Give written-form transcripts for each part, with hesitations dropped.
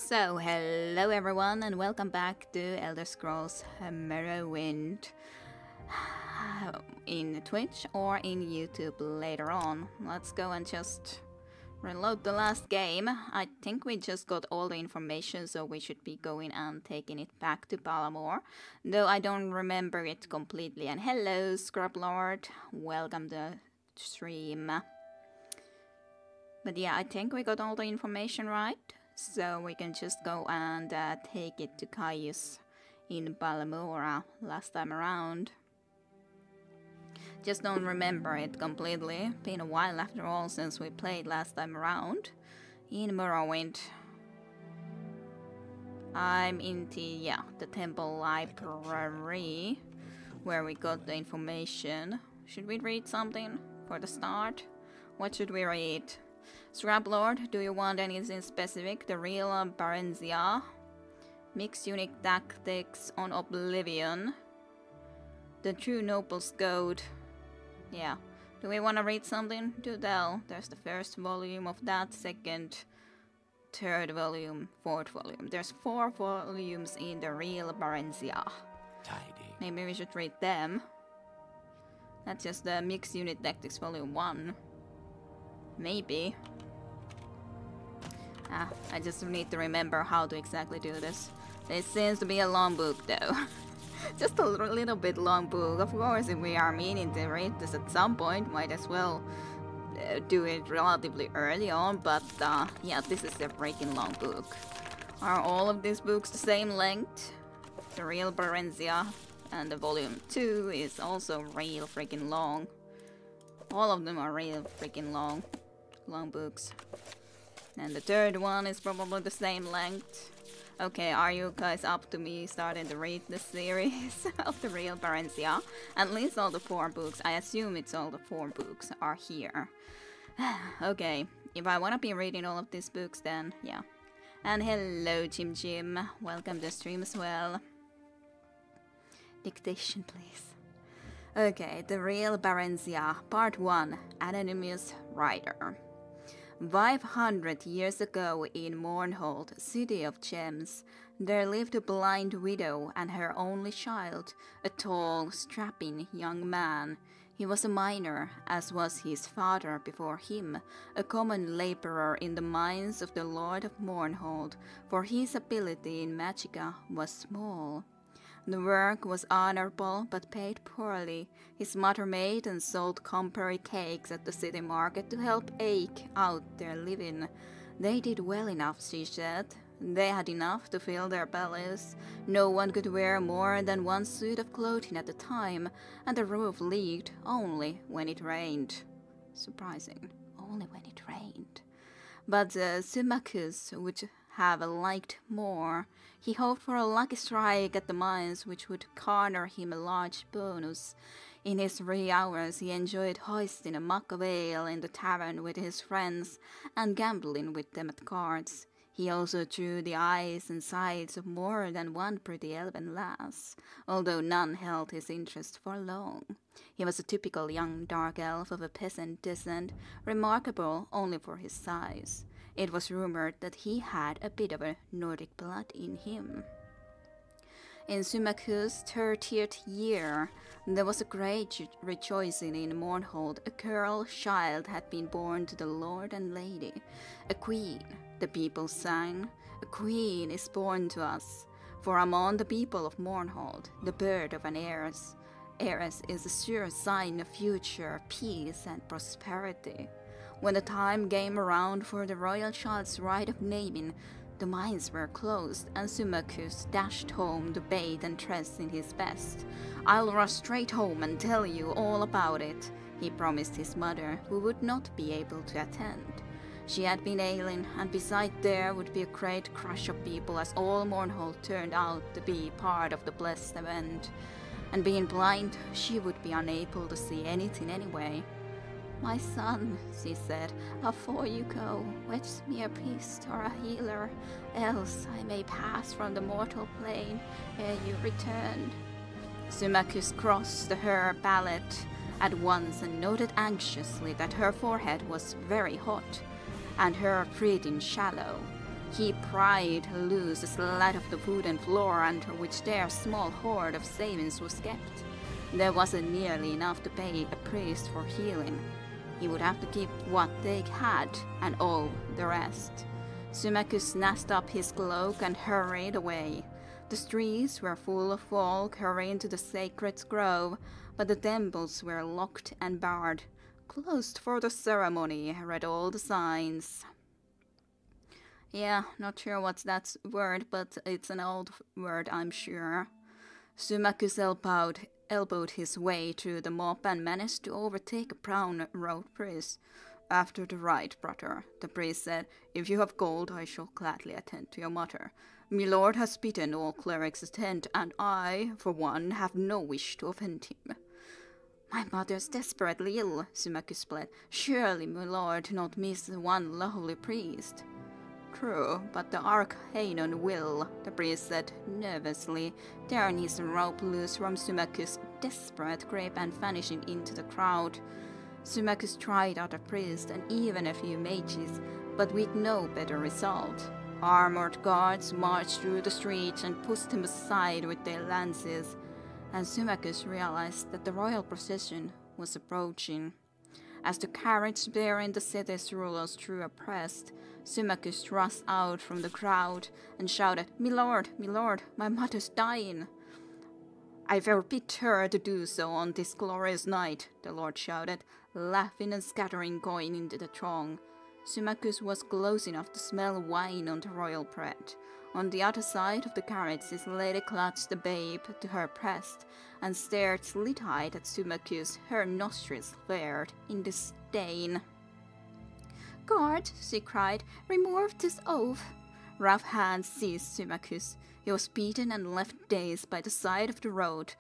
So, hello everyone and welcome back to Elder Scrolls Morrowind in Twitch or in YouTube later on. Let's go and just reload the last game. I think we just got all the information, so we should be going and taking it back to Palamore, though I don't remember it completely. And hello Scrub Lord, welcome to the stream. But yeah, I think we got all the information right. So we can just go and take it to Caius in Palamora last time around. Just don't remember it completely. Been a while after all since we played last time around in Morrowind. I'm in the temple library where we got the information. Should we read something for the start? What should we read? Scrap Lord, do you want anything specific? The Real Barenziah, Mixed Unique Tactics on Oblivion, The True Noble's Code. Yeah, do we want to read something? Do tell. There's the first volume of that, second, third volume, fourth volume. There's 4 volumes in the Real Barenziah. Tidy. Maybe we should read them. That's just the Mixed Unit Tactics Volume 1. Maybe. I just need to remember how to exactly do this. It seems to be a long book though. Just a little bit long book. Of course, if we are meaning to read this at some point, might as well do it relatively early on, but yeah, this is a freaking long book. Are all of these books the same length? The Real Barenziah and the volume 2 is also real freaking long. All of them are real freaking long books. And the third one is probably the same length. Okay, are you guys up to me starting to read the series of the Real Barenziah? At least all the 4 books. I assume it's all the 4 books are here. Okay, if I want to be reading all of these books, then yeah. And hello Jim Jim, welcome to the stream as well. Dictation please. Okay, the Real Barenziah, Part 1, Anonymous Writer. 500 years ago in Mournhold, city of gems, there lived a blind widow and her only child, a tall, strapping young man. He was a miner, as was his father before him, a common laborer in the mines of the Lord of Mournhold, for his ability in magicka was small. The work was honorable, but paid poorly. His mother made and sold compery cakes at the city market to help eke out their living. They did well enough, she said. They had enough to fill their bellies. No one could wear more than 1 suit of clothing at a time, and the roof leaked only when it rained. Surprising, only when it rained. But Symmachus would have liked more. He hoped for a lucky strike at the mines which would garner him a large bonus. In his free hours he enjoyed hoisting a mug of ale in the tavern with his friends and gambling with them at cards. He also drew the eyes and sides of more than one pretty elven lass, although none held his interest for long. He was a typical young dark elf of a peasant descent, remarkable only for his size. It was rumored that he had a bit of a Nordic blood in him. In Symmachus' 30th year, there was a great rejoicing in Mournhold. A girl child had been born to the lord and lady. A queen, the people sang. A queen is born to us. For among the people of Mournhold, the birth of an heiress is a sure sign of future peace and prosperity. When the time came around for the royal child's rite of naming, the mines were closed, and Symmachus dashed home to bathe and dress in his best. "I'll rush straight home and tell you all about it," he promised his mother, who would not be able to attend. She had been ailing, and beside there would be a great crush of people as all Mournhold turned out to be part of the blessed event. And being blind, she would be unable to see anything anyway. "My son," she said, "afore you go, fetch me a priest or a healer, else I may pass from the mortal plane ere you return." Symmachus crossed her pallet at once and noted anxiously that her forehead was very hot, and her breathing shallow. He pried loose a slat of the wooden floor under which their small hoard of savings was kept. There wasn't nearly enough to pay a priest for healing. He would have to keep what they had and owe the rest. Symmachus snatched up his cloak and hurried away. The streets were full of folk hurrying to the sacred grove, but the temples were locked and barred. Closed for the ceremony, read all the signs. Yeah, not sure what's that word, but it's an old word, I'm sure. Symmachus elbowed his way through the mob and managed to overtake a brown-robed priest. After the rite, brother, the priest said, if you have gold, I shall gladly attend to your matter. My lord has bidden all clerics attend, and I, for one, have no wish to offend him. My mother's desperately ill, Symmachus pled. Surely my lord not miss one lovely priest. True, but the Archhanon will, the priest said nervously, tearing his rope loose from Symmachus' desperate grip and vanishing into the crowd. Symmachus tried other priests and even a few mages, but with no better result. Armored guards marched through the streets and pushed him aside with their lances, and Symmachus realized that the royal procession was approaching. As the carriage bearing the city's rulers drew abreast, Symmachus thrust out from the crowd and shouted, my lord, my mother's dying. I forbid her to do so on this glorious night, the lord shouted, laughing and scattering coin into the throng. Symmachus was close enough to smell wine on the royal bread. On the other side of the carriage, his lady clutched the babe to her breast and stared slit-eyed at Symmachus, her nostrils flared in disdain. Guard, she cried, remove this oath. Rough hands seized Symmachus. He was beaten and left dazed by the side of the road.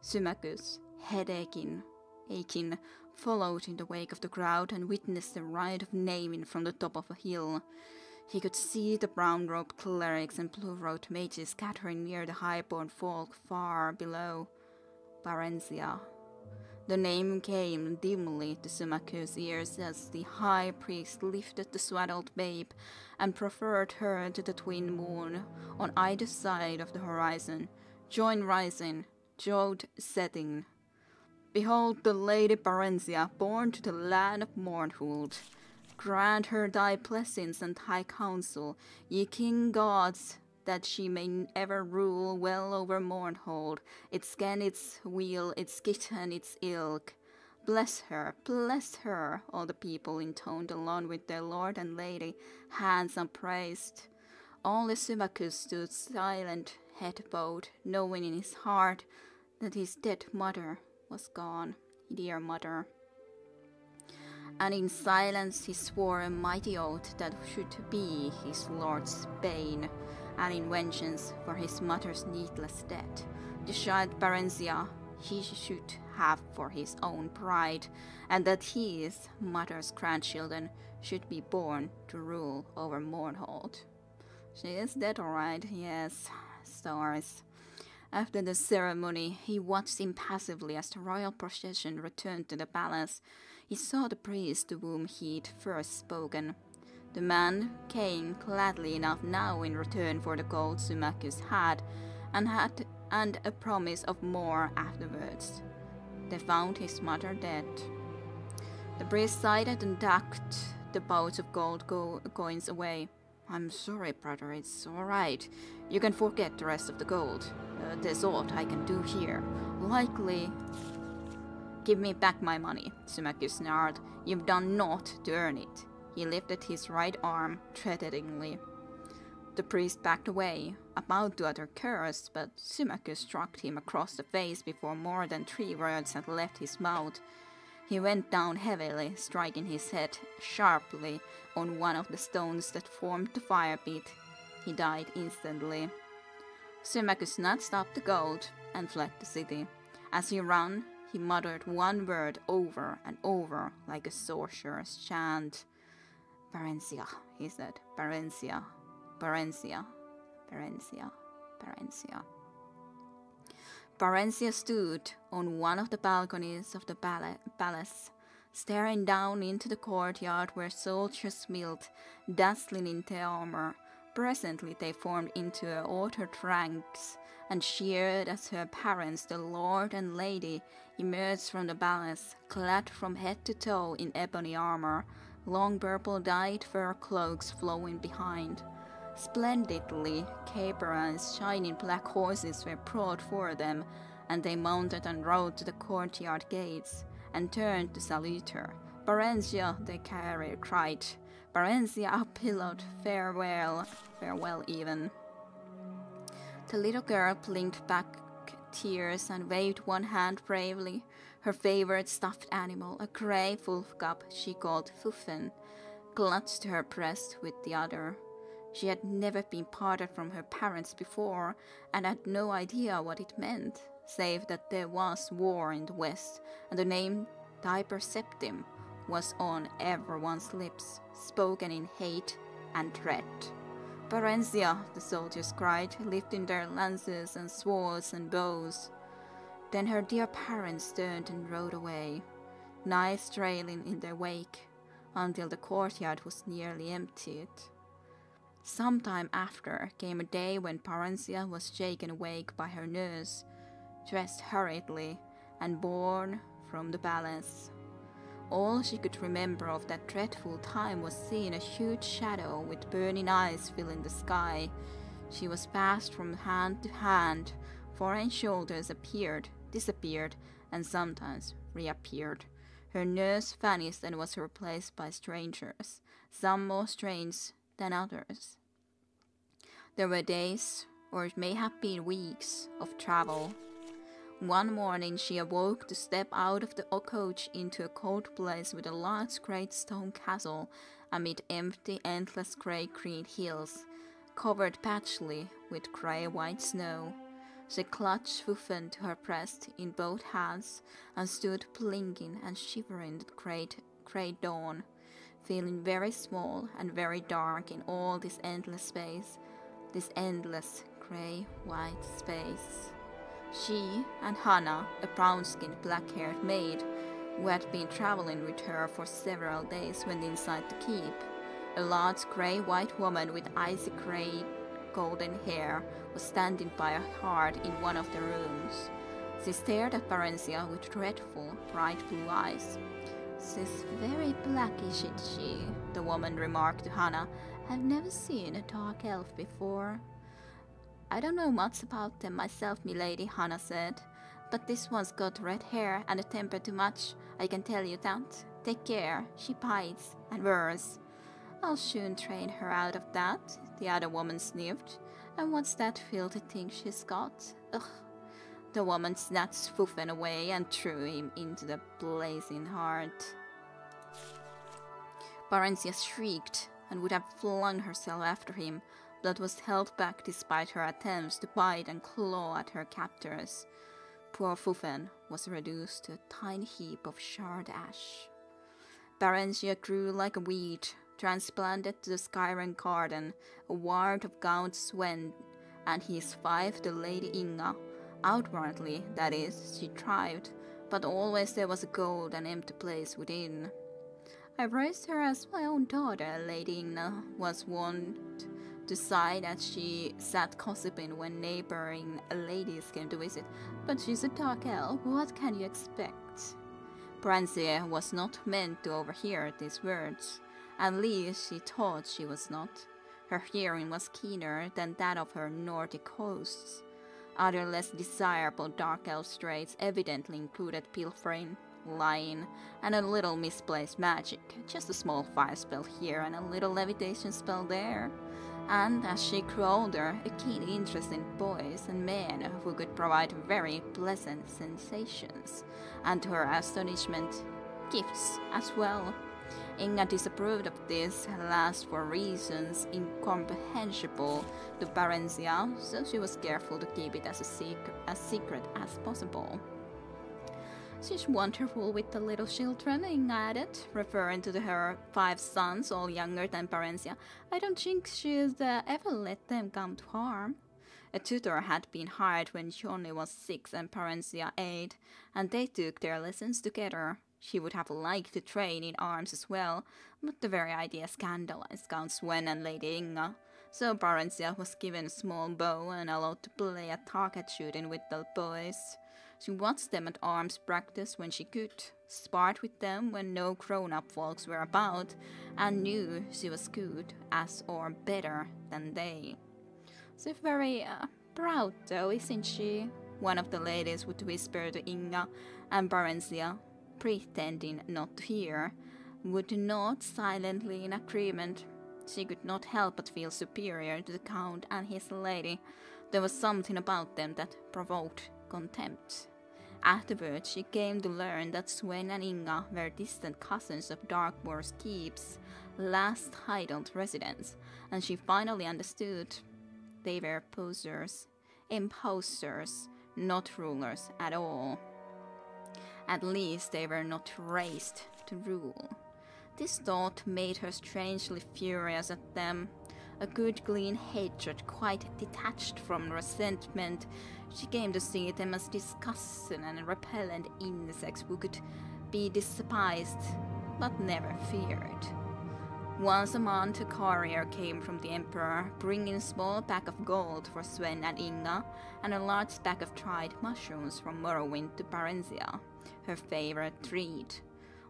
Symmachus, head aching, followed in the wake of the crowd and witnessed the rite of naming from the top of a hill. He could see the brown-robed clerics and blue-robed mages scattering near the high-born folk far below. Barenziah. The name came dimly to Symmachus' ears as the high priest lifted the swaddled babe and proffered her to the twin moon on either side of the horizon, Jode rising, Jode setting. Behold the Lady Barenziah, born to the land of Mornhold. Grant her thy blessings and high counsel, ye king gods, that she may ever rule well over Mornhold, its scan, its wheel, its kitten, its ilk. Bless her, all the people intoned along with their lord and lady, hands upraised. Only Symmachus stood silent, head bowed, knowing in his heart that his dead mother was gone, dear mother. And in silence he swore a mighty oath that should be his lord's bane, and in vengeance for his mother's needless death, the child Barenziah he should have for his own pride, and that his mother's grandchildren should be born to rule over Mornhold. She is dead, alright, yes, stars. After the ceremony, he watched impassively as the royal procession returned to the palace. He saw the priest to whom he'd first spoken. The man came gladly enough now in return for the gold Symmachus had a promise of more afterwards. They found his mother dead. The priest sighed and tucked the pouch of gold coins away. I'm sorry, brother, it's all right. You can forget the rest of the gold. There's aught I can do here. Likely. Give me back my money, Symmachus snarled. You've done naught to earn it. He lifted his right arm threateningly. The priest backed away, about to utter a curse, but Symmachus struck him across the face before more than 3 words had left his mouth. He went down heavily, striking his head sharply on one of the stones that formed the fire pit. He died instantly. Symmachus snatched up the gold and fled the city. As he ran, he muttered one word over and over like a sorcerer's chant. Barenziah, he said. Barenziah, Barenziah, Barenziah, Barenziah. Barenziah stood on one of the balconies of the palace, staring down into the courtyard where soldiers milled, dazzling in their armor, presently they formed into ordered ranks and cheered as her parents, the lord and lady, emerged from the palace, clad from head to toe in ebony armor, long purple-dyed fur cloaks flowing behind. Splendidly caparised, shining black horses were brought for them, and they mounted and rode to the courtyard gates, and turned to salute her. "Barenziah," the carrier cried. "Barenziah, our beloved, farewell, farewell even." The little girl blinked back tears and waved one hand bravely. Her favorite stuffed animal, a grey wolf cub she called Fuffen, clutched to her breast with the other. She had never been parted from her parents before, and had no idea what it meant, save that there was war in the West, and the name Tiber Septim was on everyone's lips, spoken in hate and dread. "Barenziah," the soldiers cried, lifting their lances and swords and bows. Then her dear parents turned and rode away, knives trailing in their wake, until the courtyard was nearly emptied. Some time after came a day when Barenziah was shaken awake by her nurse, dressed hurriedly, and borne from the palace. All she could remember of that dreadful time was seeing a huge shadow with burning eyes filling the sky. She was passed from hand to hand. Foreign shoulders appeared, disappeared, and sometimes reappeared. Her nurse vanished and was replaced by strangers, some more strange than others. There were days, or it may have been weeks, of travel. One morning she awoke to step out of the coach into a cold place with a large great stone castle amid empty, endless grey-green hills, covered patchily with grey-white snow. She clutched Fuffen to her breast in both hands and stood blinking and shivering in the grey dawn, feeling very small and very dark in all this endless space, this endless grey-white space. She and Hannah, a brown-skinned, black-haired maid, who had been traveling with her for several days, went inside the keep. A large grey-white woman with icy grey golden hair was standing by a hearth in one of the rooms. She stared at Barenziah with dreadful, bright blue eyes. "She's very black, isn't she?" the woman remarked to Hannah. "I've never seen a dark elf before." "I don't know much about them myself, milady," Hannah said, "but this one's got red hair and a temper to match, I can tell you that. Take care, she bites, and worse." "I'll soon train her out of that," the other woman sniffed. "And what's that filthy thing she's got? Ugh." The woman snatched Fuffen away and threw him into the blazing heart. Barenziah shrieked and would have flung herself after him, but was held back despite her attempts to bite and claw at her captors. Poor Fuffen was reduced to a tiny heap of charred ash. Barenziah grew like a weed, transplanted to the Skyren garden, a ward of Count Sven and his wife, the Lady Inga. Outwardly, that is, she thrived, but always there was a cold and empty place within. "I raised her as my own daughter," Lady Inga was wont to sigh as she sat gossiping when neighboring ladies came to visit. "But she's a dark elf, what can you expect?" Barenziah was not meant to overhear these words. At least she thought she was not. Her hearing was keener than that of her Nordic hosts. Other less desirable dark elf traits evidently included pilfering, lying, and a little misplaced magic, just a small fire spell here and a little levitation spell there. And as she grew older, a keen interest in boys and men who could provide very pleasant sensations, and to her astonishment, gifts as well. Inga disapproved of this last for reasons incomprehensible to Barenziah, so she was careful to keep it as secret as possible. "She's wonderful with the little children," Inga added, referring to her 5 sons, all younger than Barenziah. "I don't think she'd ever let them come to harm." A tutor had been hired when Johnny was 6 and Barenziah 8, and they took their lessons together. She would have liked to train in arms as well, but the very idea scandalized Count Sven and Lady Inga. So Barenziah was given a small bow and allowed to play at target shooting with the boys. She watched them at arms practice when she could, sparred with them when no grown-up folks were about, and knew she was good as or better than they. She's very proud though, isn't she? One of the ladies would whisper to Inga, and Barenziah, pretending not to hear, would nod silently in agreement. She could not help but feel superior to the Count and his lady. There was something about them that provoked contempt. Afterwards, she came to learn that Sven and Inga were distant cousins of Darkmoor's Keep's last titled residents, and she finally understood. They were posers, imposters, not rulers at all. At least they were not raised to rule. This thought made her strangely furious at them. A good clean hatred quite detached from resentment. She came to see them as disgusting and repellent insects who could be despised, but never feared. Once a month a courier came from the Emperor, bringing a small bag of gold for Sven and Inga, and a large bag of dried mushrooms from Morrowind to Barenziah, her favorite treat.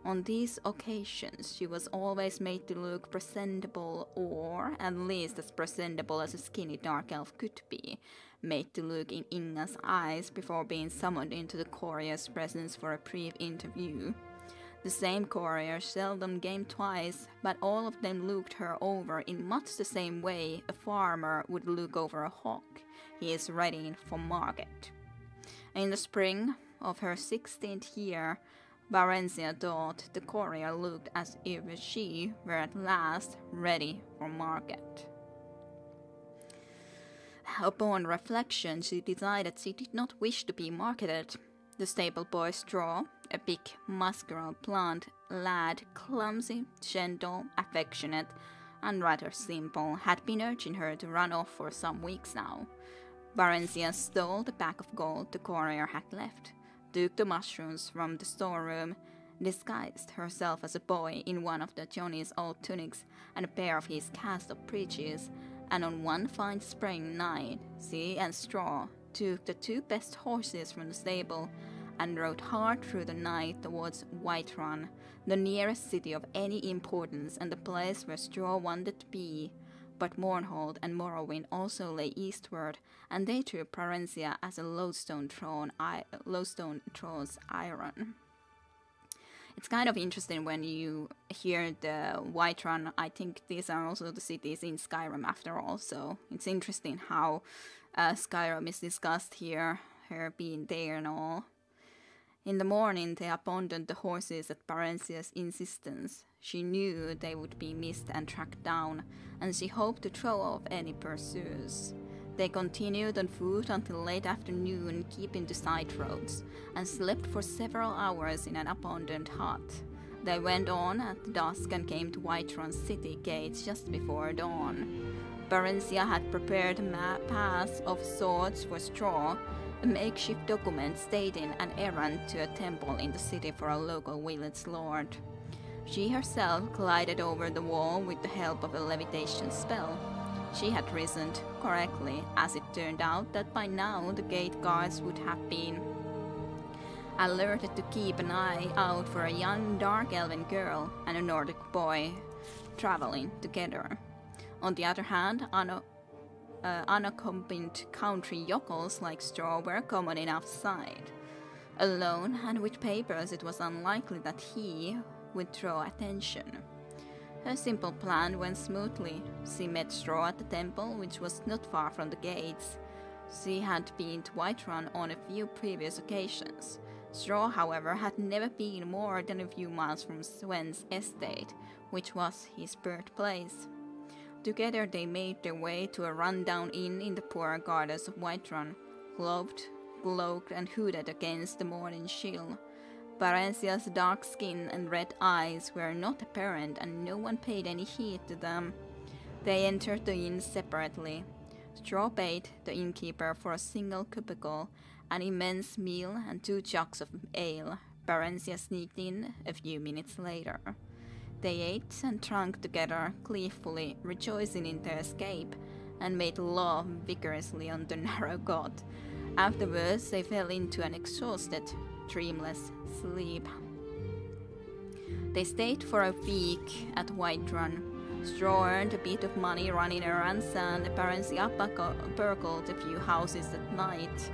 On these occasions, she was always made to look presentable, or at least as presentable as a skinny dark elf could be, made to look in Inga's eyes before being summoned into the courier's presence for a brief interview. The same courier seldom came twice, but all of them looked her over in much the same way a farmer would look over a hog he is ready for market. In the spring of her 16th year, Barenziah thought the courier looked as if she were at last ready for market. Upon reflection, she decided she did not wish to be marketed. The stable boy Straw, a big, muscular, blond lad, clumsy, gentle, affectionate, and rather simple, had been urging her to run off for some weeks now. Barenziah stole the bag of gold the courier had left, took the mushrooms from the storeroom, disguised herself as a boy in one of the Johnny's old tunics and a pair of his cast-off breeches, and on one fine spring night, she and Straw took the two best horses from the stable and rode hard through the night towards Whiterun, the nearest city of any importance and the place where Straw wanted to be. But Mournhold and Morrowind also lay eastward, and they drew Barenziah as a lodestone draws iron. It's kind of interesting when you hear the Whiterun. I think these are also the cities in Skyrim after all, so it's interesting how Skyrim is discussed here, her being there and all. In the morning they abandoned the horses at Barenziah's insistence. She knew they would be missed and tracked down, and she hoped to throw off any pursuers. They continued on foot until late afternoon, keeping to side roads, and slept for several hours in an abandoned hut. They went on at dusk and came to Whiterun's city gates just before dawn. Barenziah had prepared a pass of swords for Straw, a makeshift document stating an errand to a temple in the city for a local village lord. She herself glided over the wall with the help of a levitation spell. She had reasoned correctly, as it turned out that by now the gate guards would have been alerted to keep an eye out for a young dark elven girl and a Nordic boy traveling together. On the other hand, unaccompanied country yokels like Straw were common enough sight. Alone and with papers, it was unlikely that he would draw attention. Her simple plan went smoothly. She met Straw at the temple, which was not far from the gates. She had been to Whiterun on a few previous occasions. Straw, however, had never been more than a few miles from Sven's estate, which was his birthplace. Together they made their way to a run-down inn in the poorer gardens of Whiterun, cloaked and hooded against the morning chill. Barenziah's dark skin and red eyes were not apparent, and no one paid any heed to them. They entered the inn separately. Straw paid the innkeeper for a single cubicle, an immense meal, and 2 jugs of ale. Barenziah sneaked in a few minutes later. They ate and drank together, gleefully rejoicing in their escape, and made love vigorously on the narrow cot. Afterwards, they fell into an exhausted, dreamless sleep. They stayed for a week at Whiterun. Straw earned a bit of money running errands, and Barenziah burgled a few houses at night.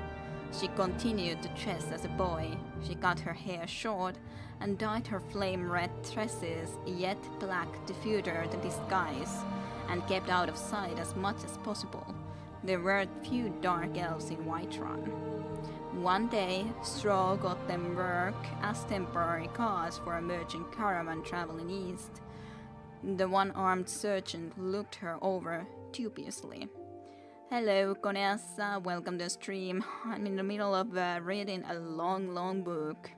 She continued to dress as a boy. She cut her hair short and dyed her flame-red tresses jet black to further the disguise, and kept out of sight as much as possible. There were few dark elves in Whiterun. One day, Straw got them work as temporary guards for a merchant caravan traveling east. The one-armed sergeant looked her over dubiously. "Hello, Conessa, welcome to the stream. I'm in the middle of reading a long book."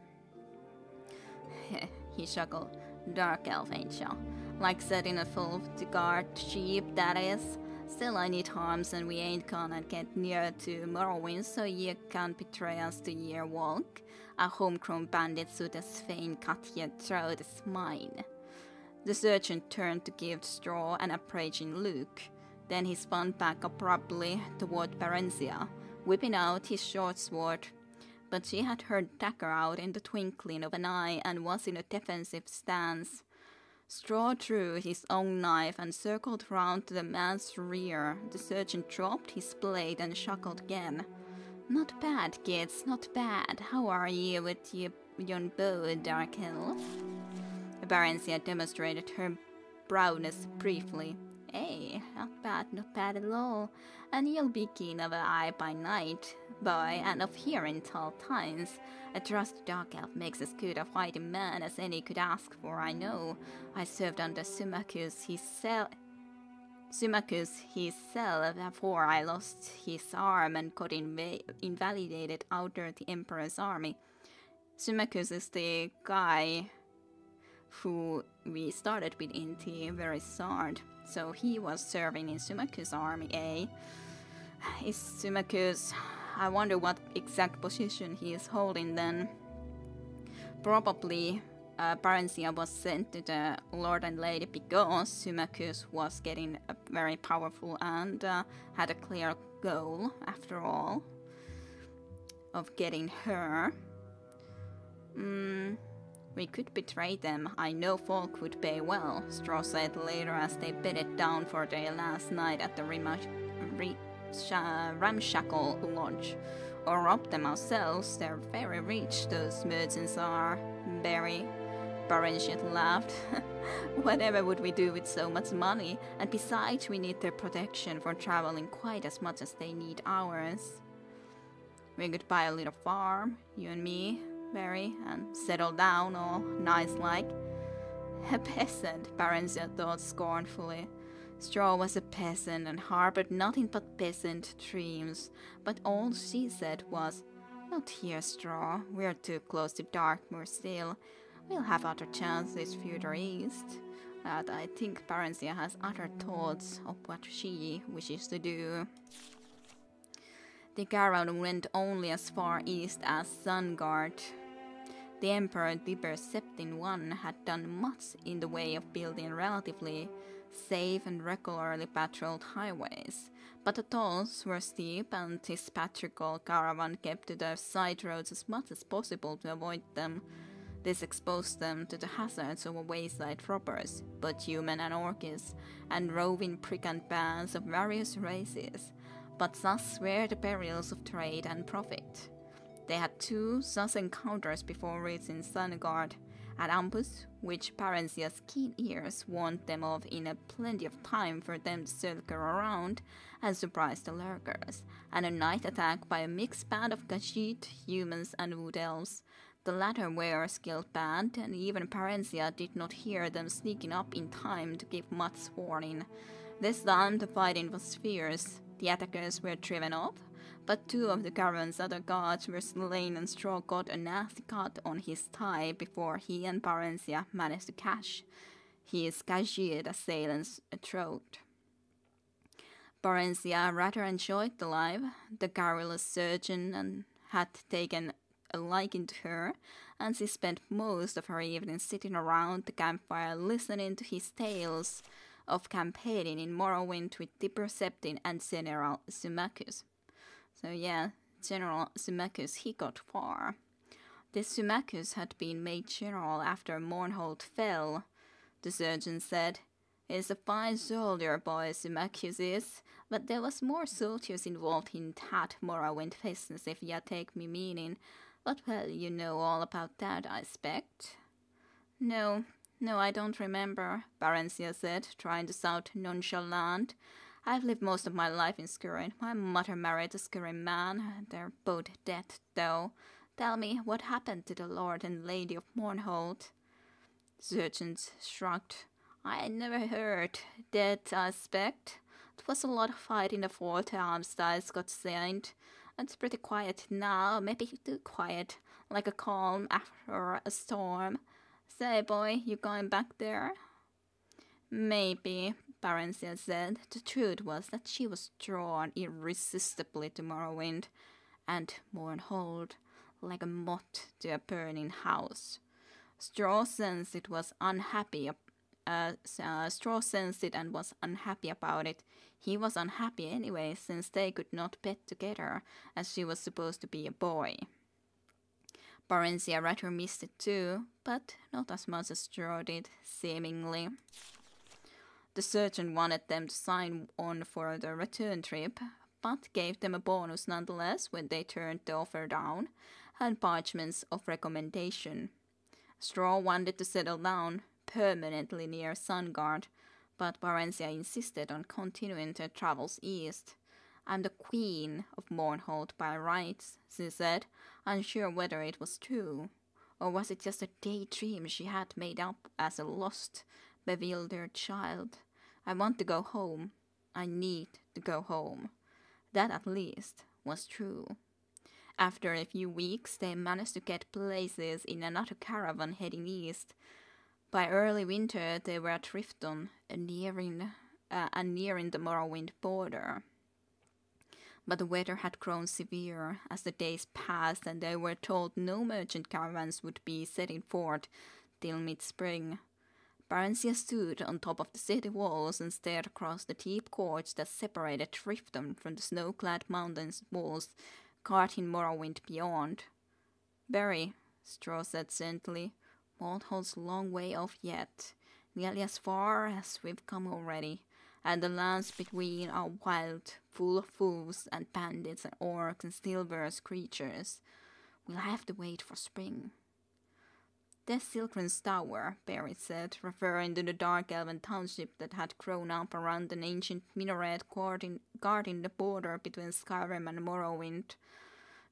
He chuckled. "Dark elf, ain't ya? Like setting a fool to guard sheep, that is. Still, I need arms, and we ain't gonna get near to Morrowind, so ye can't betray us to your walk. A homegrown bandit should as fain cut your throat as mine." The sergeant turned to give Straw an appraising look. Then he spun back abruptly toward Barenziah, whipping out his short sword. But she had her dagger out in the twinkling of an eye and was in a defensive stance. Straw drew his own knife and circled round to the man's rear. The sergeant dropped his blade and chuckled again. "Not bad, kids, not bad. How are ye with yon bow, Dark Elf?" Barenziah demonstrated her prowess briefly. "Hey, not bad at all. And you'll be keen of an eye by night, boy, and of hearing tall times. A trusty dark elf makes as good a fighting man as any could ask for, I know. I served under Symmachus himself before I lost his arm and got invalidated under the Emperor's army. Symmachus is the guy who we started with in the very start. So he was serving in Symmachus' army, eh? Is Symmachus... I wonder what exact position he is holding then. Probably Barenziah was sent to the Lord and Lady because Symmachus was getting very powerful and had a clear goal, after all, of getting her. We could betray them. I know folk would pay well, Straw said later as they bedded down for their last night at the ramshackle lodge. Or rob them ourselves. They're very rich, those merchants are. Very. Barenziah laughed. Whatever would we do with so much money? And besides, we need their protection for traveling quite as much as they need ours. We could buy a little farm, you and me, Barry, and settle down all nice-like. A peasant, Barenziah thought scornfully. Straw was a peasant and harbored nothing but peasant dreams, but all she said was, "Not here, Straw. We're too close to Darkmoor still. We'll have other chances further east." But I think Barenziah has other thoughts of what she wishes to do. The caravan went only as far east as Sungard. The Emperor Tiber Septim I had done much in the way of building relatively safe and regularly patrolled highways, but the tolls were steep and his patriarchal caravan kept to the side roads as much as possible to avoid them. This exposed them to the hazards of wayside robbers, both human and orcish, and roving brigand bands of various races, but thus were the perils of trade and profit. They had two such encounters before reaching Sungard, an ambush which Barenziah's keen ears warned them of in a plenty of time for them to circle around and surprise the lurkers, and a night attack by a mixed band of Khajiit, humans and wood elves. The latter were a skilled band, and even Barenziah did not hear them sneaking up in time to give much warning. This time the fighting was fierce. The attackers were driven off, but two of the caravan's other guards were slain and Straw got a nasty cut on his thigh before he and Barenziah managed to catch his Khajiit assailant's throat. Barenziah rather enjoyed the life. The garrulous surgeon had taken a liking to her, and she spent most of her evenings sitting around the campfire listening to his tales of campaigning in Morrowind with Perceptin and General Symmachus. So yeah, General Symmachus, he got far. This Symmachus had been made general after Mournhold fell, the surgeon said. He's a fine soldier, boy, Symmachus is, but there was more soldiers involved in that Morrowind business, if you take me meaning. But well, you know all about that, I expect. No, I don't remember, Barenziah said, trying to sound nonchalant. I've lived most of my life in Skyrim. My mother married a Skyrim man. They're both dead, though. Tell me, what happened to the Lord and Lady of Mournhold? Surgeons shrugged. I never heard. Dead, I expect. It was a lot of fight in the 4 times that got signed. It's pretty quiet now, maybe too quiet, like a calm after a storm. Say, boy, you going back there? Maybe, Barenziah said. The truth was that she was drawn irresistibly to Morrowind and Mournhold, like a moth to a burning house. Straw sensed it was unhappy. Straw sensed it and was unhappy about it. He was unhappy anyway, since they could not pet together, as she was supposed to be a boy. Barenziah rather missed it too, but not as much as Straw did, seemingly. The surgeon wanted them to sign on for the return trip, but gave them a bonus nonetheless when they turned the offer down, and parchments of recommendation. Straw wanted to settle down permanently near Sungard, but Barenziah insisted on continuing their travels east. I'm the queen of Mournhold by rights, she said, unsure whether it was true. Or was it just a daydream she had made up as a lost, bewildered child? I want to go home. I need to go home. That at least was true. After a few weeks, they managed to get places in another caravan heading east. By early winter, they were at Rifton, nearing the Morrowind border. But the weather had grown severe as the days passed, and they were told no merchant caravans would be setting forth till mid-spring. Barenziah stood on top of the city walls and stared across the deep gorge that separated Rifton from the snow-clad mountains walls guarding Morrowind beyond. Barry, Straw said gently, Mournhold's a long way off yet, nearly as far as we've come already, and the lands between are wild, full of wolves and bandits and orcs and still-worse creatures. We'll have to wait for spring. There's Silkren's Tower, Barry said, referring to the dark elven township that had grown up around an ancient minaret guarding the border between Skyrim and Morrowind.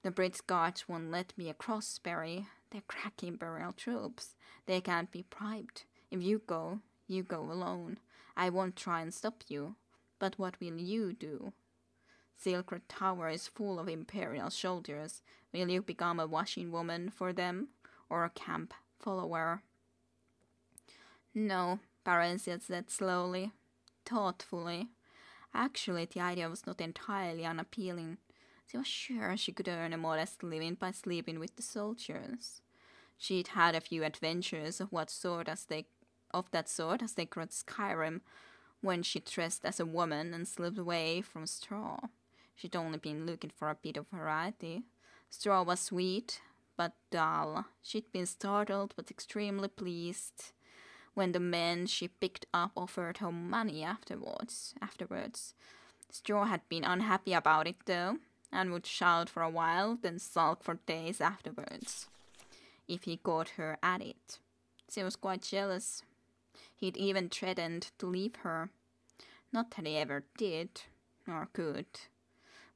The Brits guards won't let me across, Barry. They're crack Imperial troops. They can't be bribed. If you go alone. I won't try and stop you. But what will you do? Silkred Tower is full of Imperial soldiers. Will you become a washing woman for them? Or a camp follower? No, Barenziah said slowly, thoughtfully. Actually, the idea was not entirely unappealing. She was sure she could earn a modest living by sleeping with the soldiers. She'd had a few adventures of that sort as they got Skyrim, when she dressed as a woman and slipped away from Straw. She'd only been looking for a bit of variety. Straw was sweet, but dull. She'd been startled but extremely pleased when the men she picked up offered her money afterwards. Straw had been unhappy about it, though, and would shout for a while, then sulk for days afterwards, if he caught her at it. She was quite jealous. He'd even threatened to leave her. Not that he ever did, or could.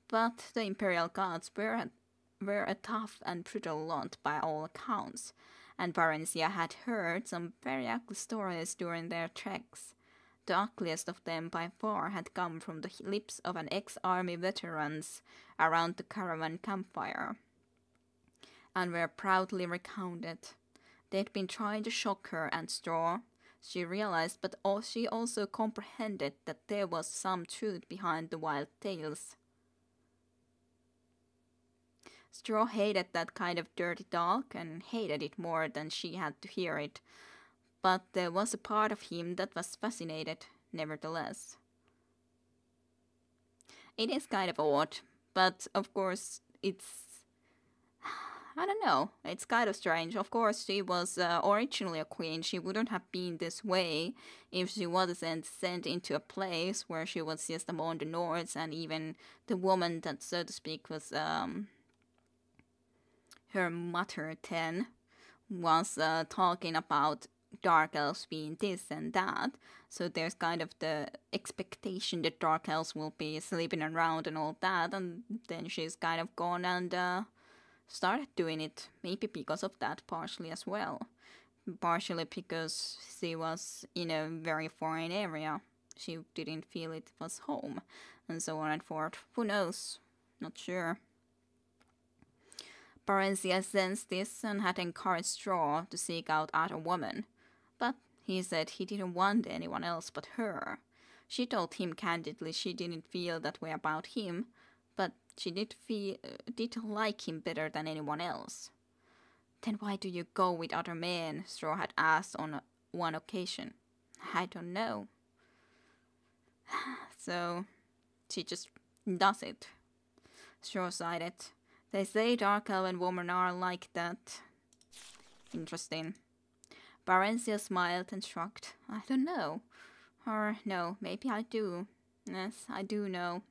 But the Imperial Guards were a tough and brutal lot by all accounts, and Barenziah had heard some very ugly stories during their treks. The ugliest of them by far had come from the lips of an ex-army veterans around the caravan campfire, and were proudly recounted. They'd been trying to shock her and Straw, she realized, but she also comprehended that there was some truth behind the wild tales. Straw hated that kind of dirty talk, and hated it more than she had to hear it. But there was a part of him that was fascinated, nevertheless. It is kind of odd, but of course it's... I don't know, it's kind of strange. Of course, she was originally a queen. She wouldn't have been this way if she wasn't sent into a place where she was just among the Nords, and even the woman that, so to speak, was her mother then was talking about dark elves being this and that. So there's kind of the expectation that dark elves will be sleeping around and all that, and then she's kind of gone and started doing it, maybe because of that partially as well. Partially because she was in a very foreign area. She didn't feel it was home, and so on and forth. Who knows? Not sure. Barenziah sensed this and had encouraged Straw to seek out other women. But he said he didn't want anyone else but her. She told him candidly she didn't feel that way about him, but she did like him better than anyone else. Then why do you go with other men? Straw had asked on one occasion. I don't know. So she just does it. Straw sighed it. They say dark elven women are like that. Interesting. Barenziah smiled and shrugged. I don't know. Or no, maybe I do. Yes, I do know.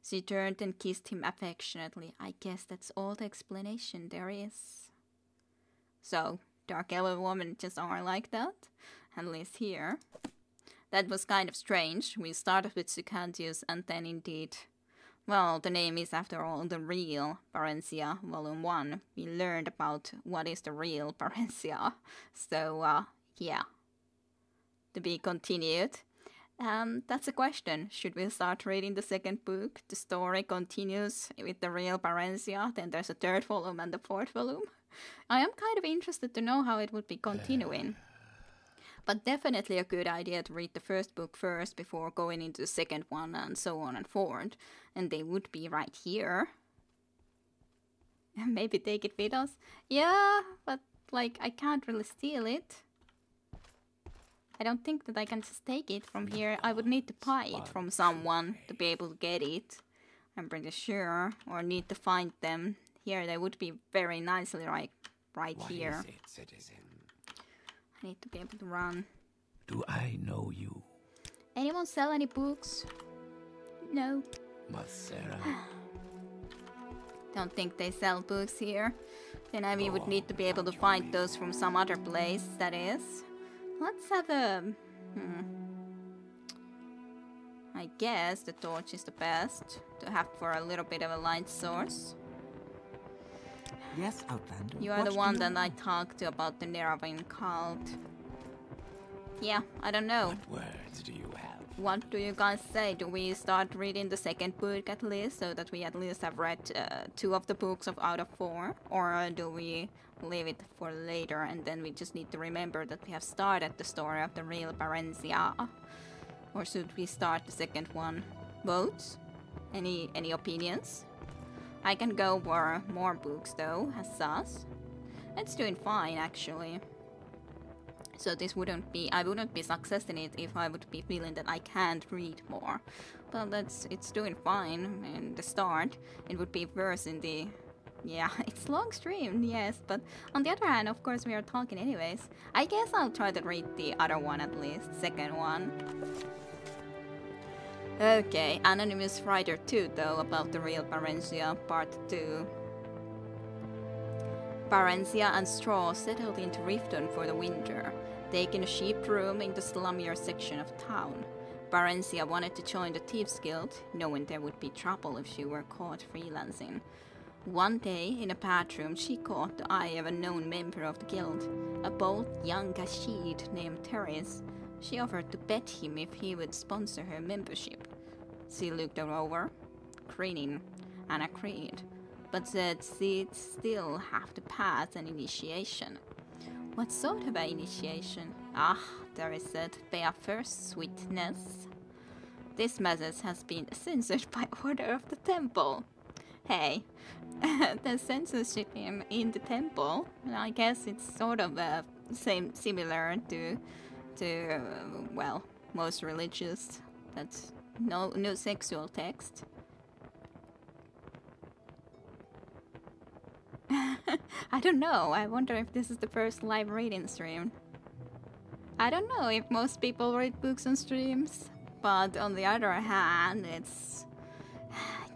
She turned and kissed him affectionately. I guess that's all the explanation there is. So, dark elven women just are like that? At least here. That was kind of strange. We started with Sucantius and then indeed... Well, the name is after all the Real Barenziah, Volume 1. We learned about what is the Real Barenziah. So, yeah. To be continued. That's a question. Should we start reading the second book? The story continues with the Real Barenziah. Then there's a third volume and the fourth volume. I am kind of interested to know how it would be continuing. But definitely a good idea to read the first book first before going into the second one and so on and forward. And they would be right here. Maybe take it with us. Yeah, but like I can't really steal it. I don't think that I can just take it from here. I would need to buy it from someone to be able to get it. I'm pretty sure. Or need to find them. Here they would be very nicely right here. What is it, citizen? I need to be able to run. Do I know you? Anyone sell any books? No. Masera? Don't think they sell books here. Then I would need to be able to find those from some other place, that is. Let's have a... I guess the torch is the best to have for a little bit of a light source. Yes, Outlander. You are the one that I talked to about the Neravine cult. Yeah, I don't know. What words do you have? What do you guys say? Do we start reading the second book at least, so that we at least have read 2 of the books out of 4? Or do we leave it for later and then we just need to remember that we have started the story of the Real Barenziah? Or should we start the second one? Votes? Any opinions? I can go for more books though, as sus. It's doing fine actually. So this wouldn't be, I wouldn't be success in it if I would be feeling that I can't read more. But it's doing fine in the start. It would be worse in the, yeah, it's long stream, yes. But on the other hand, of course we are talking anyways. I guess I'll try to read the other one at least, second one. Okay, Anonymous Writer 2 though, about the Real Barenziah, Part 2. Barenziah and Straw settled into Riften for the winter, taking a cheap room in the slummier section of town. Barenziah wanted to join the Thieves Guild, knowing there would be trouble if she were caught freelancing. One day, in a bathroom, she caught the eye of a known member of the guild, a bold young Gashid named Teres. She offered to bet him if he would sponsor her membership. She looked her over, grinning, and agreed, but said she'd still have to pass an initiation. What sort of an initiation? Ah, Teres said, pay up first, sweetness. This message has been censored by order of the temple. Hey, the censorship in the temple, I guess it's sort of similar to well, most religious. That's no sexual text. I don't know. I wonder if this is the first live reading stream. I don't know if most people read books on streams, but on the other hand, it's...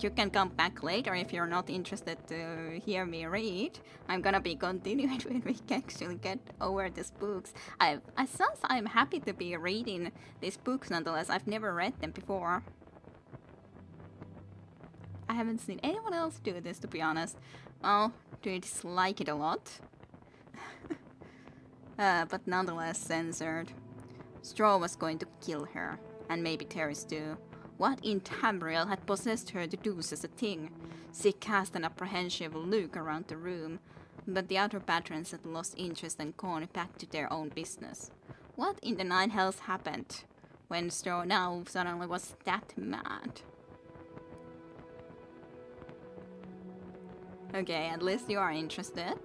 You can come back later if you're not interested to hear me read. I'm gonna be continuing when we actually get over these books. I'm happy to be reading these books nonetheless. I've never read them before. I haven't seen anyone else do this, to be honest. Well, do you dislike it a lot? But nonetheless censored. Straw was going to kill her, and maybe Teres too. What in Tamriel had possessed her to do such a thing? She cast an apprehensive look around the room, but the other patrons had lost interest and gone back to their own business. What in the nine hells happened when Straw now suddenly was that mad? Okay, at least you are interested.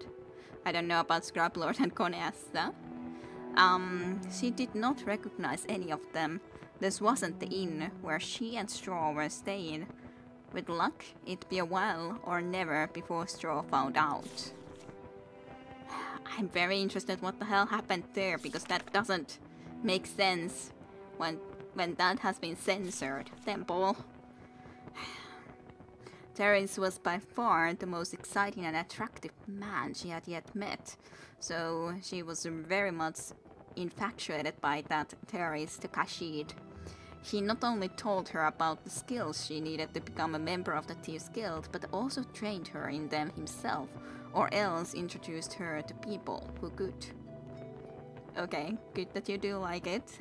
I don't know about Scrublord and Conesta. She did not recognize any of them. This wasn't the inn where she and Straw were staying. With luck, it'd be a while or never before Straw found out. I'm very interested what the hell happened there, because that doesn't make sense when that has been censored. Temple. Teres was by far the most exciting and attractive man she had yet met, so she was very much infatuated by that Teres to Kashid. He not only told her about the skills she needed to become a member of the Thieves Guild, but also trained her in them himself, or else introduced her to people who could. Okay, good that you do like it.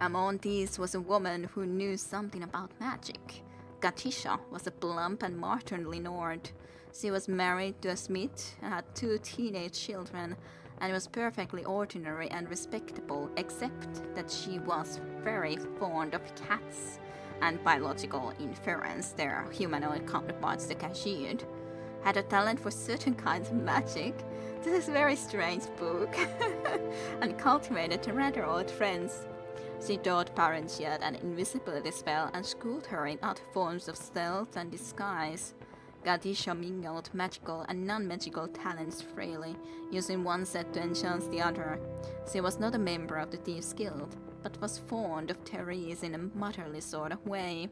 Among these was a woman who knew something about magic. Gatisha was a plump and matronly Nord. She was married to a smith and had 2 teenage children, and was perfectly ordinary and respectable, except that she was very fond of cats, and biological inference, their humanoid counterparts, the Kashid, had a talent for certain kinds of magic. This is a very strange book, and cultivated rather odd friends. She taught Barenziah an invisibility spell and schooled her in other forms of stealth and disguise. Gadisha mingled magical and non-magical talents freely, using one set to enchant the other. She was not a member of the Thieves Guild, but was fond of Teres in a motherly sort of way.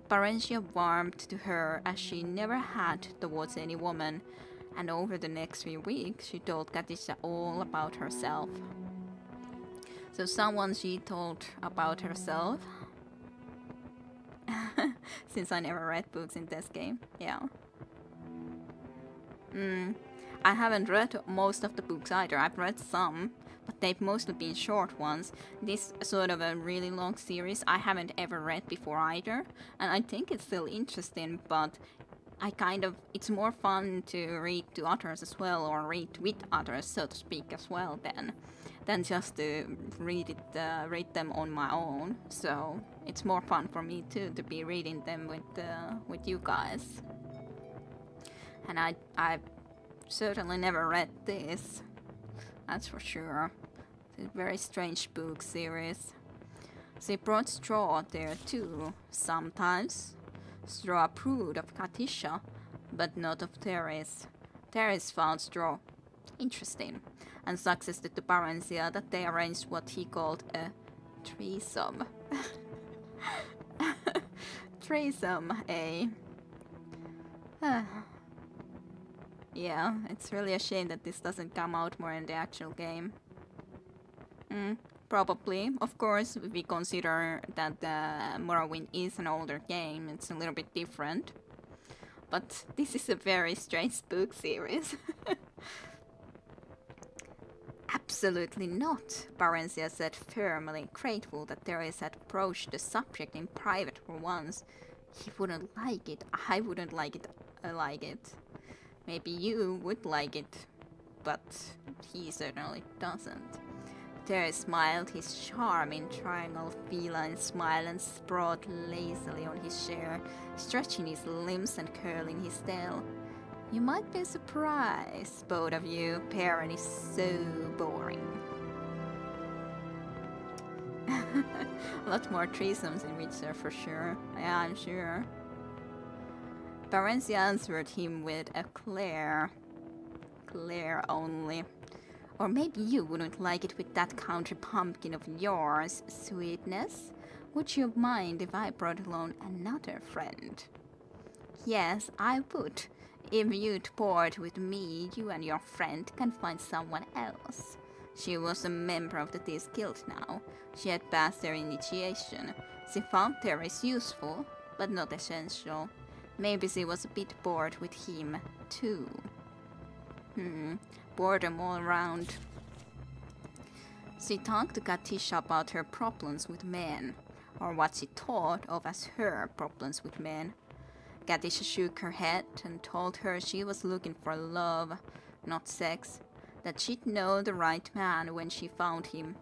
Barenziah warmed to her as she never had towards any woman, and over the next few weeks she told Gadisha all about herself. So someone she told about herself. Since I never read books in this game, yeah. I haven't read most of the books either. I've read some, but they've mostly been short ones. This sort of a really long series I haven't ever read before either, and I think it's still interesting, but it's more fun to read to others as well, or read with others, so to speak, as well, than just to read them on my own. So it's more fun for me too to be reading them with you guys. And I certainly never read this, that's for sure. It's a very strange book series. She brought Straw there too, sometimes. Straw approved of Katisha, but not of Teres. Teres found Straw interesting, and suggested to Barenziah that they arranged what he called a threesome. Threesome, eh? Yeah, it's really a shame that this doesn't come out more in the actual game. Probably. Of course, if we consider that Morrowind is an older game, it's a little bit different. But this is a very strange book series. Absolutely not, Barenziah said firmly, grateful that Teres had approached the subject in private for once. He wouldn't like it. I wouldn't like it. Maybe you would like it, but he certainly doesn't. Teres smiled his charming triangle feline smile and sprawled lazily on his chair, stretching his limbs and curling his tail. You might be surprised, both of you. Parent is so boring. A lot more threesomes in Witcher for sure. Yeah, I'm sure. Barenziah answered him with a Claire. Claire only. Or maybe you wouldn't like it with that country pumpkin of yours, sweetness? Would you mind if I brought along another friend? Yes, I would. If you'd board with me, you and your friend can find someone else. She was a member of the Thieves Guild now. She had passed her initiation. She found Terrace useful, but not essential. Maybe she was a bit bored with him, too. Boredom all around. She talked to Katisha about her problems with men, or what she thought of as her problems with men. Katisha shook her head and told her she was looking for love, not sex, that she'd know the right man when she found him.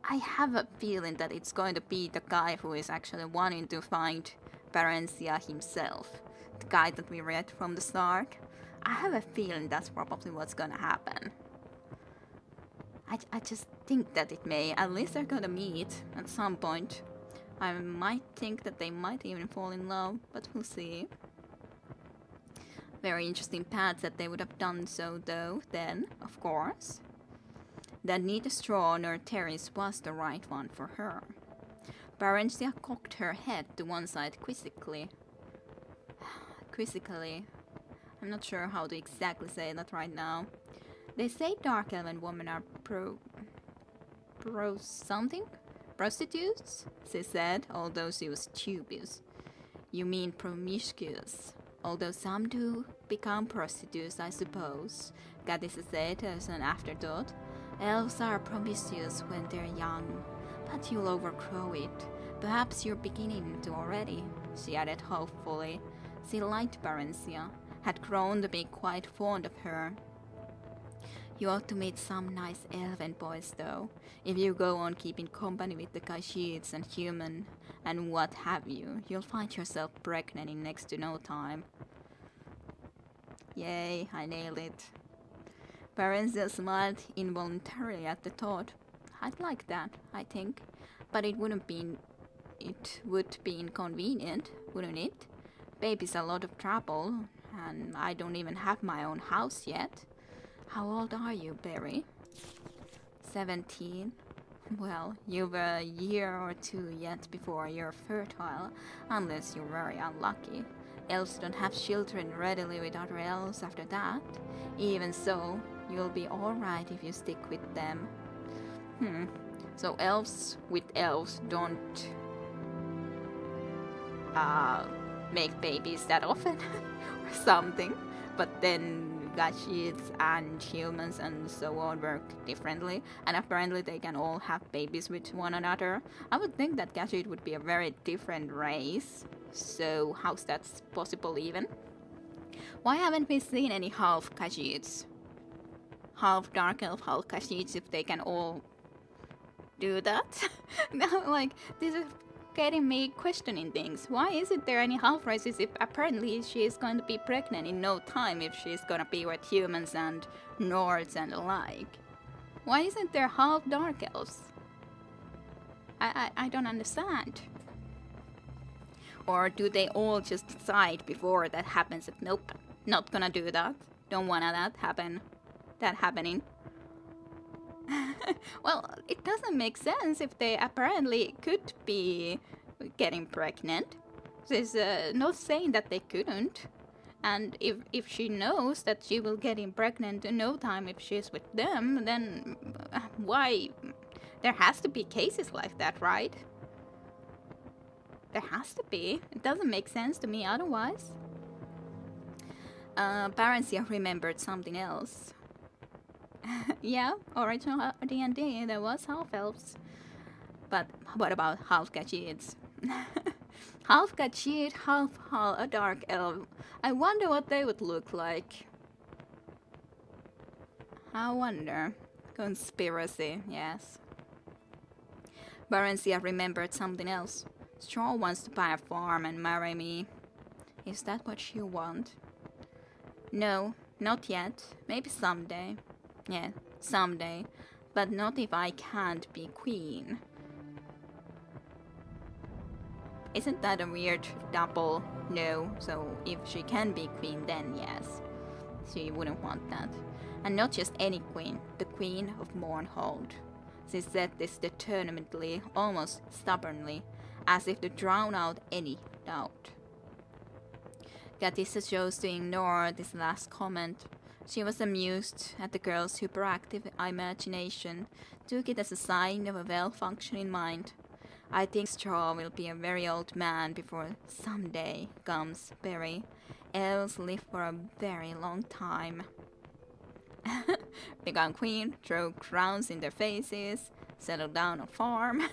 I have a feeling that it's going to be the guy who is actually wanting to find Barenziah himself, the guy that we read from the start. I have a feeling that's probably what's gonna happen. I just think that it may. At least they're gonna meet at some point. I might think that they might even fall in love, but we'll see. Very interesting path that they would have done so though, then, of course. That neither straw nor Terrace was the right one for her. Barenziah cocked her head to one side quizzically. Quizzically. I'm not sure how to exactly say that right now. They say dark elven women are something? Prostitutes? She said, although she was dubious. You mean promiscuous. Although some do become prostitutes, I suppose, Katisha said as an afterthought. Elves are promiscuous when they're young, but you'll overgrow it. Perhaps you're beginning to already, she added hopefully. She liked Barenziah, had grown to be quite fond of her. You ought to meet some nice elven boys though, if you go on keeping company with the Kashids and human and what have you. You'll find yourself pregnant in next to no time. Yay, I nailed it. Barenziah smiled involuntarily at the thought. I'd like that, I think, but it would be inconvenient, wouldn't it? Baby's a lot of trouble, and I don't even have my own house yet. How old are you, Barry? 17. Well, you've a year or two yet before you're fertile, unless you're very unlucky. Elves don't have children readily with other elves after that. Even so, you'll be alright if you stick with them. So elves with elves don't make babies that often or something, but then Kashids and humans and so on work differently, and apparently they can all have babies with one another. I would think that Kashid would be a very different race, so how's that possible even? Why haven't we seen any half Kashids? Half dark elf, half Kashids, if they can all do that? Now, like, this is getting me questioning things. Why isn't there any half races if apparently she is going to be pregnant in no time if she's gonna be with humans and Nords and alike? Why isn't there half dark elves? I don't understand. Or do they all just decide before that happens that nope, not gonna do that, don't wanna that happening? Well, it doesn't make sense if they apparently could be getting pregnant. There's not saying that they couldn't. And if she knows that she will get pregnant in no time if she's with them, then why? There has to be cases like that, right? There has to be. It doesn't make sense to me otherwise. Barenziah remembered something else. Yeah, original D&D, there was half-elves. But what about half-Kashids? Half-Kashid, half a dark elf. I wonder what they would look like. I wonder. Conspiracy, yes. Barenziah remembered something else. Straw wants to buy a farm and marry me. Is that what you want? No, not yet. Maybe someday. Yeah, someday. But not if I can't be queen. Isn't that a weird double no? So if she can be queen, then yes. She wouldn't want that. And not just any queen, the queen of Mournhold. She said this determinedly, almost stubbornly, as if to drown out any doubt. Katissa chose to ignore this last comment. She was amused at the girl's hyperactive imagination, took it as a sign of a well-functioning mind. I think Straw will be a very old man before someday comes Barry. Elves live for a very long time. Become queen, throw crowns in their faces, settle down on farm.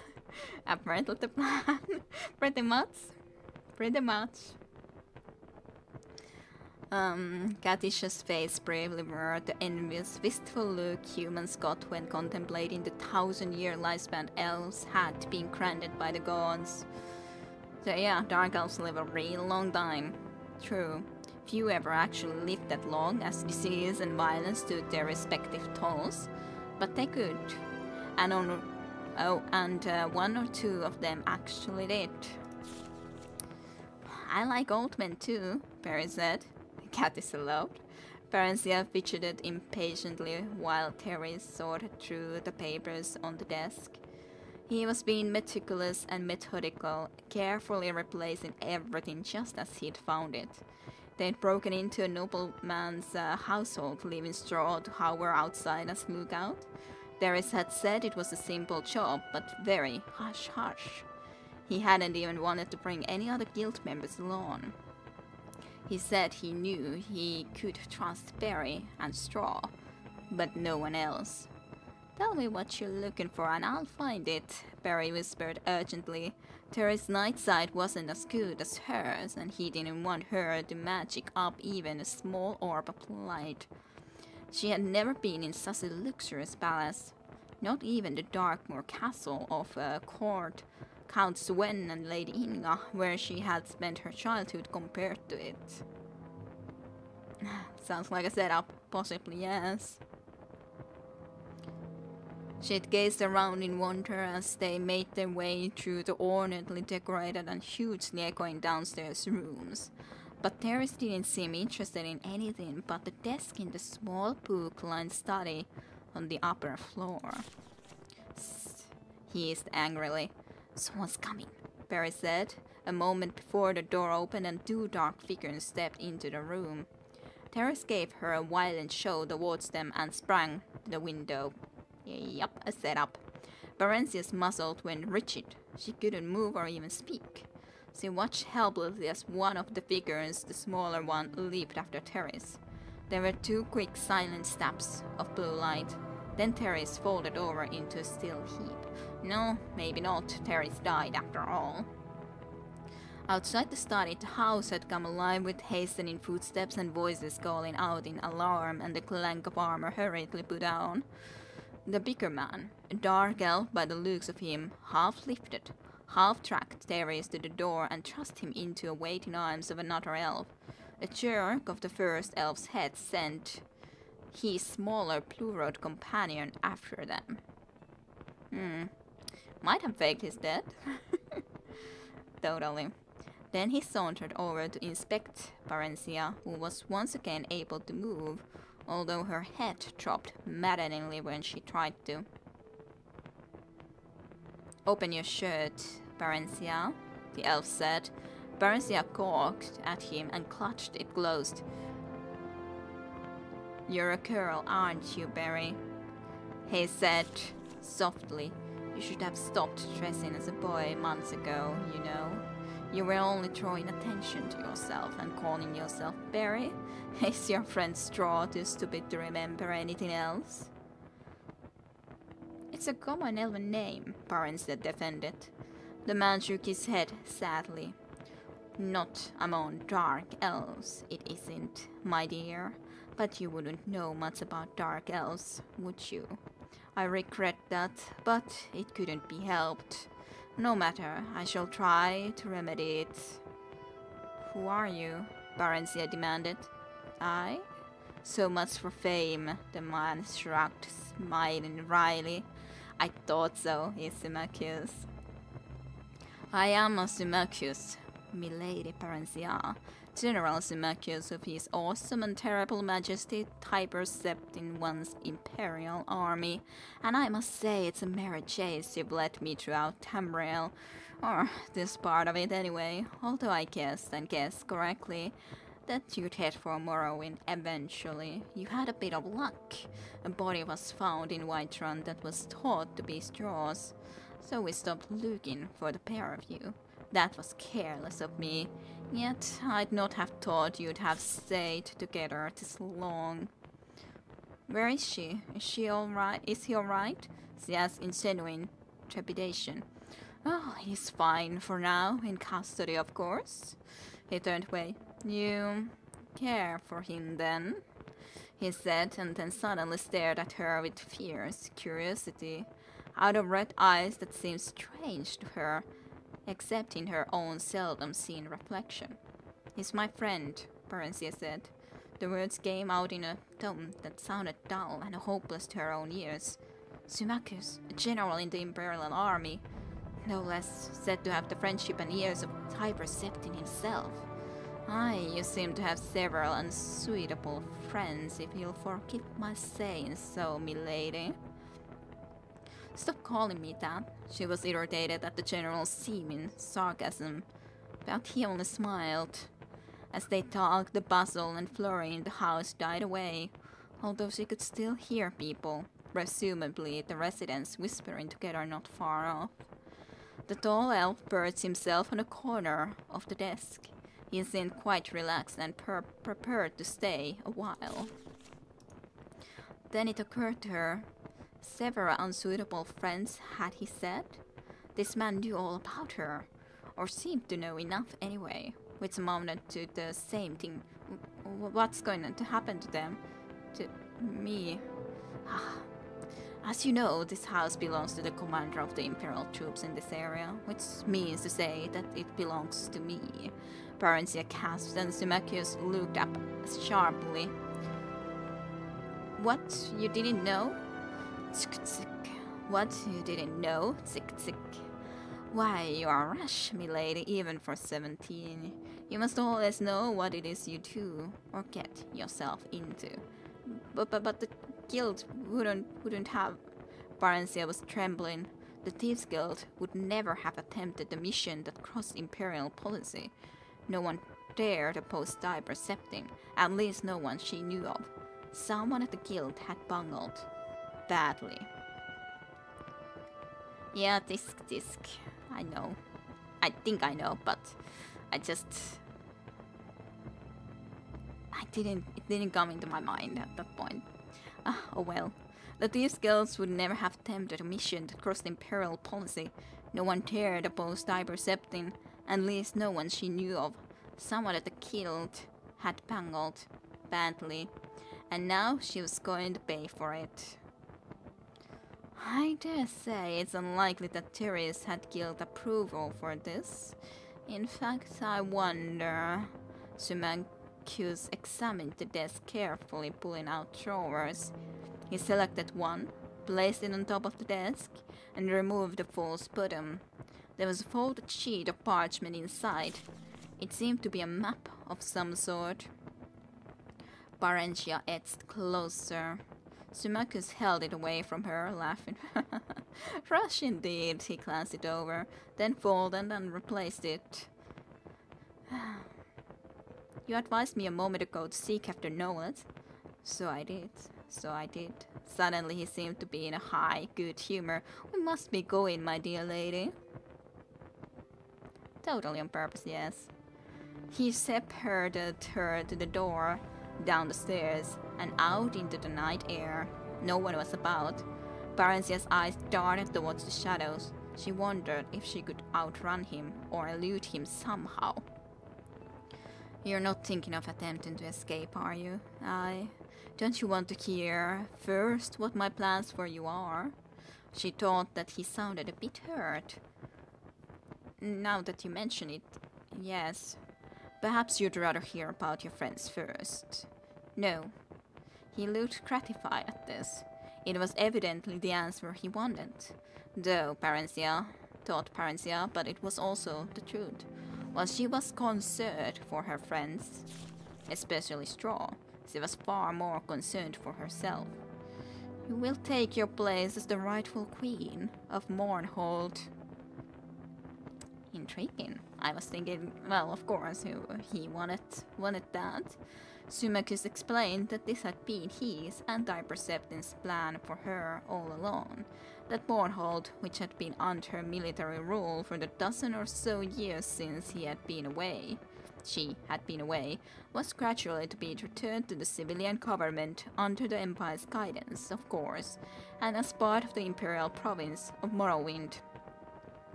Apparently the plan. Pretty much. Katisha's face bravely mirrored the envious, wistful look humans got when contemplating the 1,000-year lifespan elves had been granted by the gods. So yeah, dark elves live a real long time. True. Few ever actually lived that long, as disease and violence took their respective tolls, but they could. And one or two of them actually did. I like old men too, Perry said. Katissa laughed. Barenziah fidgeted impatiently while Terry sorted through the papers on the desk. He was being meticulous and methodical, carefully replacing everything just as he'd found it. They'd broken into a nobleman's household, leaving straw to hover outside as lookout. Darius had said it was a simple job, but very hush-hush. He hadn't even wanted to bring any other guild members along. He said he knew he could trust Barry and Straw, but no one else. Tell me what you're looking for and I'll find it, Barry whispered urgently. Terry's night sight wasn't as good as hers, and he didn't want her to magic up even a small orb of light. She had never been in such a luxurious palace. Not even the Darkmoor castle of court Count Swen and Lady Inga, where she had spent her childhood, compared to it. Sounds like a setup. Possibly, yes. She had gazed around in wonder as they made their way through the ornately decorated and hugely echoing downstairs rooms. But Terry didn't seem interested in anything but the desk in the small book-lined study on the upper floor. He hissed angrily. Someone's coming, Barry said, a moment before the door opened and two dark figures stepped into the room. Terrace gave her a violent shove towards them and sprang to the window. Yup, a setup. Barenziah's muscles went rigid. She couldn't move or even speak. She watched helplessly as one of the figures, the smaller one, leaped after Terrace. There were two quick, silent stabs of blue light. Then Terrace folded over into a still heap. No, maybe not. Terrace died after all. Outside the study, the house had come alive with hastening footsteps and voices calling out in alarm, and the clank of armor hurriedly put on. The bigger man, a dark elf by the looks of him, half lifted, half tracked Terrace to the door and thrust him into the waiting arms of another elf. A jerk of the first elf's head sent his smaller blue-robed companion after them. Might have faked his death. Totally. Then he sauntered over to inspect Barenziah, who was once again able to move, although her head dropped maddeningly when she tried to. Open your shirt, Barenziah, the elf said. Barenziah gawked at him and clutched it closed. You're a girl, aren't you, Barry? He said softly. You should have stopped dressing as a boy months ago, you know. You were only drawing attention to yourself and calling yourself Barry. Is your friend Straw too stupid to remember anything else? It's a common elven name, Barenziah defended. The man shook his head sadly. Not among dark elves, it isn't, my dear. But you wouldn't know much about dark elves, would you? I regret that, but it couldn't be helped. No matter, I shall try to remedy it. Who are you? Barenziah demanded. I? So much for fame, the man shrugged, smiling wryly. I thought so, Isimachius. I am a Symmachus, Milady Barenziah, General Symmachus of His Awesome and Terrible Majesty Tiber Sept in one's Imperial Army, and I must say it's a merry chase you've led me throughout Tamriel, or this part of it anyway, although I guessed and guessed correctly that you'd head for Morrowind eventually. You had a bit of luck. A body was found in Whiterun that was thought to be Straw's, so we stopped looking for the pair of you. That was careless of me, yet I'd not have thought you'd have stayed together this long. Where is she? Is she alright? Is he alright? She asked in genuine trepidation. Oh, he's fine for now, in custody of course. He turned away. You care for him then? He said, and then suddenly stared at her with fierce curiosity, out of red eyes that seemed strange to her, except in her own seldom-seen reflection. He's my friend, Barenziah said. The words came out in a tone that sounded dull and hopeless to her own ears. Symmachus, a general in the Imperial Army, no less said to have the friendship and ears of Tiber Sept himself. Aye, you seem to have several unsuitable friends, if you'll forgive my saying so, milady. Stop calling me that. She was irritated at the general's seeming sarcasm, but he only smiled. As they talked, the bustle and flurry in the house died away, although she could still hear people, presumably the residents, whispering together not far off. The tall elf perched himself on a corner of the desk. He seemed quite relaxed and prepared to stay a while. Then it occurred to her. Several unsuitable friends, had he said? This man knew all about her, or seemed to know enough anyway, which amounted to the same thing. What's going to happen to them? To me? As you know, this house belongs to the commander of the Imperial troops in this area, which means to say that it belongs to me. Barenziah gasped, and Symmachus looked up sharply. What? You didn't know? Tsk. What? You didn't know? Tsk. Why, you are rash, milady, even for 17. You must always know what it is you do, or get yourself into. But the guild wouldn't have... Barenziah was trembling. The Thieves' Guild would never have attempted a mission that crossed Imperial policy. No one dared oppose Tiber Sept, at least no one she knew of. Someone at the guild had bungled badly. Yeah, tisk. I know. I think I know, but it didn't come into my mind at that point. Oh well. The Thieves' Guilds would never have attempted a mission that crossed Imperial policy. No one dared oppose Tiber Sept, at least no one she knew of. Someone at the guild had bungled badly, and now she was going to pay for it. I dare say it's unlikely that Therese had guild approval for this. In fact, I wonder. Symmachus examined the desk carefully, pulling out drawers. He selected one, placed it on top of the desk, and removed the false bottom. There was a folded sheet of parchment inside. It seemed to be a map of some sort. Barenziah edged closer. Symmachus held it away from her, laughing. Rush indeed, he glanced it over, then folded and replaced it. You advised me a moment ago to seek after knowledge. So I did. Suddenly he seemed to be in a high, good humor. We must be going, my dear lady. Totally on purpose, yes. He shepherded her to the door, down the stairs, and out into the night air. No one was about. Barenziah's eyes darted towards the shadows. She wondered if she could outrun him or elude him somehow. You're not thinking of attempting to escape, are you? Don't you want to hear first what my plans for you are? She thought that he sounded a bit hurt. Now that you mention it, yes. Perhaps you'd rather hear about your friends first. No. He looked gratified at this. It was evidently the answer he wanted. Though, Barenziah, thought Barenziah, but it was also the truth. While she was concerned for her friends, especially Straw, she was far more concerned for herself. You will take your place as the rightful queen of Mournhold. Intriguing. I was thinking, well, of course, he wanted that. Symmachus explained that this had been his and Perceptin's plan for her all along. That Mournhold, which had been under military rule for the dozen or so years since she had been away, was gradually to be returned to the civilian government under the Empire's guidance, of course, and as part of the imperial province of Morrowind.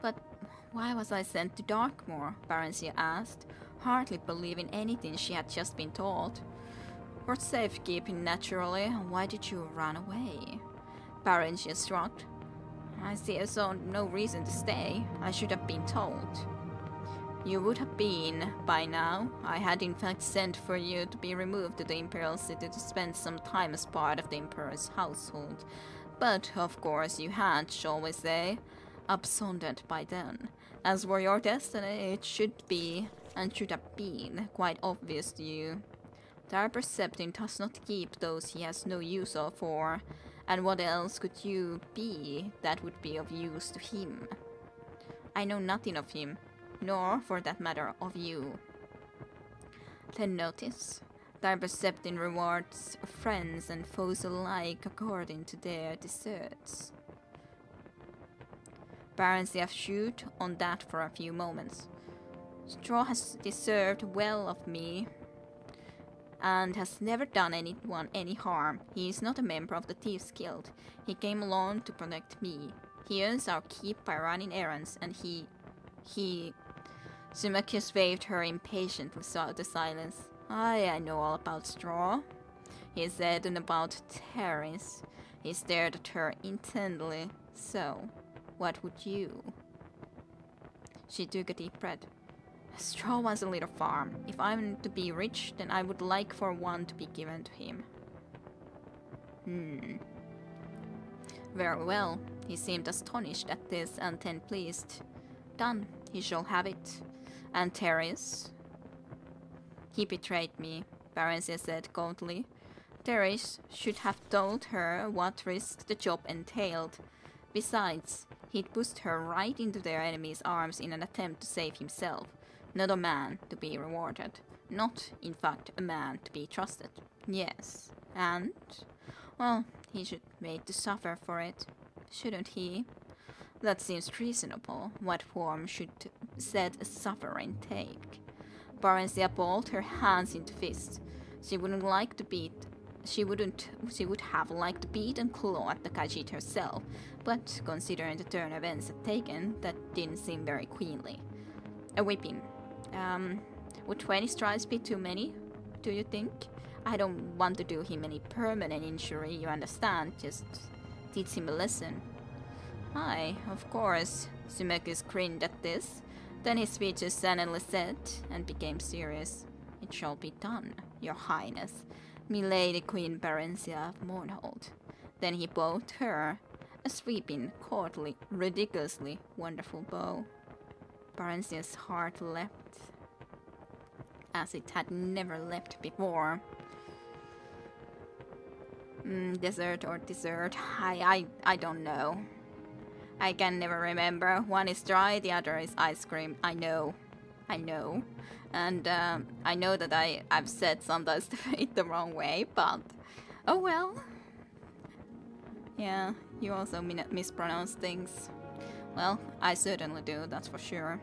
But why was I sent to Darkmoor? Barenziah asked, hardly believing anything she had just been told. For safekeeping, naturally. Why did you run away? Barenziah shrugged. I saw no reason to stay. I should have been told. You would have been, by now. I had in fact sent for you to be removed to the Imperial City to spend some time as part of the Emperor's household. But, of course, you had, shall we say, absconded by then. As for your destiny, it should be, and should have been, quite obvious to you. Perceptin does not keep those he has no use for, and what else could you be that would be of use to him? I know nothing of him, nor, for that matter, of you. Then notice, Perceptin rewards friends and foes alike according to their deserts. Barenziah chewed on that for a few moments. Straw has deserved well of me, and has never done anyone any harm. He is not a member of the Thieves' Guild. He came along to protect me. He earns our keep by running errands, and he... Symmachus waved her impatiently throughout the silence. I know all about Straw, he said, and about Terence. He stared at her intently. So, what would you? She took a deep breath. Straw wants a little farm. If I'm to be rich, then I would like for one to be given to him. Very well. He seemed astonished at this and then pleased. Done. He shall have it. And Terence? He betrayed me, Barenziah said coldly. Terence should have told her what risk the job entailed. Besides, he'd pushed her right into their enemy's arms in an attempt to save himself. Not a man to be rewarded. Not, in fact, a man to be trusted. Yes, and? Well, he should be made to suffer for it, shouldn't he? That seems reasonable. What form should said suffering take? Barenziah balled her hands into fists. She would have liked to beat and claw at the Khajiit herself, but considering the turn events had taken, that didn't seem very queenly. A whipping. Would 20 stripes be too many, do you think? I don't want to do him any permanent injury, you understand, just teach him a lesson. Aye, of course. Symmachus grinned at this. Then his features suddenly set and became serious. It shall be done, your highness, milady Queen Barenziah of Mournhold. Then he bowed her, a sweeping, courtly, ridiculously wonderful bow. Barenziah's heart leapt, as it had never leapt before. Dessert or dessert? I don't know. I can never remember. One is dry, the other is ice cream. I know. And I know that I've said sometimes it the wrong way, but oh well. Yeah, you also mispronounce things. Well, I certainly do, that's for sure.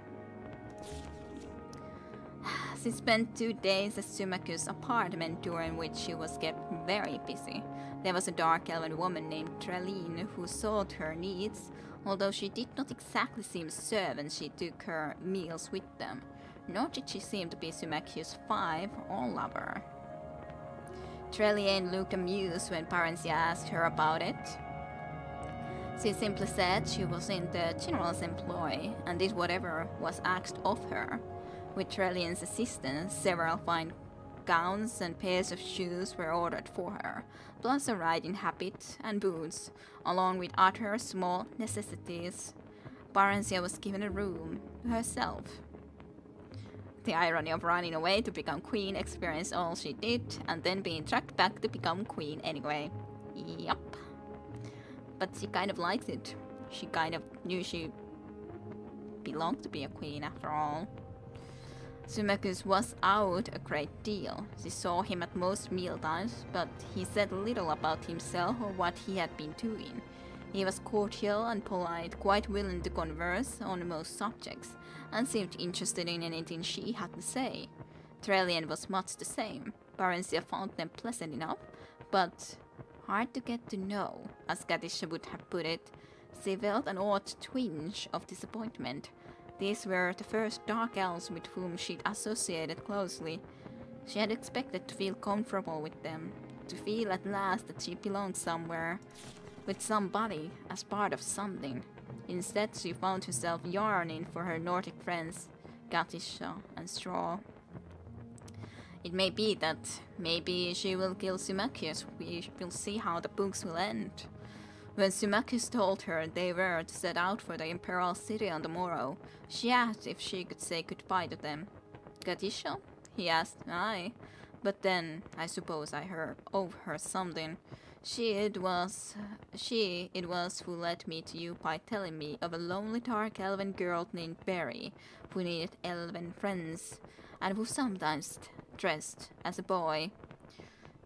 She spent 2 days at Symmachus' apartment, during which she was kept very busy. There was a dark elven woman named Treline who sought her needs. Although she did not exactly seem servant, she took her meals with them. Nor did she seem to be Symmachus' five or lover. Treline looked amused when Barenziah asked her about it. She simply said she was in the general's employ and did whatever was asked of her. With Treline's assistance, several fine gowns and pairs of shoes were ordered for her, plus a riding habit and boots, along with other small necessities. Barenziah was given a room to herself. The irony of running away to become queen, experience all she did, and then being tracked back to become queen anyway. Yup. But she kind of liked it. She kind of knew she belonged to be a queen after all. Symmachus was out a great deal. She saw him at most mealtimes, but he said little about himself or what he had been doing. He was cordial and polite, quite willing to converse on most subjects, and seemed interested in anything she had to say. Trellian was much the same. Barenziah found them pleasant enough, but hard to get to know, as Katisha would have put it. She felt an odd twinge of disappointment. These were the first dark elves with whom she'd associated closely. She had expected to feel comfortable with them, to feel at last that she belonged somewhere, with somebody, as part of something. Instead, she found herself yearning for her Nordic friends, Katisha and Straw. It may be that maybe she will kill Symmachus. We will see how the books will end. When Symmachus told her they were to set out for the Imperial City on the morrow, she asked if she could say goodbye to them. Katisha? He asked. Aye. But then, I suppose I overheard something. It was who led me to you by telling me of a lonely dark elven girl named Berry, who needed elven friends, and who sometimes dressed as a boy.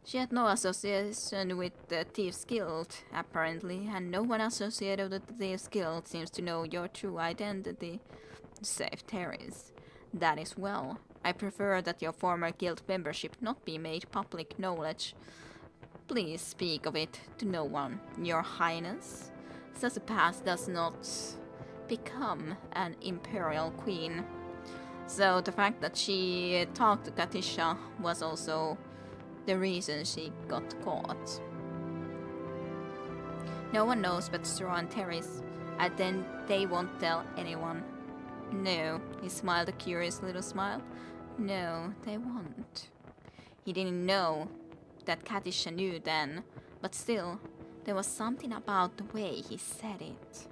She had no association with the Thieves' Guild, apparently, and no one associated with the Thieves' Guild seems to know your true identity, save Teres. That is well. I prefer that your former guild membership not be made public knowledge. Please speak of it to no one, your highness. Such a path does not become an imperial queen. So the fact that she talked to Katisha was also the reason she got caught. No one knows but Straw and Teres, and then they won't tell anyone. No, he smiled a curious little smile. No, they won't. He didn't know that Katisha knew then, but still, there was something about the way he said it.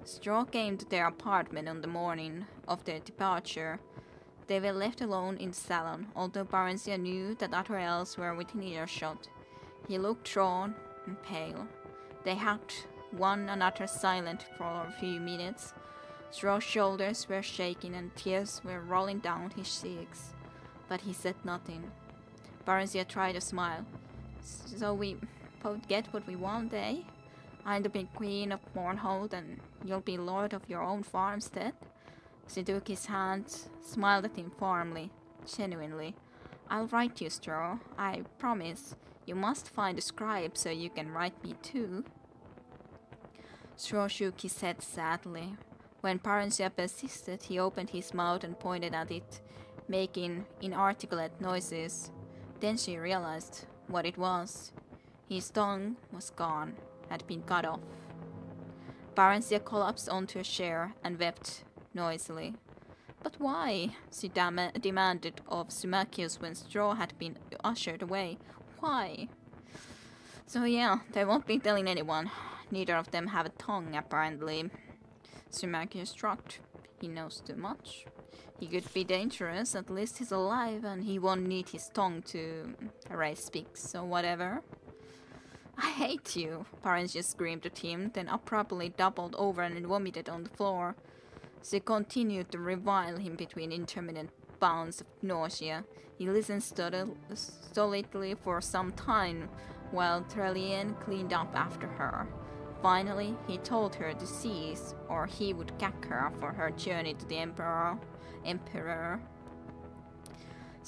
Straw came to their apartment on the morning of their departure. They were left alone in the salon, although Barenziah knew that other elves were within earshot. He looked drawn and pale. They hugged one another silent for a few minutes. Straw's shoulders were shaking and tears were rolling down his cheeks, but he said nothing. Barenziah tried a smile. So we both get what we want, eh? I'm the big queen of Mornhold and you'll be lord of your own farmstead? She took his hand, smiled at him warmly, genuinely. I'll write you, Straw. I promise. You must find a scribe so you can write me too. Straw shook his head sadly. When Barenziah persisted, he opened his mouth and pointed at it, making inarticulate noises. Then she realized what it was. His tongue was gone, had been cut off. Barenziah collapsed onto a chair and wept noisily. But why? She demanded of Symmachus when Straw had been ushered away. Why? So yeah, they won't be telling anyone. Neither of them have a tongue, apparently. Symmachus shrugged. He knows too much. He could be dangerous, at least he's alive, and he won't need his tongue to erase speaks or whatever. I hate you, Barenziah screamed at him, then abruptly doubled over and vomited on the floor. She continued to revile him between intermittent bouts of nausea. He listened stolidly for some time, while Trellian cleaned up after her. Finally, he told her to cease, or he would gag her for her journey to the Emperor.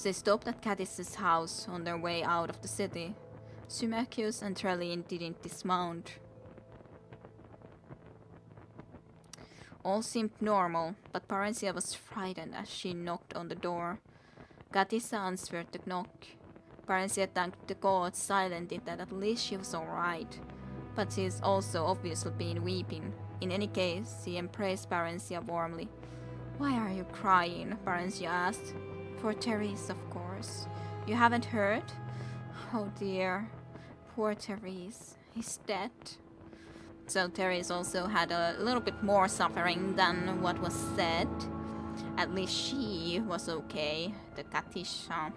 They stopped at Katis's house on their way out of the city. Symmachus and Trellian didn't dismount. All seemed normal, but Barenziah was frightened as she knocked on the door. Katisha answered the knock. Barenziah thanked the gods silently that at least she was alright, but she has also obviously been weeping. In any case, she embraced Barenziah warmly. Why are you crying? Barenziah asked. For Teres, of course. You haven't heard? Oh dear. Poor Teres. He's dead. So Therese also had a little bit more suffering than what was said. At least she was okay, the Katisha.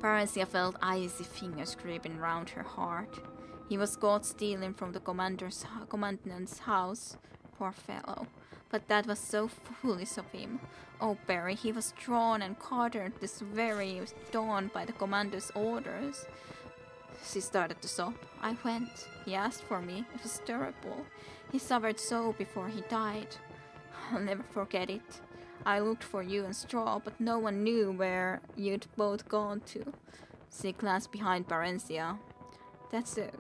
Barenziah felt icy fingers creeping round her heart. He was caught stealing from the commandant's house. Poor fellow. But that was so foolish of him. Oh, Barry, he was drawn and quartered this very dawn by the commander's orders. She started to sob. I went. He asked for me. It was terrible. He suffered so before he died. I'll never forget it. I looked for you and Straw, but no one knew where you'd both gone to. She glanced behind Barenziah. That's the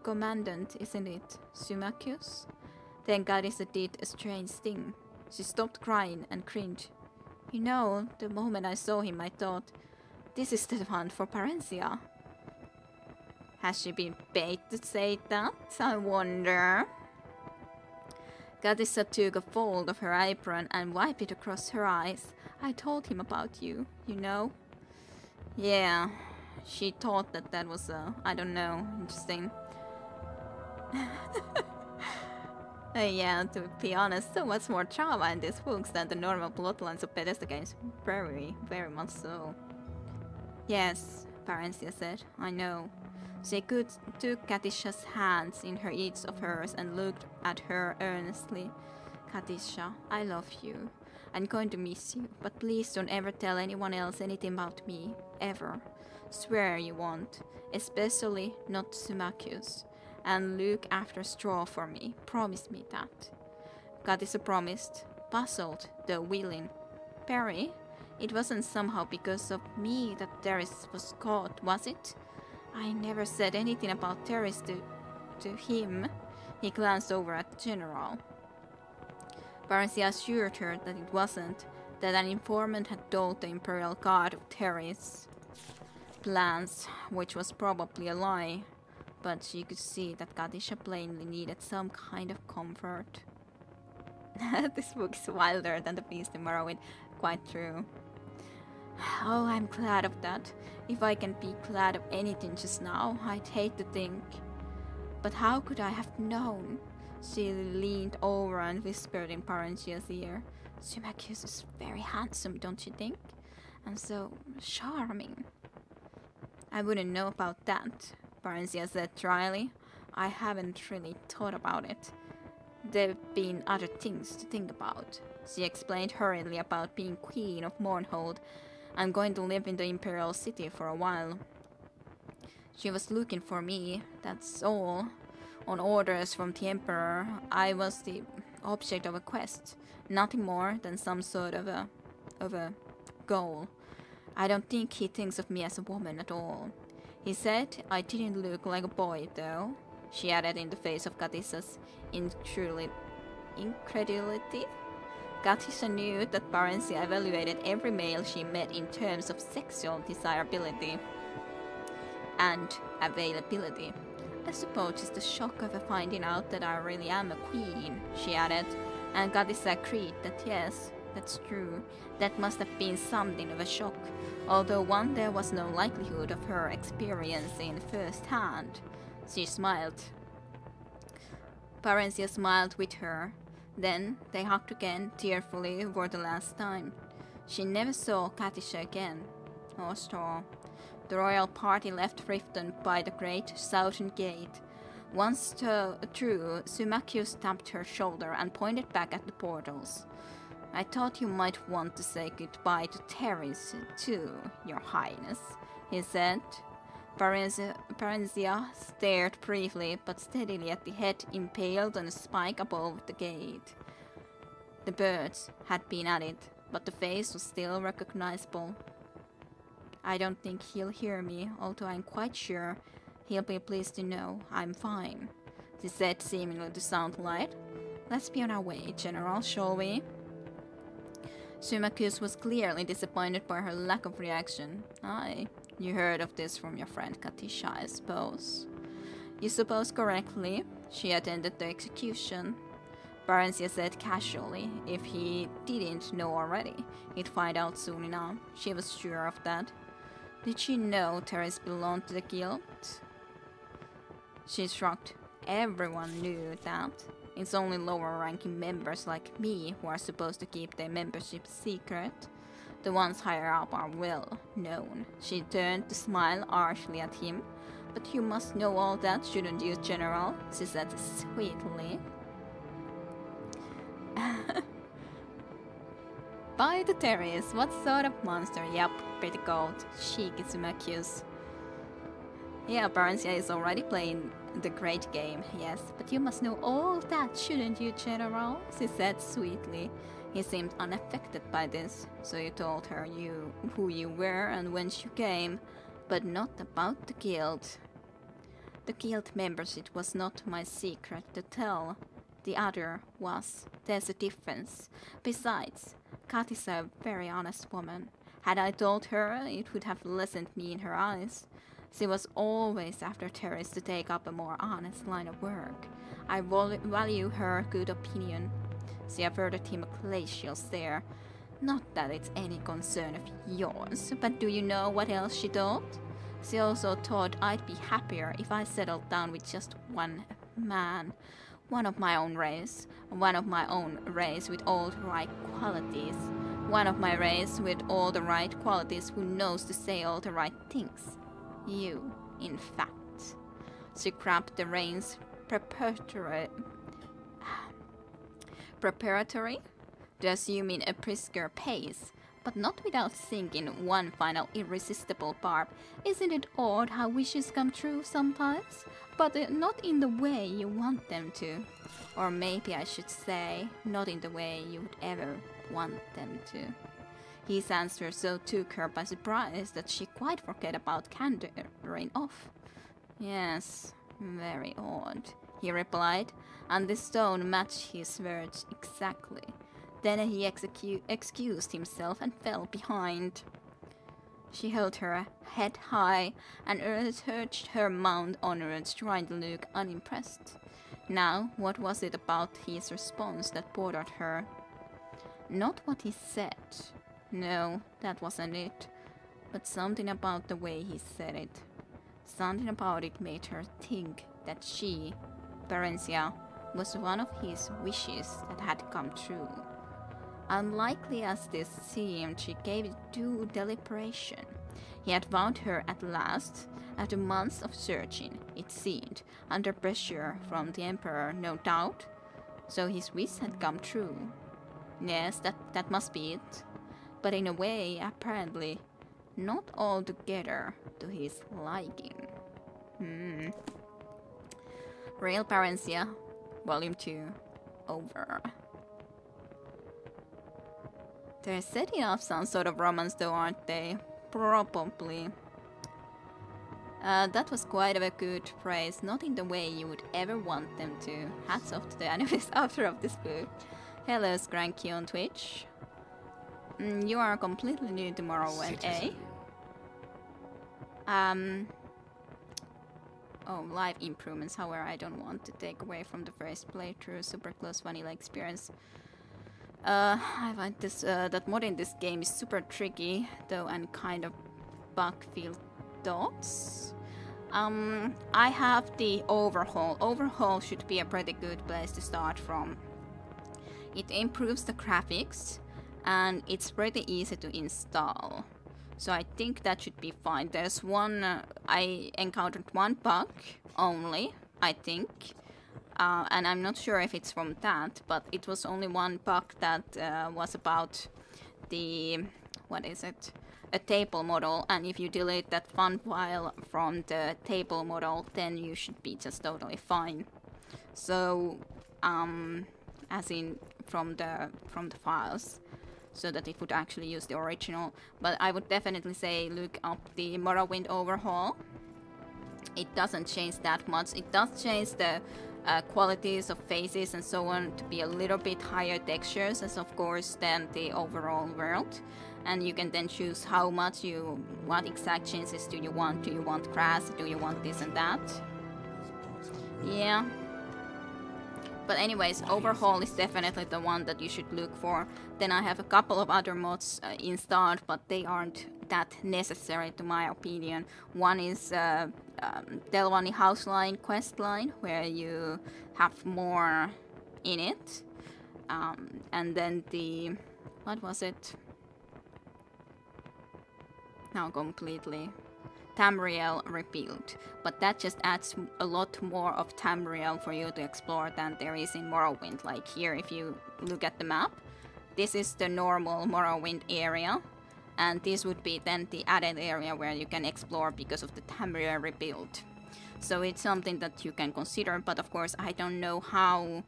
commandant, isn't it? Symmachus? Then Gadissa did a strange thing. She stopped crying and cringed. You know, the moment I saw him, I thought, this is the one for Barenziah. Has she been paid to say that? I wonder. Gadissa took a fold of her apron and wiped it across her eyes. I told him about you, you know? Yeah, she thought that was, I don't know, interesting. Yeah, to be honest, so much more drama in these books than the normal plotlines of Bethesda games. Very, very much so. Yes, Barenziah said, I know. She took Katisha's hands in each of hers and looked at her earnestly. Katisha, I love you. I'm going to miss you, but please don't ever tell anyone else anything about me. Ever. Swear you won't. Especially not Symmachus. And look after Straw for me. Promise me that. Katisha promised, puzzled, though willing. Perry, it wasn't somehow because of me that Therese was caught, was it? I never said anything about Therese to him. He glanced over at the general. Barenziah assured her that it wasn't, that an informant had told the Imperial Guard of Therese's plans, which was probably a lie. But she could see that Katisha plainly needed some kind of comfort. This book is wilder than The Beast in Morrowind. Quite true. Oh, I'm glad of that. If I can be glad of anything just now, I'd hate to think. But how could I have known? She leaned over and whispered in Barenziah's ear. Symmachus is very handsome, don't you think? And so charming. I wouldn't know about that, Barenziah said dryly. I haven't really thought about it. There've been other things to think about. She explained hurriedly about being queen of Mournhold. I'm going to live in the Imperial City for a while. She was looking for me, that's all. On orders from the Emperor, I was the object of a quest. Nothing more than some sort of a goal. I don't think he thinks of me as a woman at all. He said I didn't look like a boy, though, she added in the face of Katissa's incredulity. Katisha knew that Barenziah evaluated every male she met in terms of sexual desirability and availability. I suppose it's the shock of finding out that I really am a queen, she added, and Katisha agreed that yes, that's true. That must have been something of a shock, although one there was no likelihood of her experiencing firsthand. She smiled. Barenziah smiled with her. Then they hugged again, tearfully, for the last time. She never saw Katisha again. Or Straw. The royal party left Riften by the great southern gate. Once through, Symmachus tapped her shoulder and pointed back at the portals. I thought you might want to say goodbye to Therese, too, Your Highness, he said. Barenziah stared briefly but steadily at the head impaled on a spike above the gate. The birds had been at it, but the face was still recognizable. I don't think he'll hear me, although I'm quite sure he'll be pleased to know I'm fine, she said, seemingly to sound light. Let's be on our way, General, shall we? Symmachus was clearly disappointed by her lack of reaction. Aye. You heard of this from your friend Katisha, I suppose. You suppose correctly. She attended the execution. Barenziah said casually. If he didn't know already, he'd find out soon enough. She was sure of that. Did she know Therese belonged to the guild? She shrugged. everyone knew that. It's only lower ranking members like me who are supposed to keep their membership secret. The ones higher up are well known. She turned to smile harshly at him. But you must know all that, shouldn't you, General? She said sweetly. By the terrace, what sort of monster? Yup, pretty cold. Cheeky Sumakius. Yeah, Barenziah is already playing the great game, yes, but you must know all that, shouldn't you, General? She said sweetly. He seemed unaffected by this, so you told her who you were and whence you came, but not about the guild. The guild membership was not my secret to tell. The other was. There's a difference. Besides, Kat is a very honest woman. Had I told her, it would have lessened me in her eyes. She was always after Terrace to take up a more honest line of work. I value her good opinion. She averted him a glacial stare. Not that it's any concern of yours, but do you know what else she thought? She also thought I'd be happier if I settled down with just one man. One of my own race. One of my own race with all the right qualities. One of my race with all the right qualities who knows to say all the right things. You, in fact. She grabbed the reins preparatory to assuming a brisker pace, but not without sinking one final irresistible barb. Isn't it odd how wishes come true sometimes? But not in the way you want them to. Or maybe I should say, not in the way you would ever want them to. His answer so took her by surprise that she quite forgot about cantering off. Yes, very odd, he replied, and the tone matched his words exactly. Then he excused himself and fell behind. She held her head high and urged her mount onwards, trying to look unimpressed. Now, what was it about his response that bothered her? Not what he said. No, that wasn't it. But something about the way he said it. Something about it made her think that she, Barenziah, was one of his wishes that had come true. Unlikely as this seemed, she gave it due deliberation. He had found her at last, after months of searching, it seemed, under pressure from the Emperor, no doubt. So his wish had come true. Yes, that must be it. But in a way, apparently, not altogether to his liking. Real Barenziah, Volume 2, over. They're setting up some sort of romance though, aren't they? Probably. That was quite a good phrase, not in the way you would ever want them to. Hats off to the animist author of this book. Hello, Skranky on Twitch. You are completely new to Morrowind, eh? Oh, live improvements. However, I don't want to take away from the first playthrough. Super close vanilla experience. I find this that modding this game is super tricky, though, and kind of bug-filled thoughts. I have the overhaul. Overhaul should be a pretty good place to start from. It improves the graphics, and it's pretty easy to install. So I think that should be fine. There's one, I encountered one bug only, I think. And I'm not sure if it's from that, but it was only one bug that was about the, what is it? A table model, and if you delete that fun file from the table model, then you should be just totally fine. So, as in from the files, so that it would actually use the original. But I would definitely say look up the Morrowind overhaul. It doesn't change that much. It does change the qualities of faces and so on to be a little bit higher textures, as of course, than the overall world. And you can then choose how much what exact changes do you want. Do you want grass? Do you want this and that? Yeah. But anyways, Overhaul is definitely the one that you should look for. Then I have a couple of other mods installed, but they aren't that necessary to my opinion. One is Delvani Houseline questline, where you have more in it. And then the... what was it? Now completely... Tamriel Rebuild, but that just adds a lot more of Tamriel for you to explore than there is in Morrowind. Like here, if you look at the map, this is the normal Morrowind area, and this would be then the added area where you can explore because of the Tamriel Rebuild. So it's something that you can consider, but of course I don't know how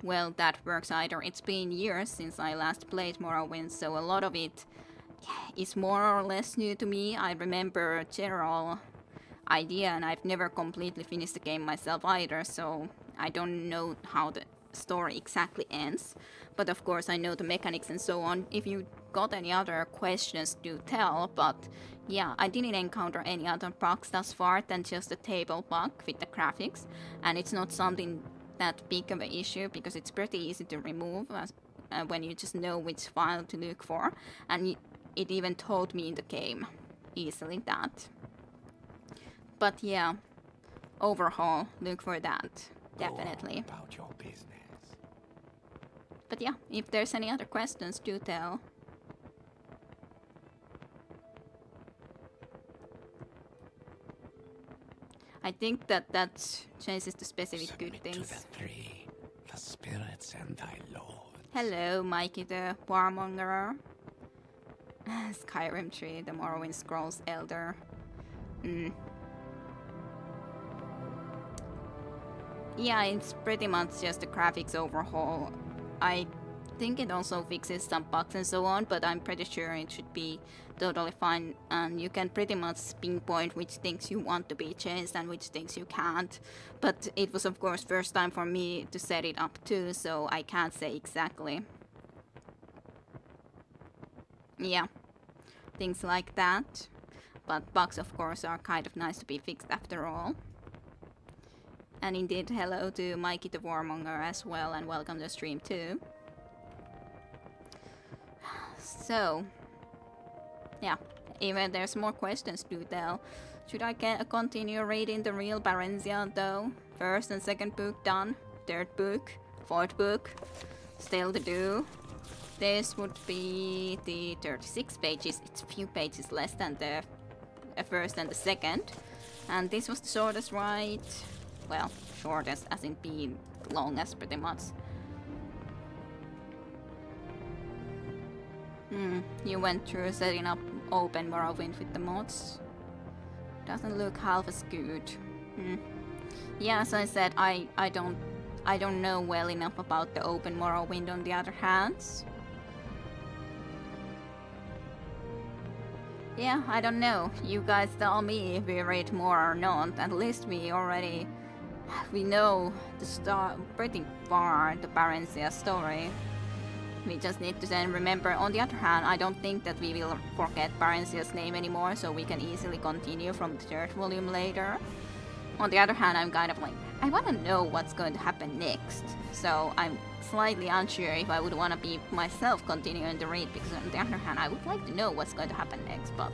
well that works either. It's been years since I last played Morrowind, so a lot of it is more or less new to me. I remember a general idea, and I've never completely finished the game myself either, so I don't know how the story exactly ends. But of course I know the mechanics and so on. If you got any other questions, do tell. But yeah, I didn't encounter any other bugs thus far than just the table bug with the graphics, and it's not something that big of an issue because it's pretty easy to remove when you just know which file to look for, and it even told me in the game easily that. But yeah, Overhaul, look for that, definitely. Go about your business. But yeah, if there's any other questions, do tell. I think that changes the specific good things. To the three, the spirits and thy lord. Hello, Mikey the Warmonger. Skyrim Tree, the Morrowind Scrolls Elder. Yeah, it's pretty much just a graphics overhaul. I think it also fixes some bugs and so on, but I'm pretty sure it should be totally fine, and you can pretty much pinpoint which things you want to be changed and which things you can't. But it was of course first time for me to set it up too, so I can't say exactly. Yeah, things like that. But bugs of course are kind of nice to be fixed after all. And indeed, hello to Mikey the Warmonger as well, and welcome to the stream too. So, yeah, even there's more questions to tell. Should I continue reading the Real Barenziah though? First and second book done. Third book, fourth book, still to do. This would be the 36 pages. It's a few pages less than the first and the second. And this was the shortest, right? Well, shortest as in being longest pretty much. You went through setting up open Morrowind with the mods. Doesn't look half as good. Yeah, as I said, I don't know well enough about the open Morrowind on the other hand. Yeah, I don't know. You guys tell me if we read more or not. At least we know the pretty far the Barenziah story. We just need to then remember. On the other hand, I don't think that we will forget Barenziah's name anymore, so we can easily continue from the third volume later. On the other hand, I'm kind of like, I want to know what's going to happen next. So I'm slightly unsure if I would want to be myself continuing to read, because on the other hand, I would like to know what's going to happen next, but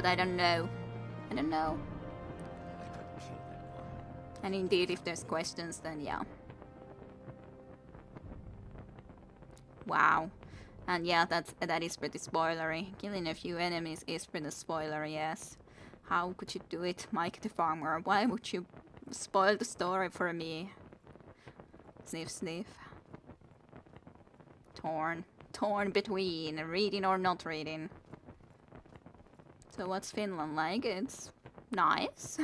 I don't know. I don't know. And indeed, if there's questions, then yeah. Wow. And yeah, that is pretty spoilery. Killing a few enemies is pretty spoilery, yes. How could you do it, Mike the Farmer? Why would you spoil the story for me? Sniff, sniff. Torn between reading or not reading. So what's Finland like? It's nice.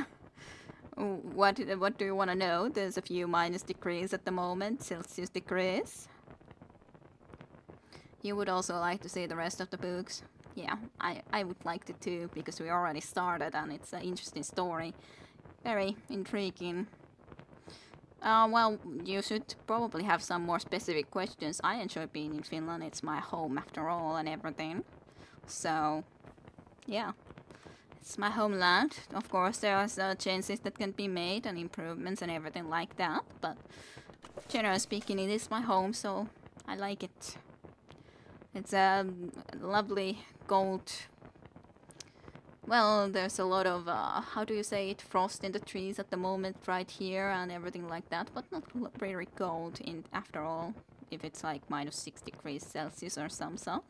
What do you want to know? There's a few minus degrees at the moment, Celsius degrees. You would also like to see the rest of the books? Yeah, I would like to too, because we already started and it's an interesting story. Very intriguing. Well, you should probably have some more specific questions. I enjoy being in Finland, it's my home after all and everything. So, yeah. It's my homeland. Of course, there are changes that can be made and improvements and everything like that, but generally speaking, it is my home, so I like it. It's a lovely gold. Well, there's a lot of, how do you say it, frost in the trees at the moment right here and everything like that, but not very cold after all, if it's like minus 6 degrees Celsius or some such.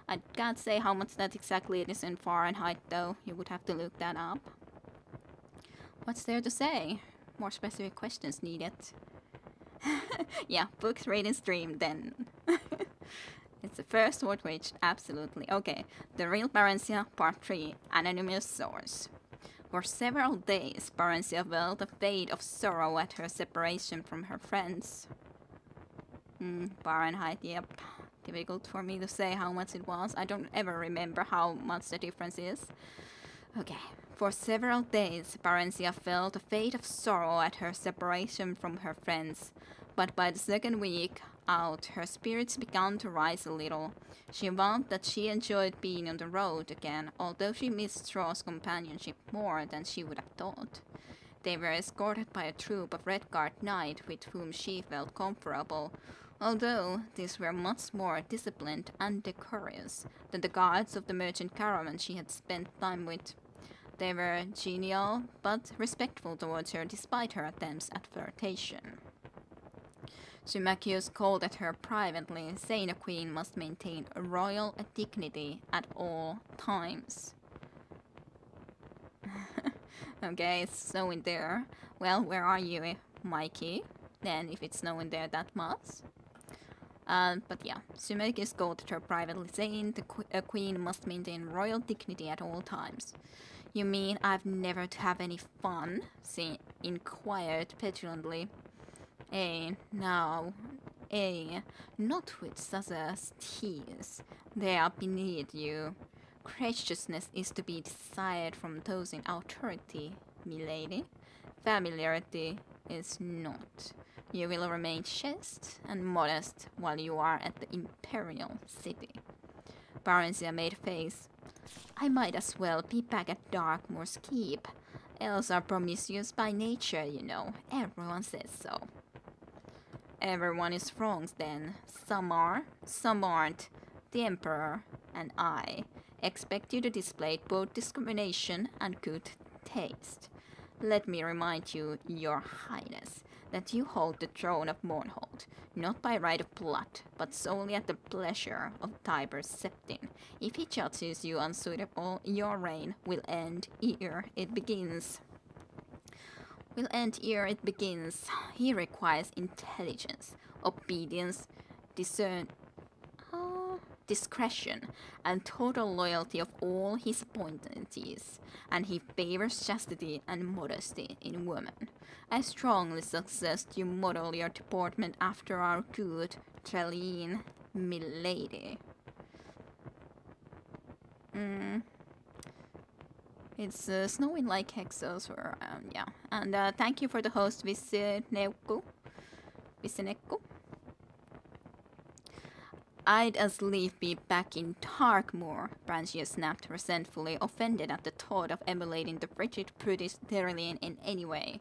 I can't say how much that exactly it is in Fahrenheit though, you would have to look that up. What's there to say? More specific questions needed. Yeah, books, read and stream then. It's the first word reached, absolutely. Okay, the Real Barenziah, Part 3, Anonymous Source. For several days, Barenziah felt a fate of sorrow at her separation from her friends. Fahrenheit, yep. Difficult for me to say how much it was. I don't ever remember how much the difference is. Okay. For several days, Barenziah felt a fate of sorrow at her separation from her friends. But by the second week out, her spirits began to rise a little. She vowed that she enjoyed being on the road again, although she missed Straw's companionship more than she would have thought. They were escorted by a troop of Red Guard knights with whom she felt comfortable, although these were much more disciplined and decorous than the guards of the merchant caravan she had spent time with. They were genial, but respectful towards her despite her attempts at flirtation. Symmachus called at her privately, saying a queen must maintain a royal dignity at all times. Okay, it's snowing there. Well, where are you, Mikey? Then, if it's snowing there that much. But yeah, Symmachus called at her privately, saying a queen must maintain royal dignity at all times. You mean I've never to have any fun? She inquired petulantly. No, not with such as tears. They are beneath you. Graciousness is to be desired from those in authority, milady. Familiarity is not. You will remain chaste and modest while you are at the imperial city. Barenziah made a face. I might as well be back at Darkmoor's Keep. Elves are promiscuous by nature, you know. Everyone says so. Everyone is wrong then. Some are, some aren't. The Emperor and I expect you to display both discrimination and good taste. Let me remind you, Your Highness, that you hold the throne of Mournhold, not by right of blood, but solely at the pleasure of Tiber Septim. If he judges you unsuitable, your reign will end ere it begins. He requires intelligence, obedience, discretion, and total loyalty of all his appointees, and he favors chastity and modesty in women. I strongly suggest you model your deportment after our good Trelline, milady. It's snowing like hexos, or yeah. And thank you for the host, Visineko. I'd as lief be back in Darkmoor, Barenziah snapped resentfully, offended at the thought of emulating the frigid prudish Theriline in any way.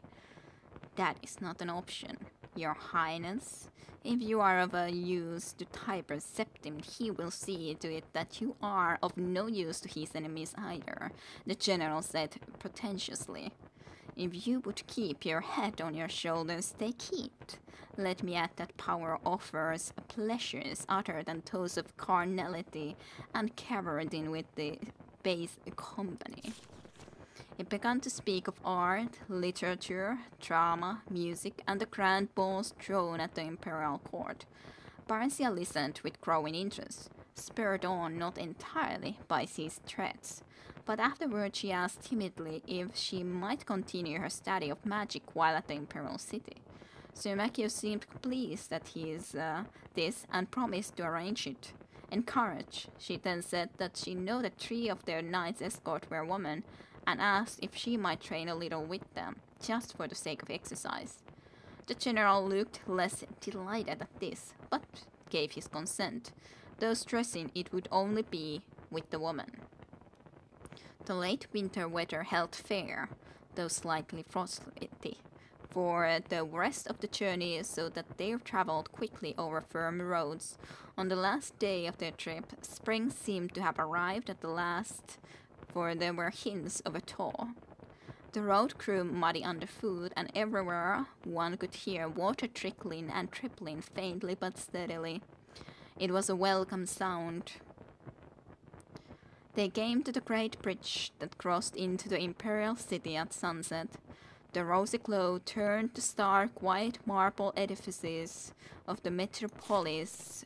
That is not an option, Your Highness. If you are of use to Tiber Septim, he will see to it that you are of no use to his enemies either, the general said pretentiously. If you would keep your head on your shoulders, take it. Let me add that power offers pleasures other than those of carnality and cavorting with the base company. He began to speak of art, literature, drama, music, and the grand balls thrown at the imperial court. Barenziah listened with growing interest, spurred on not entirely by these threats. But afterward she asked timidly if she might continue her study of magic while at the imperial city. Symmachus seemed pleased at this and promised to arrange it. Encouraged, she then said that she knew that 3 of their knights' escort were women, and asked if she might train a little with them, just for the sake of exercise. The general looked less delighted at this, but gave his consent, though stressing it would only be with the woman. The late winter weather held fair, though slightly frosty, for the rest of the journey, so that they travelled quickly over firm roads. On the last day of their trip, spring seemed to have arrived at the last, for there were hints of a thaw. The road grew muddy underfoot, and everywhere one could hear water trickling and trickling faintly but steadily. It was a welcome sound. They came to the great bridge that crossed into the imperial city at sunset. The rosy glow turned the stark white marble edifices of the metropolis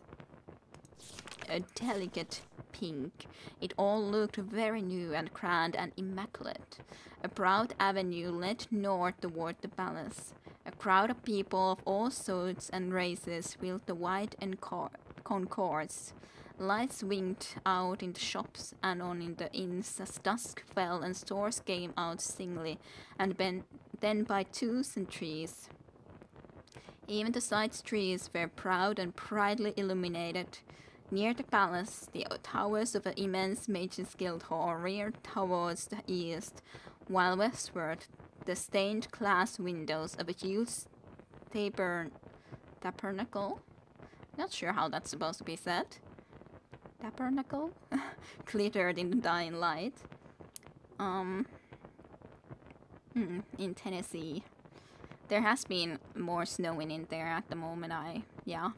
a delicate pink. It all looked very new and grand and immaculate. A broad avenue led north toward the palace. A crowd of people of all sorts and races filled the wide concourse. Lights winked out in the shops and on in the inns as dusk fell and stores came out singly, and then by twos and threes. Even the side streets were proud and brightly illuminated. Near the palace, the towers of an immense Mages Guild hall reared towards the east, while westward, the stained glass windows of a huge tabernacle, not sure how that's supposed to be said, tabernacle, glittered in the dying light. In Tennessee. There has been more snowing in there at the moment, yeah.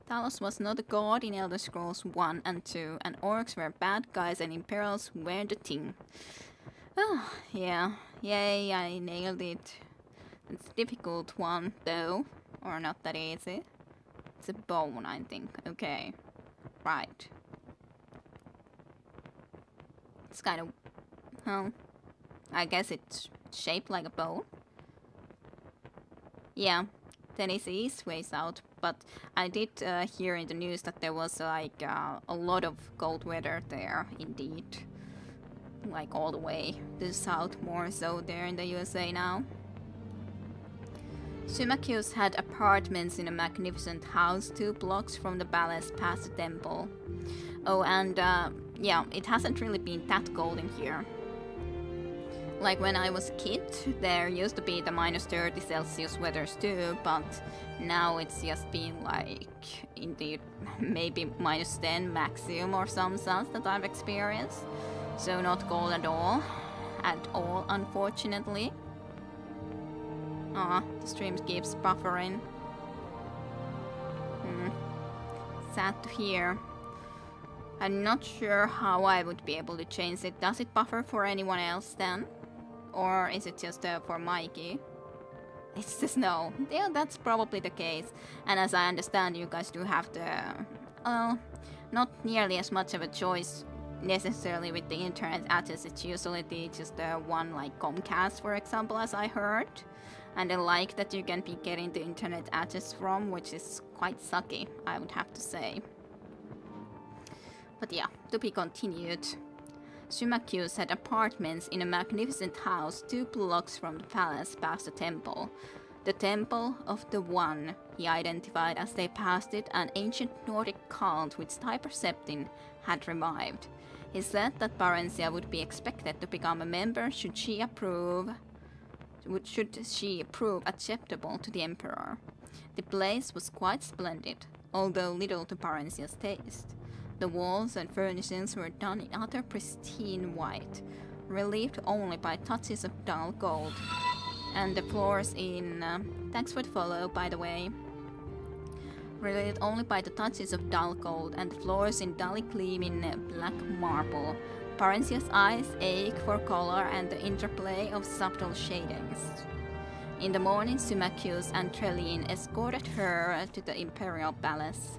Talos was not a god in Elder Scrolls 1 and 2, and orcs were bad guys and imperials were the thing. Oh, yeah. Yay, I nailed it. It's a difficult one, though. Or not that easy. It's a bone, I think. Okay. Right. It's kind of... well, I guess it's shaped like a bone. Yeah. Tennessee is way south, but I did hear in the news that there was like a lot of cold weather there, indeed. Like all the way to the south, more so there in the USA now. Symmachus had apartments in a magnificent house 2 blocks from the palace past the temple. Oh, and yeah, it hasn't really been that cold in here. Like when I was a kid, there used to be the -30 Celsius weathers too, but now it's just been like, indeed, maybe -10 maximum or some such that I've experienced. So not cold at all, unfortunately. The stream keeps buffering. Sad to hear. I'm not sure how I would be able to change it. Does it buffer for anyone else then? Or is it just for Mikey? It's the snow. Yeah, that's probably the case. And as I understand, you guys do have the... not nearly as much of a choice necessarily with the internet access. It's usually just the one like Comcast, for example, as I heard. And I like that you can be getting the internet access from, which is quite sucky, I would have to say. But yeah, to be continued. Symmachus had apartments in a magnificent house 2 blocks from the palace past the temple. The temple of the One, he identified as they passed it, an ancient Nordic cult which Typer Septin had revived. He said that Barenziah would be expected to become a member should she prove acceptable to the Emperor. The place was quite splendid, although little to Barenziah's taste. The walls and furnishings were done in utter pristine white, relieved only by touches of dull gold. And the floors in... thanks for the follow, by the way. Relieved only by the touches of dull gold, and the floors in dully gleaming black marble. Barenziah's eyes ache for color and the interplay of subtle shadings. In the morning, Symmachus and Trelline escorted her to the imperial palace.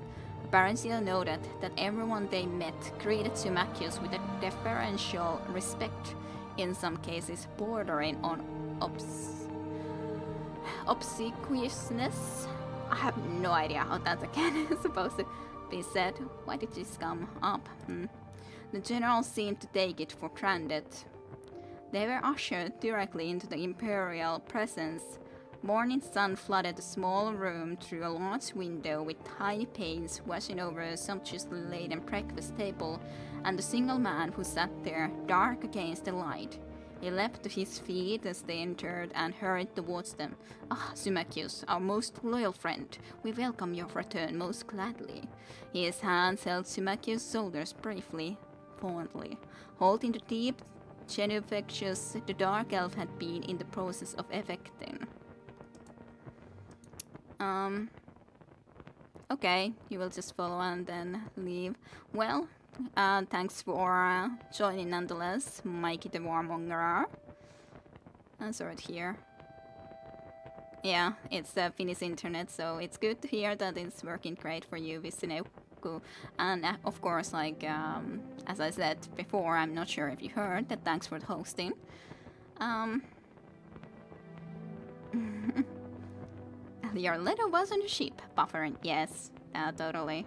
Barenziah noted that everyone they met greeted Symmachus with a deferential respect, in some cases bordering on obsequiousness. I have no idea how that again is supposed to be said. Why did this come up? The general seemed to take it for granted. They were ushered directly into the imperial presence, Morning sun flooded the small room through a large window with tiny panes washing over a sumptuously laden breakfast table and the single man who sat there, dark against the light. He leapt to his feet as they entered and hurried towards them. "Ah, Symmachus, our most loyal friend, we welcome your return most gladly." His hands held Symmachus' shoulders briefly, fondly, holding the deep genuflections the dark elf had been in the process of effecting. Okay, you will just follow and then leave. Well, thanks for joining nonetheless, Mikey the Warmonger. Sorry to hear. Yeah, it's Finnish internet, so it's good to hear that it's working great for you with Sineukku. And of course, like, as I said before, I'm not sure if you heard that thanks for the hosting. Your letter was on the ship, buffering. Yes, totally.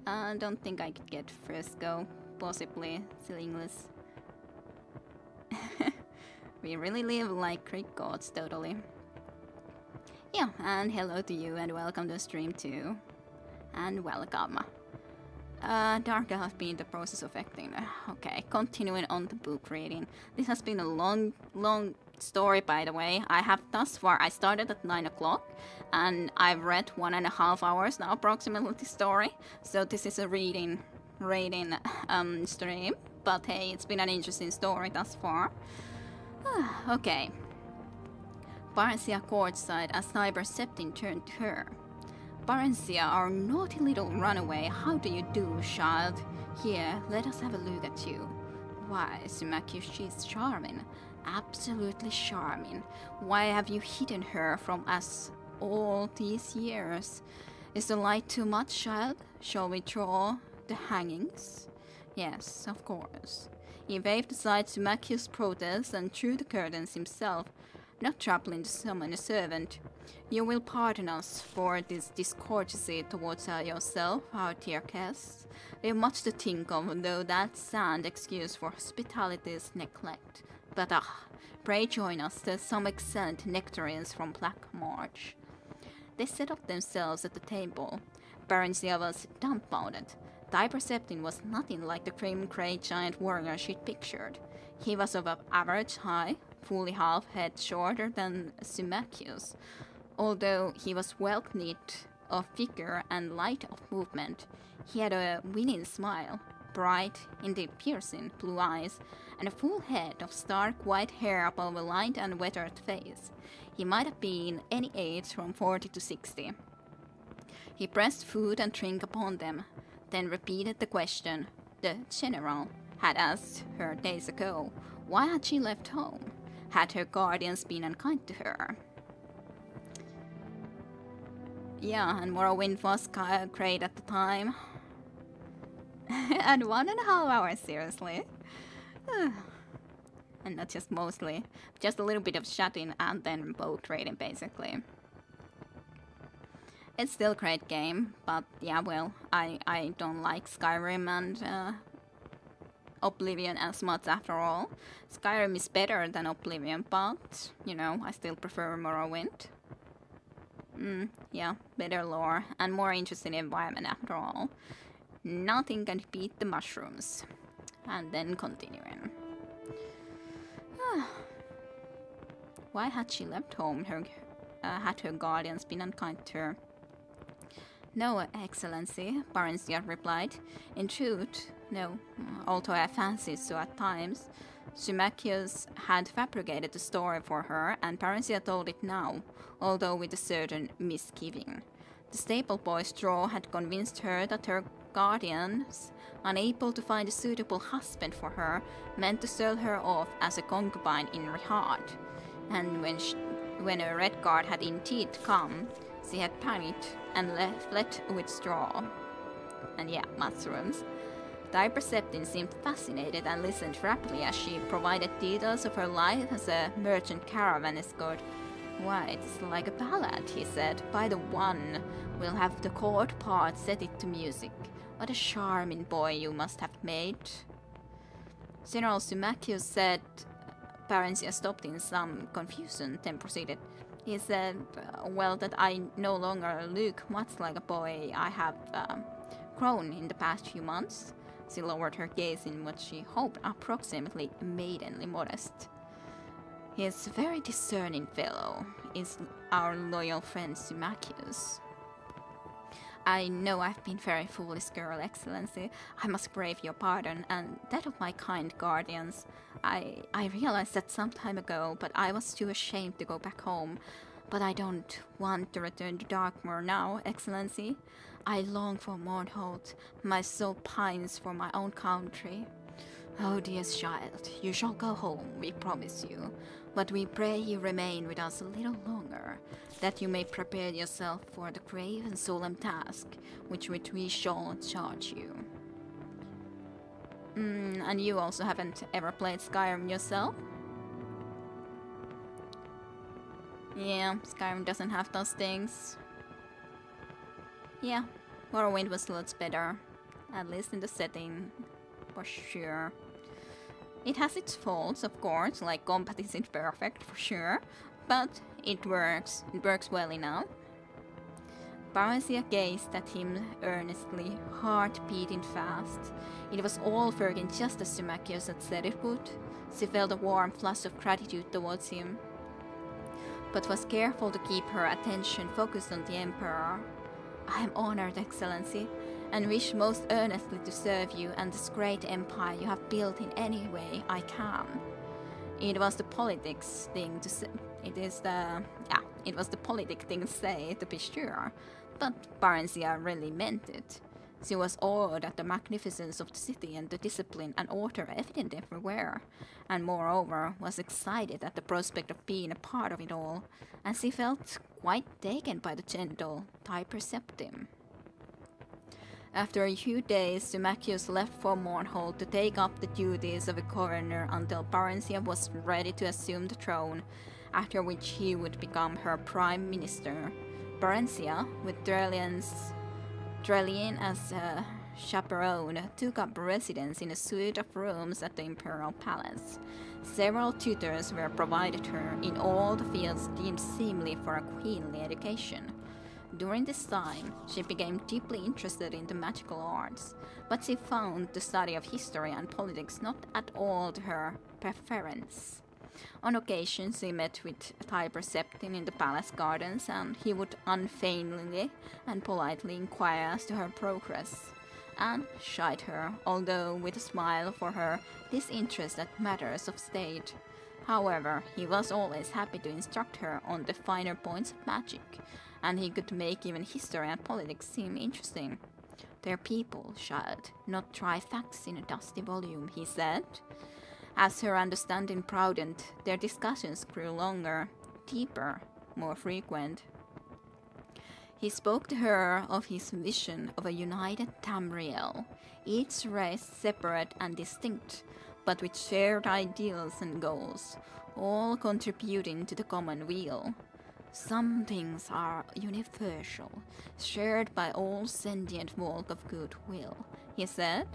I don't think I could get first go, possibly, silly English. We really live like Greek gods, totally. Yeah, and hello to you and welcome to the stream too. And welcome. Dark has been in the process of acting. Okay, continuing on the book reading. This has been a long story, by the way. I have thus far, I started at 9 o'clock and I've read 1.5 hours now approximately the story. So this is a reading stream. But hey, it's been an interesting story thus far. Okay. Barenziah courtside as Cyber Septim turned to her. "Barenziah, our naughty little runaway, how do you do, child? Here, let us have a look at you." "Why, Symmachus, she's charming. Absolutely charming. Why have you hidden her from us all these years? Is the light too much, child? Shall we draw the hangings?" "Yes, of course." He waved aside Symmachus' protest and drew the curtains himself, not troubling to summon a servant. "You will pardon us for this discourtesy towards yourself, our dear guests. We have much to think of, though that sad excuse for hospitality is neglect. But pray join us. There's some excellent nectarines from Black March." They settled themselves at the table. Barenziah was dumbfounded. Cyber Septim was nothing like the grim-grey giant warrior she'd pictured. He was of average height, fully half head shorter than Symmachus. Although he was well-knit of figure and light of movement, he had a winning smile, bright, indeed piercing, blue eyes, and a full head of stark white hair above a lined and weathered face. He might have been any age from 40 to 60. He pressed food and drink upon them, then repeated the question the general had asked her days ago. Why had she left home? Had her guardians been unkind to her? Yeah, and Morrowind was great at the time. And 1.5 hours, seriously. And not just mostly, just a little bit of shutting and then boat raiding, basically. It's still a great game, but yeah, well, I don't like Skyrim and Oblivion as much after all. Skyrim is better than Oblivion, but, you know, I still prefer Morrowind. Yeah, better lore and more interesting environment after all. Nothing can beat the mushrooms. And then continuing. Why had she left home? Had her guardians been unkind to her? No, Excellency, Barenziah replied. In truth, no, although I fancied so at times. Symmachus had fabricated the story for her, and Barenziah told it now, although with a certain misgiving. The stable boy Straw had convinced her that her guardians, unable to find a suitable husband for her, meant to sell her off as a concubine in Rihard. And when a red guard had indeed come, she had panicked and fled with Straw. And yeah, mushrooms. Cyber Septim seemed fascinated and listened rapidly as she provided details of her life as a merchant caravan escort. Why, it's like a ballad, he said. By the one, we'll have the chord part set it to music. What a charming boy you must have made. General Symmachus said Barenziah stopped in some confusion, then proceeded. He said, well, that I no longer look much like a boy. I have grown in the past few months. She lowered her gaze in what she hoped approximately maidenly modest. He is a very discerning fellow, is our loyal friend Symmachus. I know I've been very foolish, girl, Excellency. I must crave your pardon and that of my kind guardians. I realized that some time ago, but I was too ashamed to go back home. But I don't want to return to Darkmoor now, Excellency. I long for Mornholt. My soul pines for my own country. Oh, dear child, you shall go home, we promise you. But we pray you remain with us a little longer, that you may prepare yourself for the grave and solemn task with which we shall charge you. And you also haven't ever played Skyrim yourself? Yeah, Skyrim doesn't have those things. Yeah, Morrowind was lots better, at least in the setting, for sure. It has its faults, of course, like combat isn't perfect, for sure, but it works well enough. Barenziah gazed at him earnestly, heart beating fast. It was all working just as Symmachus had said it would. She felt a warm flush of gratitude towards him, but was careful to keep her attention focused on the Emperor. I am honored, Excellency, and wish most earnestly to serve you and this great empire you have built in any way I can. It was the politic thing to say. It was the politic thing to say, to be sure, but Barenziah really meant it. She was awed at the magnificence of the city and the discipline and order evident everywhere, and moreover was excited at the prospect of being a part of it all, and she felt quite taken by the gentle Tiber Septim. After a few days, Symmachus left for Mornholt to take up the duties of a governor until Barenziah was ready to assume the throne, after which he would become her prime minister. Barenziah, with Drellien as a chaperone, took up residence in a suite of rooms at the imperial palace. Several tutors were provided her in all the fields deemed seemly for a queenly education. During this time, she became deeply interested in the magical arts, but she found the study of history and politics not at all to her preference. On occasion, she met with Tiber Septim in the palace gardens, and he would unfeignedly and politely inquire as to her progress, and chide her, although with a smile for her disinterest at matters of state. However, he was always happy to instruct her on the finer points of magic, and he could make even history and politics seem interesting. Their people, child, not try facts in a dusty volume, he said. As her understanding broadened, their discussions grew longer, deeper, more frequent. He spoke to her of his vision of a united Tamriel, each race separate and distinct, but with shared ideals and goals, all contributing to the common weal. Some things are universal, shared by all sentient folk of goodwill, he said.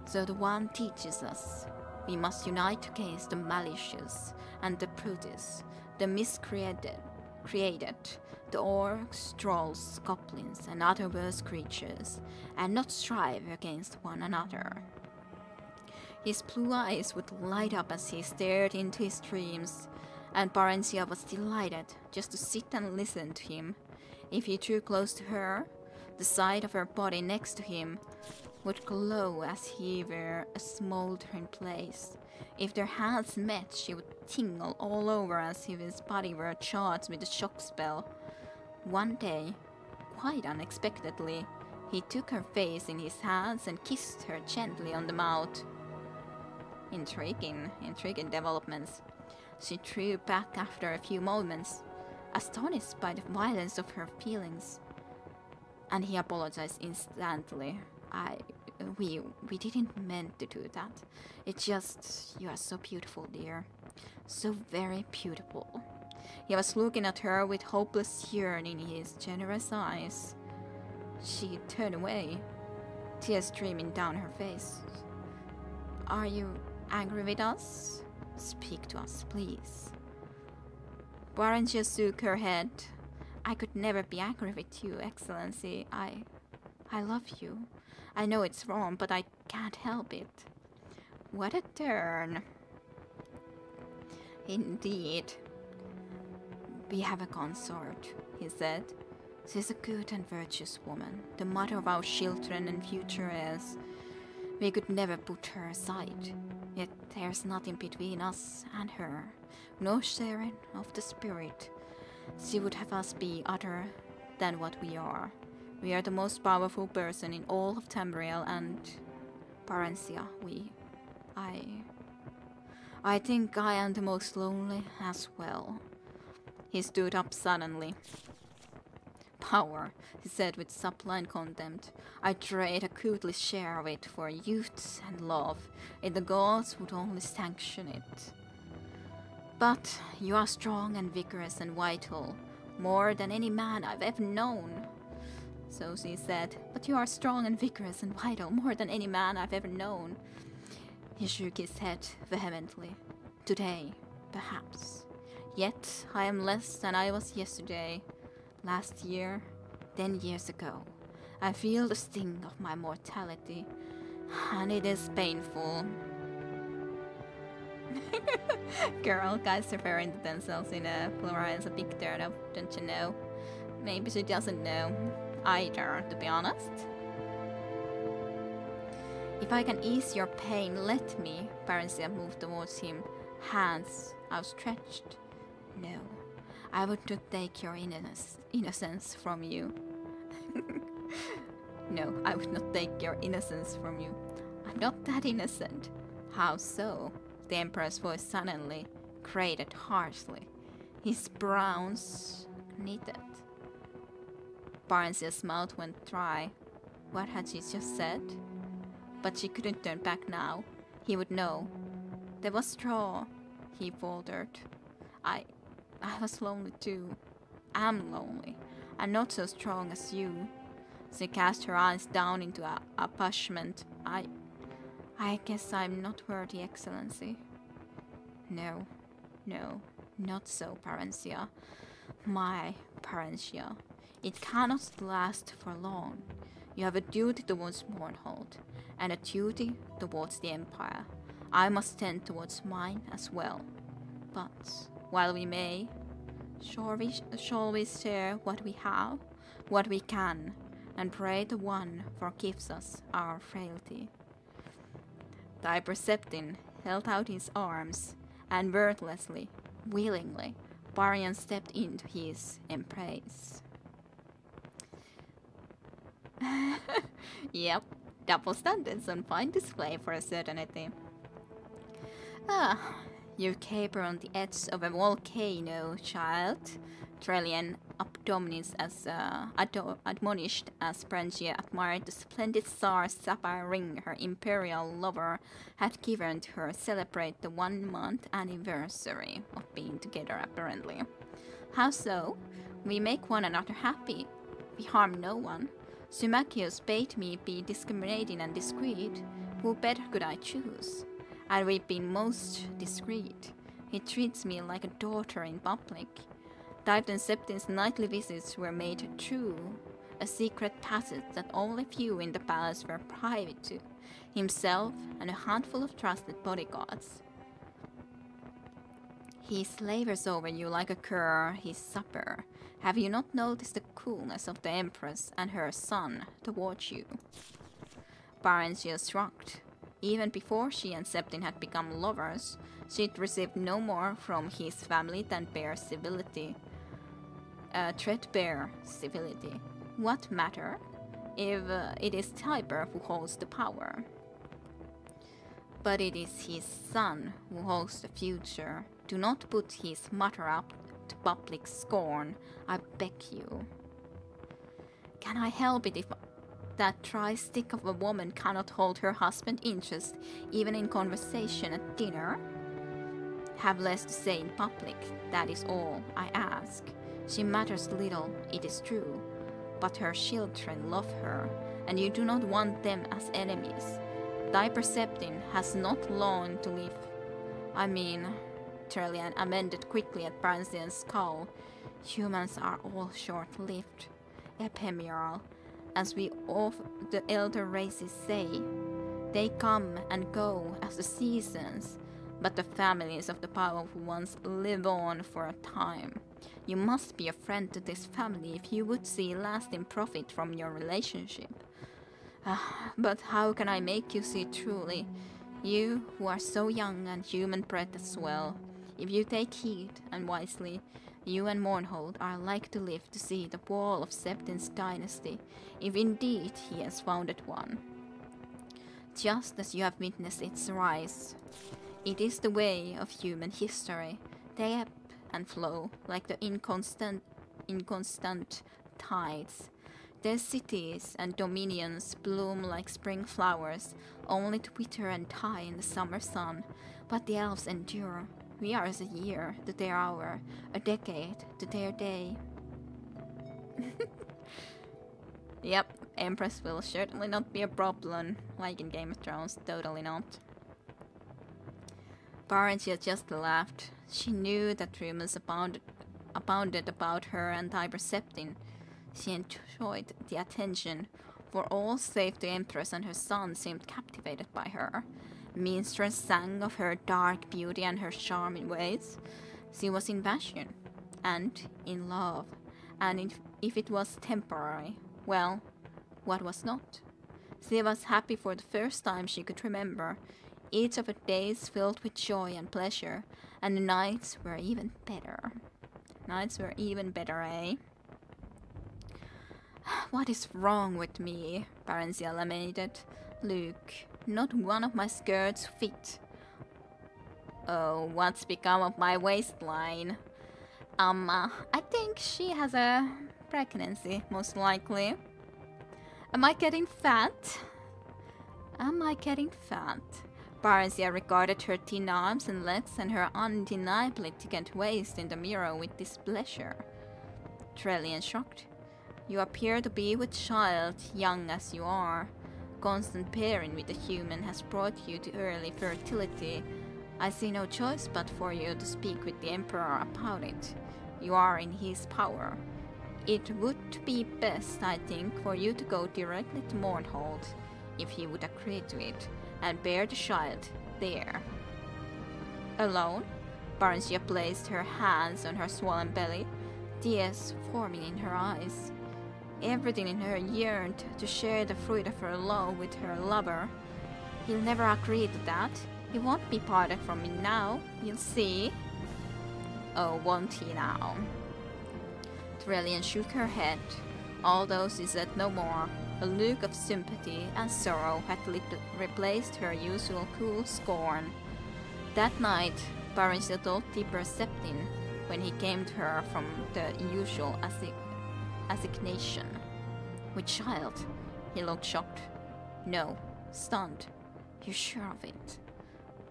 So the one teaches us, we must unite against the malicious and the brutish, the miscreated, the orcs, trolls, goblins, and other worse creatures, and not strive against one another. His blue eyes would light up as he stared into his dreams, and Barenziah was delighted just to sit and listen to him. If he drew close to her, the side of her body next to him would glow as he were a smoldering place. If their hands met, she would tingle all over as if his body were charged with a shock spell. One day, quite unexpectedly, he took her face in his hands and kissed her gently on the mouth. Intriguing developments. She drew back after a few moments, astonished by the violence of her feelings, and he apologized instantly. We didn't meant to do that. It's just, you are so beautiful, dear. So very beautiful. He was looking at her with hopeless yearning in his generous eyes. She turned away, tears streaming down her face. Are you angry with us? Speak to us, please. Barenziah shook her head. I could never be angry with you, Excellency. I love you. I know it's wrong, but I can't help it. What a turn. Indeed. We have a consort, he said. She's a good and virtuous woman, the mother of our children and future heirs. We could never put her aside. Yet there's nothing between us and her, no sharing of the spirit. She would have us be other than what we are. We are the most powerful person in all of Tamriel and Barenziah. I think I am the most lonely as well. He stood up suddenly. Power, he said with sublime contempt. I trade a goodly share of it for youth and love, if the gods would only sanction it. But you are strong and vigorous and vital, more than any man I've ever known. So she said, but you are strong and vigorous and vital, more than any man I've ever known. He shook his head vehemently. Today, perhaps. Yet I am less than I was yesterday, last year, 10 years ago. I feel the sting of my mortality, and it is painful. Girl, guys referring to themselves in a plural as a big turn up, don't you know? Maybe she doesn't know either, to be honest. If I can ease your pain, let me. Barenziah moved towards him, hands outstretched. No, I would not take your innocence from you. No, I would not take your innocence from you. I'm not that innocent. How so? The Emperor's voice suddenly grated harshly. His brows knitted. Barenziah's mouth went dry. What had she just said? But she couldn't turn back now. He would know. There was straw, he faltered. I was lonely too. I'm lonely. I'm not so strong as you. She cast her eyes down into abashment. I guess I'm not worthy, Excellency. No, not so, Barenziah. My Barenziah. It cannot last for long. You have a duty towards Mournhold, and a duty towards the Empire. I must tend towards mine as well. But while we may, shall we share what we have, what we can, and pray the One forgives us our frailty. The Perceptin held out his arms, and wordlessly, willingly, Barian stepped into his embrace. Yep, double standards on fine display for a certainty. You caper on the edge of a volcano, child. Trellian admonished as Barenziah admired the splendid star sapphire ring her imperial lover had given to her celebrate the 1-month anniversary of being together, apparently. How so? We make one another happy. We harm no one. Symmachus bade me be discriminating and discreet. Who better could I choose? And we've been most discreet. He treats me like a daughter in public. Titan Septin's nightly visits were made through a secret passage that only few in the palace were privy to, himself and a handful of trusted bodyguards. He slavers over you like a cur his supper. Have you not noticed the coolness of the Empress and her son towards you? Barenziah shrugged. Even before she and Septin had become lovers, she'd received no more from his family than bare civility. Threadbare civility. What matter if it is Tiber who holds the power? But it is his son who holds the future. Do not put his mother up to public scorn, I beg you. Can I help it if that dry stick of a woman cannot hold her husband's interest, even in conversation at dinner? Have less to say in public, that is all I ask. She matters little, it is true, but her children love her, and you do not want them as enemies. Thy Perceptin has not long to live. I mean, Trillian amended quickly at Barenziah's skull. Humans are all short-lived, ephemeral, as we of the elder races say. They come and go as the seasons, but the families of the powerful ones live on for a time. You must be a friend to this family if you would see lasting profit from your relationship. But how can I make you see truly? You, who are so young and human-bred as well. If you take heed, and wisely, you and Mornhold are like to live to see the wall of Septin's dynasty, if indeed he has founded one. Just as you have witnessed its rise. It is the way of human history. They ebb and flow like the inconstant tides. Their cities and dominions bloom like spring flowers, only to wither and die in the summer sun. But the elves endure. We are as a year to their hour, a decade to their day. Yep, Empress will certainly not be a problem, like in Game of Thrones, totally not. Barenziah just laughed. She knew that rumors abounded about her and Tiber Septin. She enjoyed the attention, for all save the Empress and her son seemed captivated by her. Minstrels sang of her dark beauty and her charming ways. She was in passion, and in love, and if it was temporary, well, what was not? She was happy for the first time she could remember. Each of her days filled with joy and pleasure, and the nights were even better. Nights were even better, eh? What is wrong with me? Barenziah lamented. Look, not one of my skirts fit. Oh, what's become of my waistline? I think she has a pregnancy, most likely. Am I getting fat? Barenziah regarded her thin arms and legs and her undeniably thickened waist in the mirror with displeasure. Trillian shocked. You appear to be with child, young as you are. Constant pairing with a human has brought you to early fertility. I see no choice but for you to speak with the Emperor about it. You are in his power. It would be best, I think, for you to go directly to Mornhold, if he would agree to it, and bear the child there. Alone, Barenziah placed her hands on her swollen belly, tears forming in her eyes. Everything in her yearned to share the fruit of her love with her lover. He'll never agree to that. He won't be parted from me now, you'll see. Oh, won't he now? Trillian shook her head, although she said no more. A look of sympathy and sorrow had replaced her usual cool scorn. That night, Barenziah told Tiber Septin when he came to her from the usual assignation. With child? He looked shocked. No, stunned. You're sure of it?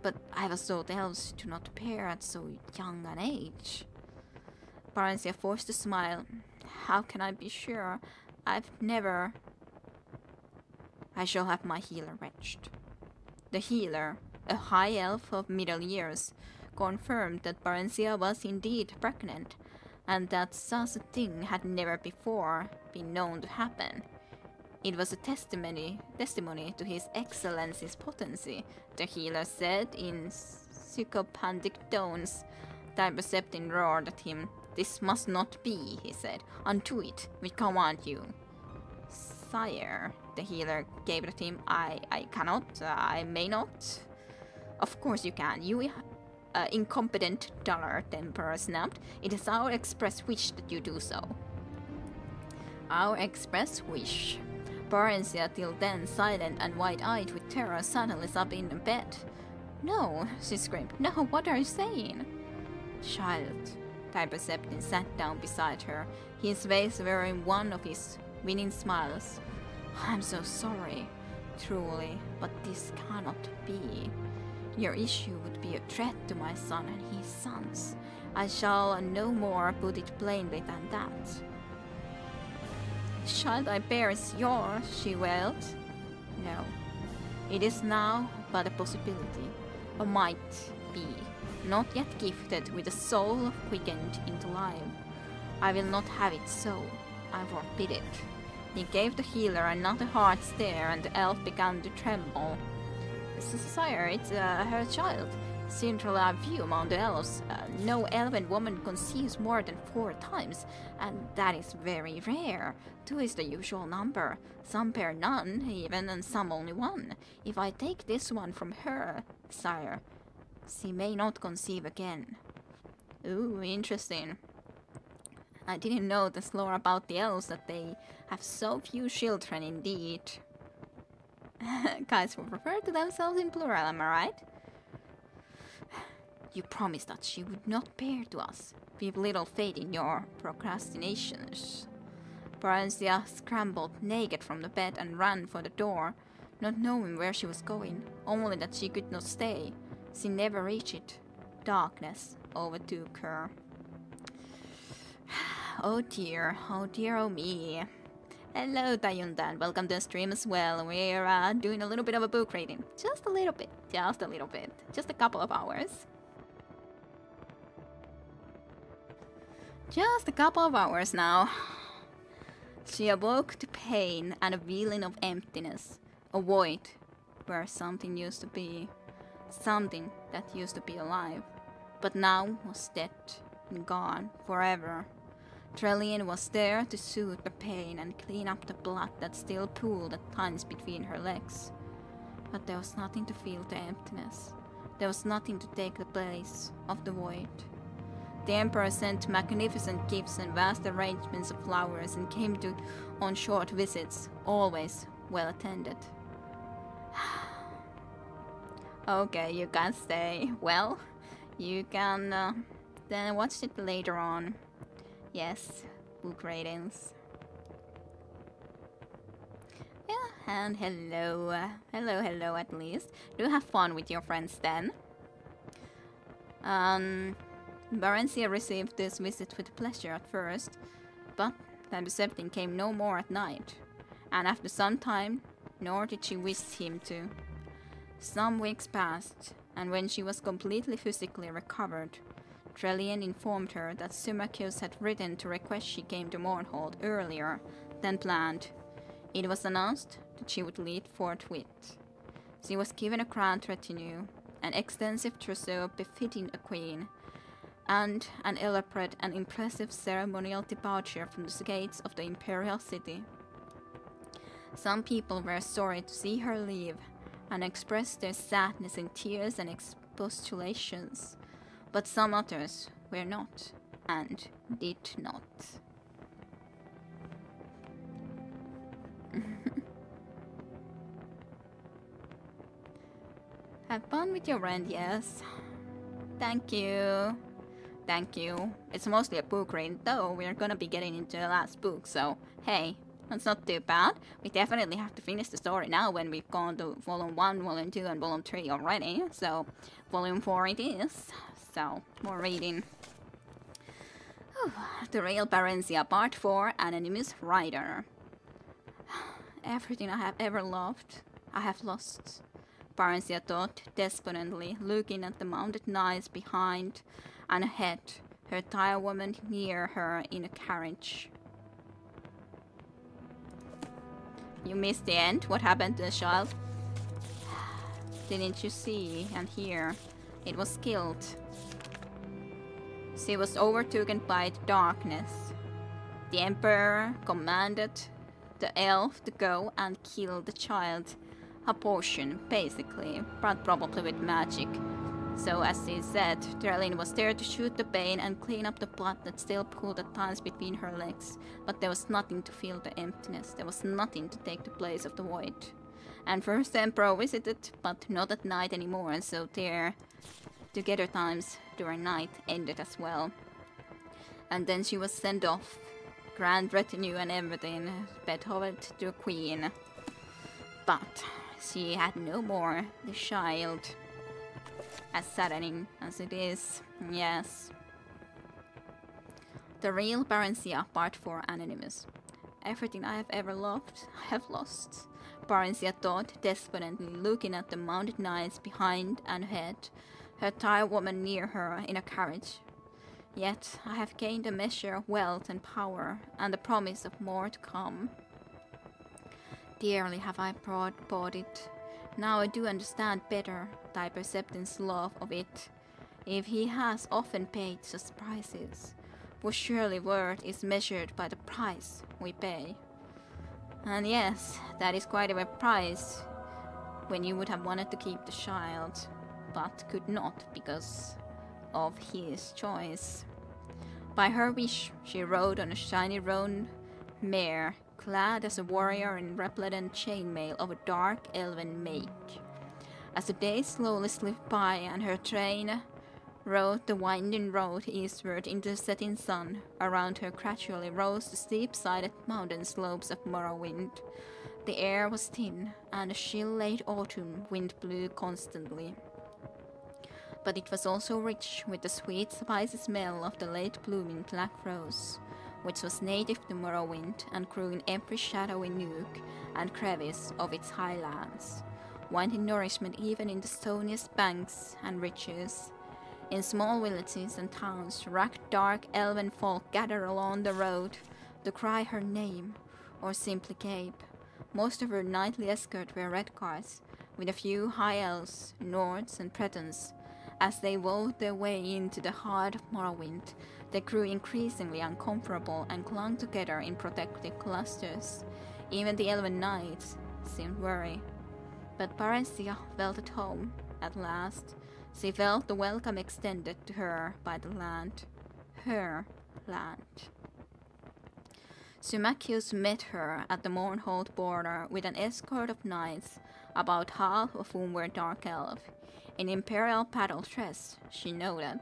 But I was told elves do not pair at so young an age. Barenziah forced a smile. How can I be sure? I've never... I shall have my healer wretched. The healer, a high elf of middle years, confirmed that Barenziah was indeed pregnant, and that such a thing had never before been known to happen. It was a testimony to his excellency's potency, the healer said in sycophantic tones. Tiber Septin roared at him. This must not be, he said. Unto it, we command you. Sire, the healer gave it at him. I cannot, I may not. Of course you can. You incompetent dullard, the Emperor snapped. It is our express wish that you do so. Our express wish. Barenziah, till then silent and wide-eyed with terror, suddenly sat in the bed. No, she screamed. No, what are you saying? Child. Tiber Septin sat down beside her, his face wearing one of his winning smiles. I'm so sorry, truly, but this cannot be. Your issue would be a threat to my son and his sons. I shall no more put it plainly than that. The child I bear is yours, she wailed. No, it is now but a possibility, a might be. not yet gifted with a soul quickened into life. I will not have it so. I forbid it. He gave the healer another hard stare, and the elf began to tremble. Sire, it's her child. Central view among the elves. No elven woman conceives more than 4 times, and that is very rare. 2 is the usual number. Some bear none, even, and some only 1. If I take this one from her, sire, she may not conceive again. Ooh, interesting. I didn't know this lore about the elves, that they have so few children indeed. Guys will refer to themselves in plural, am I right? You promised that she would not bear to us. We've little faith in your procrastinations. Barenziah scrambled naked from the bed and ran for the door, not knowing where she was going, only that she could not stay. She never reached it. Darkness overtook her. Oh dear, oh me. Hello Tayundan, welcome to the stream as well. We're doing a little bit of a book reading. Just a little bit. Just a couple of hours. Just a couple of hours now. She awoke to pain and a feeling of emptiness. A void where something used to be. Something that used to be alive. But now was dead and gone forever. Trellian was there to soothe the pain and clean up the blood that still pooled at times between her legs. But there was nothing to fill the emptiness. There was nothing to take the place of the void. The Emperor sent magnificent gifts and vast arrangements of flowers and came on short visits, always well attended. Okay, you can stay. Well, you can then watch it later on. Yes, book ratings. Yeah, and hello at least. Do have fun with your friends then. Barenziah received this visit with pleasure at first, but that reception came no more at night, and after some time, nor did she wish him to. Some weeks passed, and when she was completely physically recovered, Trellian informed her that Symmachus had written to request she came to Mournhold earlier than planned. It was announced that she would leave forthwith. She was given a grand retinue, an extensive trousseau befitting a queen, and an elaborate and impressive ceremonial departure from the gates of the imperial city. Some people were sorry to see her leave, and expressed their sadness in tears and expostulations, but some others were not, and did not. Have fun with your rent, yes. Thank you. Thank you. It's mostly a book read, though we're gonna be getting into the last book, so hey, that's not too bad. We definitely have to finish the story now when we've gone to Volume 1, Volume 2, and Volume 3 already, so Volume 4 it is. So, more reading. The Real Barenziah, Part 4, Anonymous Writer. Everything I have ever loved, I have lost. Barenziah thought despondently, looking at the mounted knights behind and ahead, her tired woman near her in a carriage. You missed the end? What happened to the child? Didn't you see and hear? It was killed. She was overtaken by the darkness. The Emperor commanded the elf to go and kill the child. A potion, basically, but probably with magic. So as he said, Trellian was there to shoot the pain and clean up the blood that still pooled at times between her legs. But there was nothing to fill the emptiness. There was nothing to take the place of the void. And first the Emperor visited, but not at night anymore, and so their together times during night ended as well. And then she was sent off. Grand retinue and everything, betrothed to a queen. But she had no more the child. As saddening as it is, yes. The Real Barenziah, Part 4, Anonymous. Everything I have ever loved, I have lost. Barenziah thought, despondently looking at the mounted knights behind and ahead, her tirewoman near her in a carriage. Yet I have gained a measure of wealth and power, and the promise of more to come. Dearly have I bought it. Now I do understand better thy Perceptin's love of it, if he has often paid such prices, for surely worth is measured by the price we pay. And yes, that is quite a price, when you would have wanted to keep the child, but could not because of his choice. By her wish, she rode on a shiny roan mare, clad as a warrior in resplendent chainmail of a dark elven make. As the days slowly slipped by and her train rode the winding road eastward into the setting sun, around her gradually rose the steep-sided mountain slopes of Morrowind. The air was thin, and a chill late autumn wind blew constantly. But it was also rich with the sweet, spicy smell of the late-blooming black rose, which was native to Morrowind and grew in every shadowy nook and crevice of its highlands, finding nourishment even in the stoniest banks and ridges. In small villages and towns, ragged dark elven folk gathered along the road to cry her name, or simply gape. Most of her nightly escort were red guards, with a few high elves, Nords, and Bretons. As they wove their way into the heart of Morrowind, they grew increasingly uncomfortable and clung together in protective clusters. Even the elven knights seemed wary. But Barenziah felt at home, at last. She felt the welcome extended to her by the land. Her land. Symmachus met her at the Mournhold border with an escort of knights, about half of whom were dark elf. In imperial battle dress, she noted.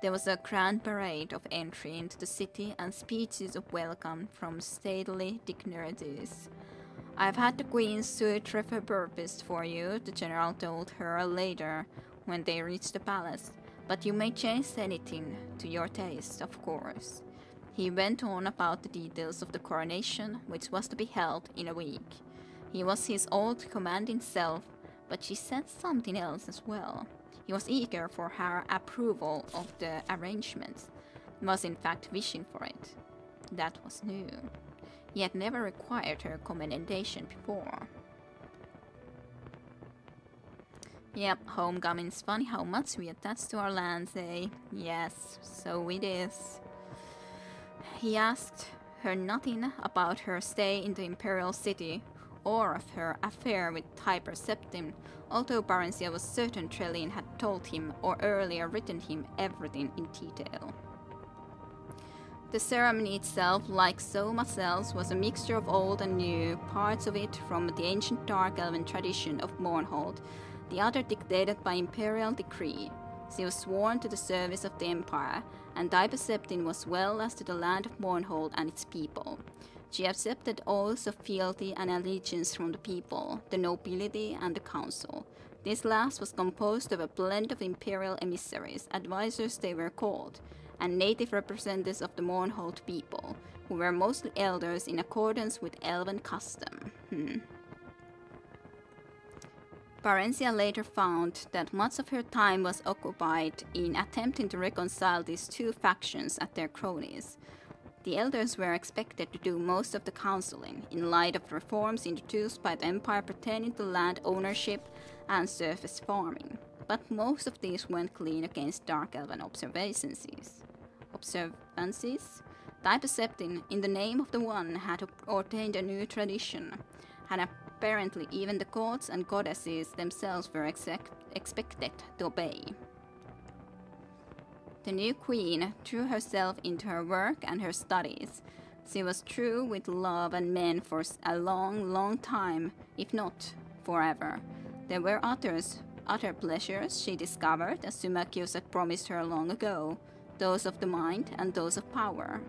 There was a grand parade of entry into the city and speeches of welcome from stately dignitaries. "I've had the queen's suite repurposed for you," the general told her later when they reached the palace, "but you may change anything to your taste, of course." He went on about the details of the coronation, which was to be held in a week. He was his old commanding self, but she said something else as well. He was eager for her approval of the arrangements, was in fact wishing for it. That was new. He had never required her commendation before. Yep, homecoming's funny how much we attach to our lands, eh? Yes, so it is. He asked her nothing about her stay in the imperial city, or of her affair with Hyper Septim, although Barenziah was certain Trellin had told him or earlier written him everything in detail. The ceremony itself, like so much else, was a mixture of old and new, parts of it from the ancient dark elven tradition of Mournhold, the other dictated by imperial decree. She was sworn to the service of the empire, and Hyper Septim was well as to the land of Mournhold and its people. She accepted oaths of fealty and allegiance from the people, the nobility, and the council. This last was composed of a blend of imperial emissaries, advisors they were called, and native representatives of the Mournhold people, who were mostly elders in accordance with elven custom. Barenziah later found that much of her time was occupied in attempting to reconcile these two factions at their cronies. The elders were expected to do most of the counseling, in light of reforms introduced by the Empire pertaining to land ownership and surface farming, but most of these went clean against Dark Elven observances. Hyper Septim, in the name of the One, had ordained a new tradition, and apparently even the gods and goddesses themselves were expected to obey. The new queen threw herself into her work and her studies. She was true with love and men for a long, long time, if not forever. There were other pleasures she discovered, as Symmachus had promised her long ago, those of the mind and those of power.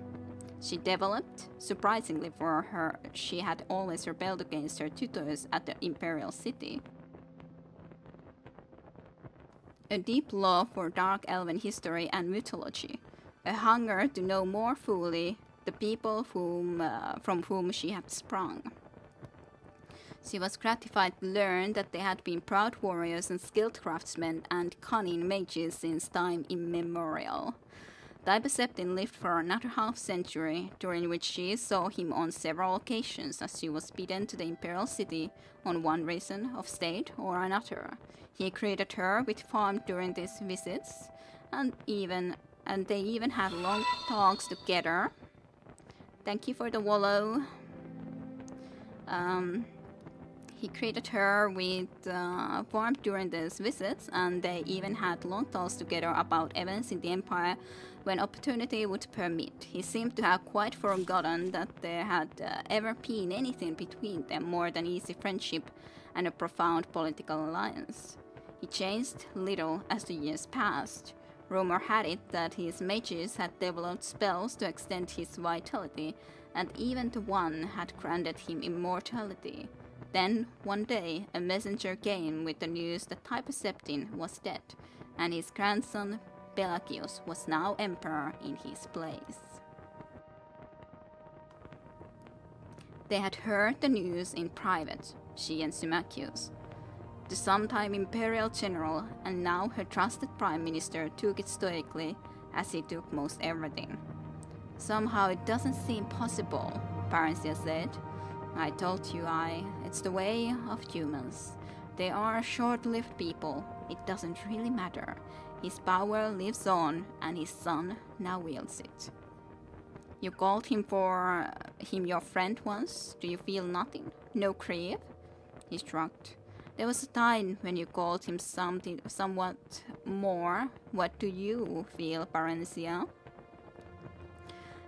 She developed, surprisingly for her, she had always rebelled against her tutors at the imperial city, a deep love for dark elven history and mythology, a hunger to know more fully the people from whom she had sprung. She was gratified to learn that they had been proud warriors and skilled craftsmen and cunning mages since time immemorial. Tiber Septim lived for another half-century, during which she saw him on several occasions as she was bidden to the imperial city on one reason of state or another. He greeted her with farm during these visits, and they even had long talks together. Thank you for the wallow. He greeted her with warmth during these visits, and they even had long talks together about events in the Empire when opportunity would permit. He seemed to have quite forgotten that there had ever been anything between them more than easy friendship and a profound political alliance. He changed little as the years passed. Rumor had it that his mages had developed spells to extend his vitality, and even the one had granted him immortality. Then, one day, a messenger came with the news that Tiber Septim was dead, and his grandson Pelagius was now emperor in his place. They had heard the news in private, she and Symmachus. The sometime imperial general and now her trusted prime minister took it stoically, as he took most everything. Somehow it doesn't seem possible, Barenziah said. I told you, it's the way of humans. They are short-lived people. It doesn't really matter. His power lives on, and his son now wields it. You called him your friend once. Do you feel nothing? No grief? He shrugged. There was a time when you called him somewhat more. What do you feel, Barenziah?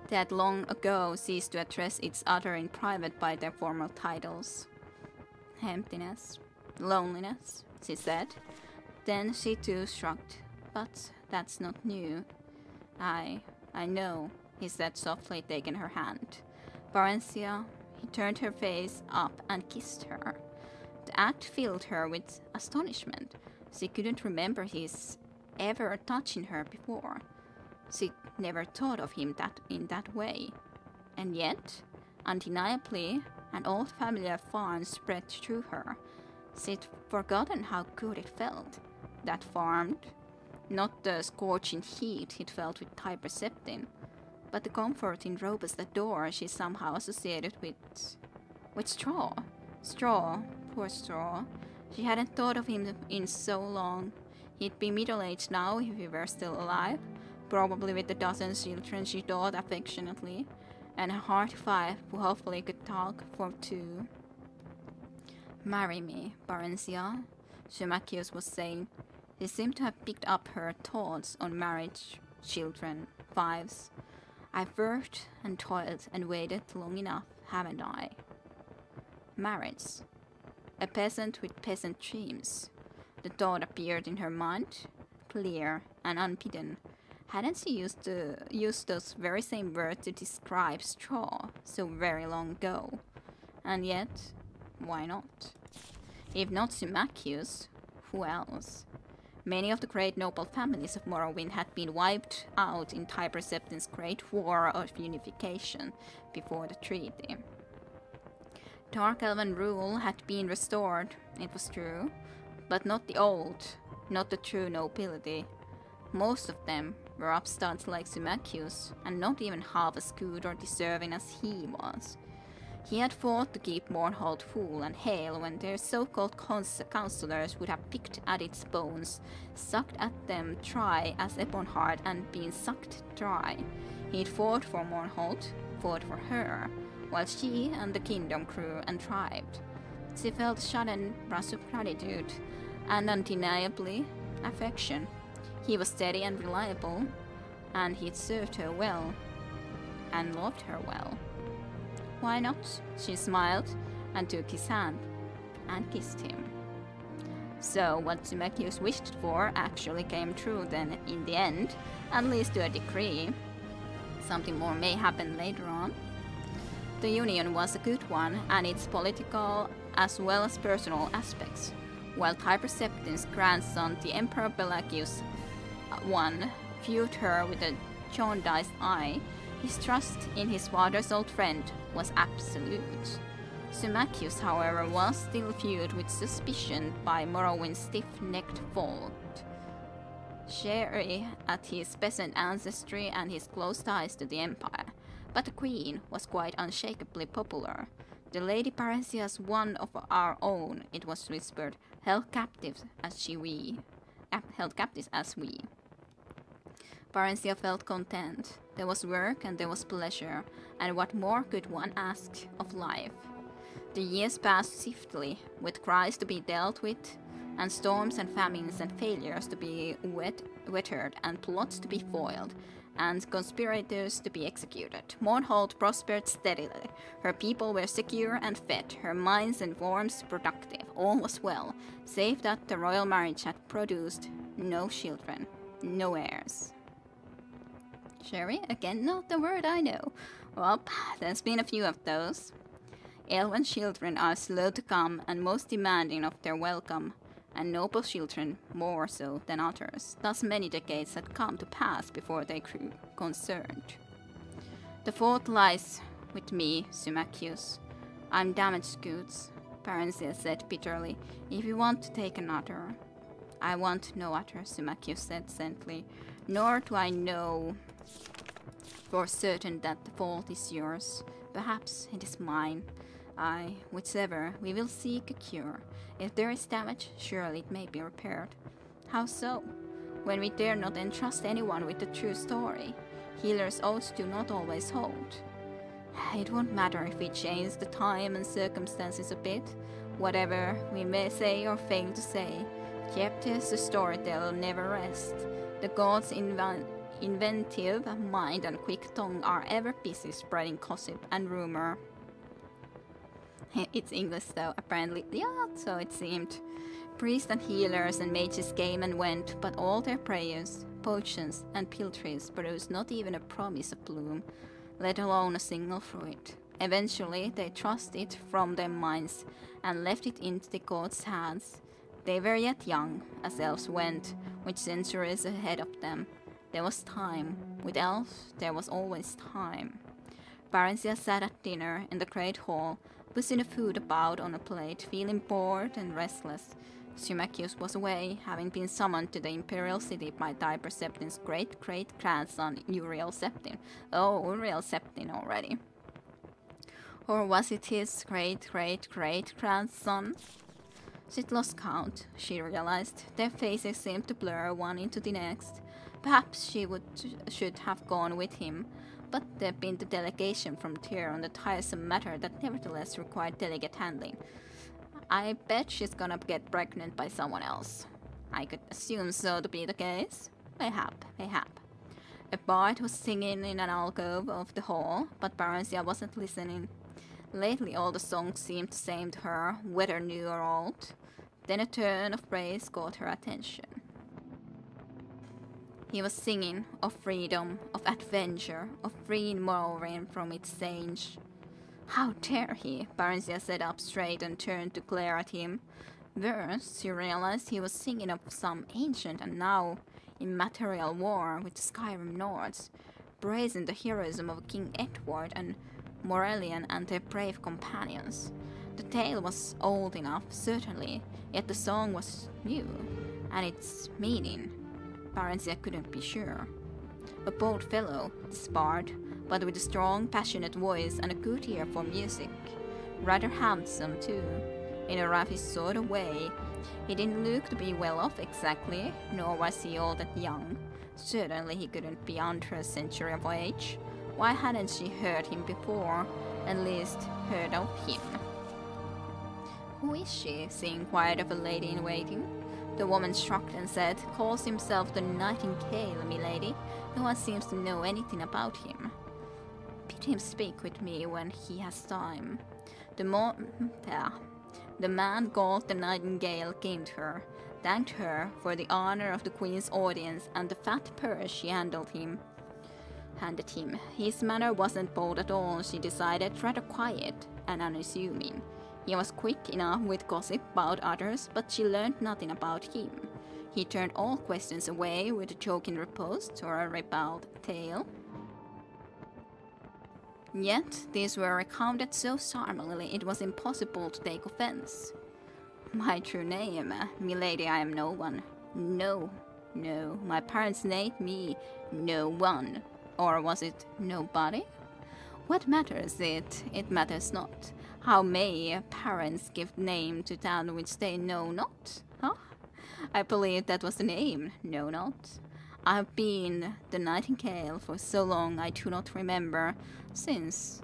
They had long ago ceased to address each other in private by their formal titles. Emptiness, loneliness, she said. Then she too shrugged. But that's not new. I know, he said softly, taking her hand. Barenziah, he turned her face up and kissed her. The act filled her with astonishment. She couldn't remember his ever touching her before. She never thought of him in that way. And yet, undeniably, an old familiar farm spread through her. She'd forgotten how good it felt. That farmed. Not the scorching heat he'd felt with Tiber Septim, but the comfort in robust ardor she somehow associated with straw. Straw, poor straw. She hadn't thought of him in so long. He'd be middle-aged now if he were still alive, probably with a dozen children she taught affectionately, and a hearty wife who hopefully could talk for two. Marry me, Barenziah, Symmachus was saying. He seemed to have picked up her thoughts on marriage, children, wives. I've worked and toiled and waited long enough, haven't I? Marriage. A peasant with peasant dreams. The thought appeared in her mind, clear and unbidden. Hadn't she used those very same words to describe straw so very long ago? And yet, why not? If not Symmachus, who else? Many of the great noble families of Morrowind had been wiped out in Tiber Septim's Great War of Unification before the treaty. Dark Elven rule had been restored, it was true, but not the old, not the true nobility. Most of them were upstarts like Symmachus, and not even half as good or deserving as he was. He had fought to keep Mournhold full and hale when their so-called counselors would have picked at its bones, sucked at them dry as Ebonheart and been sucked dry. He'd fought for Mournhold, fought for her, while she and the kingdom grew and thrived. She felt a sudden rush of gratitude, and undeniably affection. He was steady and reliable, and he'd served her well, and loved her well. Why not? She smiled and took his hand and kissed him. So what Symmachus wished for actually came true then in the end, at least to a degree. Something more may happen later on. The union was a good one, and its political as well as personal aspects. While Tiber Septim's grandson, the Emperor Pelagius I, viewed her with a jaundiced eye, his trust in his father's old friend was absolute. Symmachus, however, was still viewed with suspicion by Morrowind's stiff-necked folk, chary at his peasant ancestry and his close ties to the Empire. But the queen was quite unshakably popular. The Lady Barenziah's one of our own, it was whispered, held captives as we. Barenziah felt content. There was work and there was pleasure, and what more could one ask of life? The years passed swiftly, with cries to be dealt with, and storms and famines and failures to be weathered, and plots to be foiled, and conspirators to be executed. Mournhold prospered steadily. Her people were secure and fed, her mines and farms productive. All was well, save that the royal marriage had produced no children, no heirs. Sherry? Again, not the word I know. Well, there's been a few of those. Elven children are slow to come and most demanding of their welcome, and noble children more so than others. Thus many decades had come to pass before they grew concerned. The fault lies with me, Symmachus. I'm damaged goods, Barenziah said bitterly. If you want to take another. I want no other, Symmachus said gently, nor do I know for certain that the fault is yours. Perhaps it is mine. Whichever, we will seek a cure. If there is damage, surely it may be repaired. How so? When we dare not entrust anyone with the true story, healers' oaths do not always hold. It won't matter if we change the time and circumstances a bit. Whatever we may say or fail to say, Jeptes the storyteller never rest. The gods' inventive mind and quick tongue are ever busy spreading gossip and rumor. It's English though, apparently. Yeah, so it seemed. Priests and healers and mages came and went, but all their prayers, potions, and piltries produced not even a promise of bloom, let alone a single fruit. Eventually, they thrust it from their minds and left it into the gods' hands. They were yet young, as elves went, with centuries ahead of them. There was time. With elves, there was always time. Barenziah sat at dinner in the great hall, pushing the food about on a plate, feeling bored and restless. Symmachus was away, having been summoned to the imperial city by Tiber Septim's great-great-grandson, Uriel Septim. Oh, Uriel Septim already. Or was it his great-great-great-grandson? She'd lost count, she realized. Their faces seemed to blur one into the next. Perhaps she should have gone with him, but there'd been the delegation from Tyr on the tiresome matter that nevertheless required delicate handling. I bet she's gonna get pregnant by someone else. I could assume so to be the case. Mayhap. A bard was singing in an alcove of the hall, but Barenziah wasn't listening. Lately all the songs seemed the same to her, whether new or old. Then a turn of praise caught her attention. He was singing of freedom, of adventure, of freeing Morrowind from its change. How dare he? Barenziah sat up straight and turned to glare at him. Worse, she realized he was singing of some ancient and now immaterial war with the Skyrim Nords, praising the heroism of King Edward and Morelian and their brave companions. The tale was old enough, certainly, yet the song was new, and its meaning, Barenziah couldn't be sure. A bold fellow, this bard, but with a strong, passionate voice and a good ear for music. Rather handsome, too, in a roughish sort of way. He didn't look to be well off exactly, nor was he all that young. Certainly he couldn't be under a century of age. Why hadn't she heard him before? At least heard of him. Who is she? She inquired of a lady-in-waiting. The woman shrugged and said, calls himself the Nightingale, milady. No one seems to know anything about him. Bid him speak with me when he has time. The man called the Nightingale came to her, thanked her for the honor of the Queen's audience and the fat purse she handed him. His manner wasn't bold at all, she decided, rather quiet and unassuming. He was quick enough with gossip about others, but she learned nothing about him. He turned all questions away with a joking riposte or a ribald tale. Yet these were recounted so charmingly it was impossible to take offense. My true name, milady, I am no one. No, no, my parents named me no one. Or was it nobody? What matters it? It matters not. How may parents give name to that which they know not? Huh? I believe that was the name, know not. I have been the nightingale for so long I do not remember, since,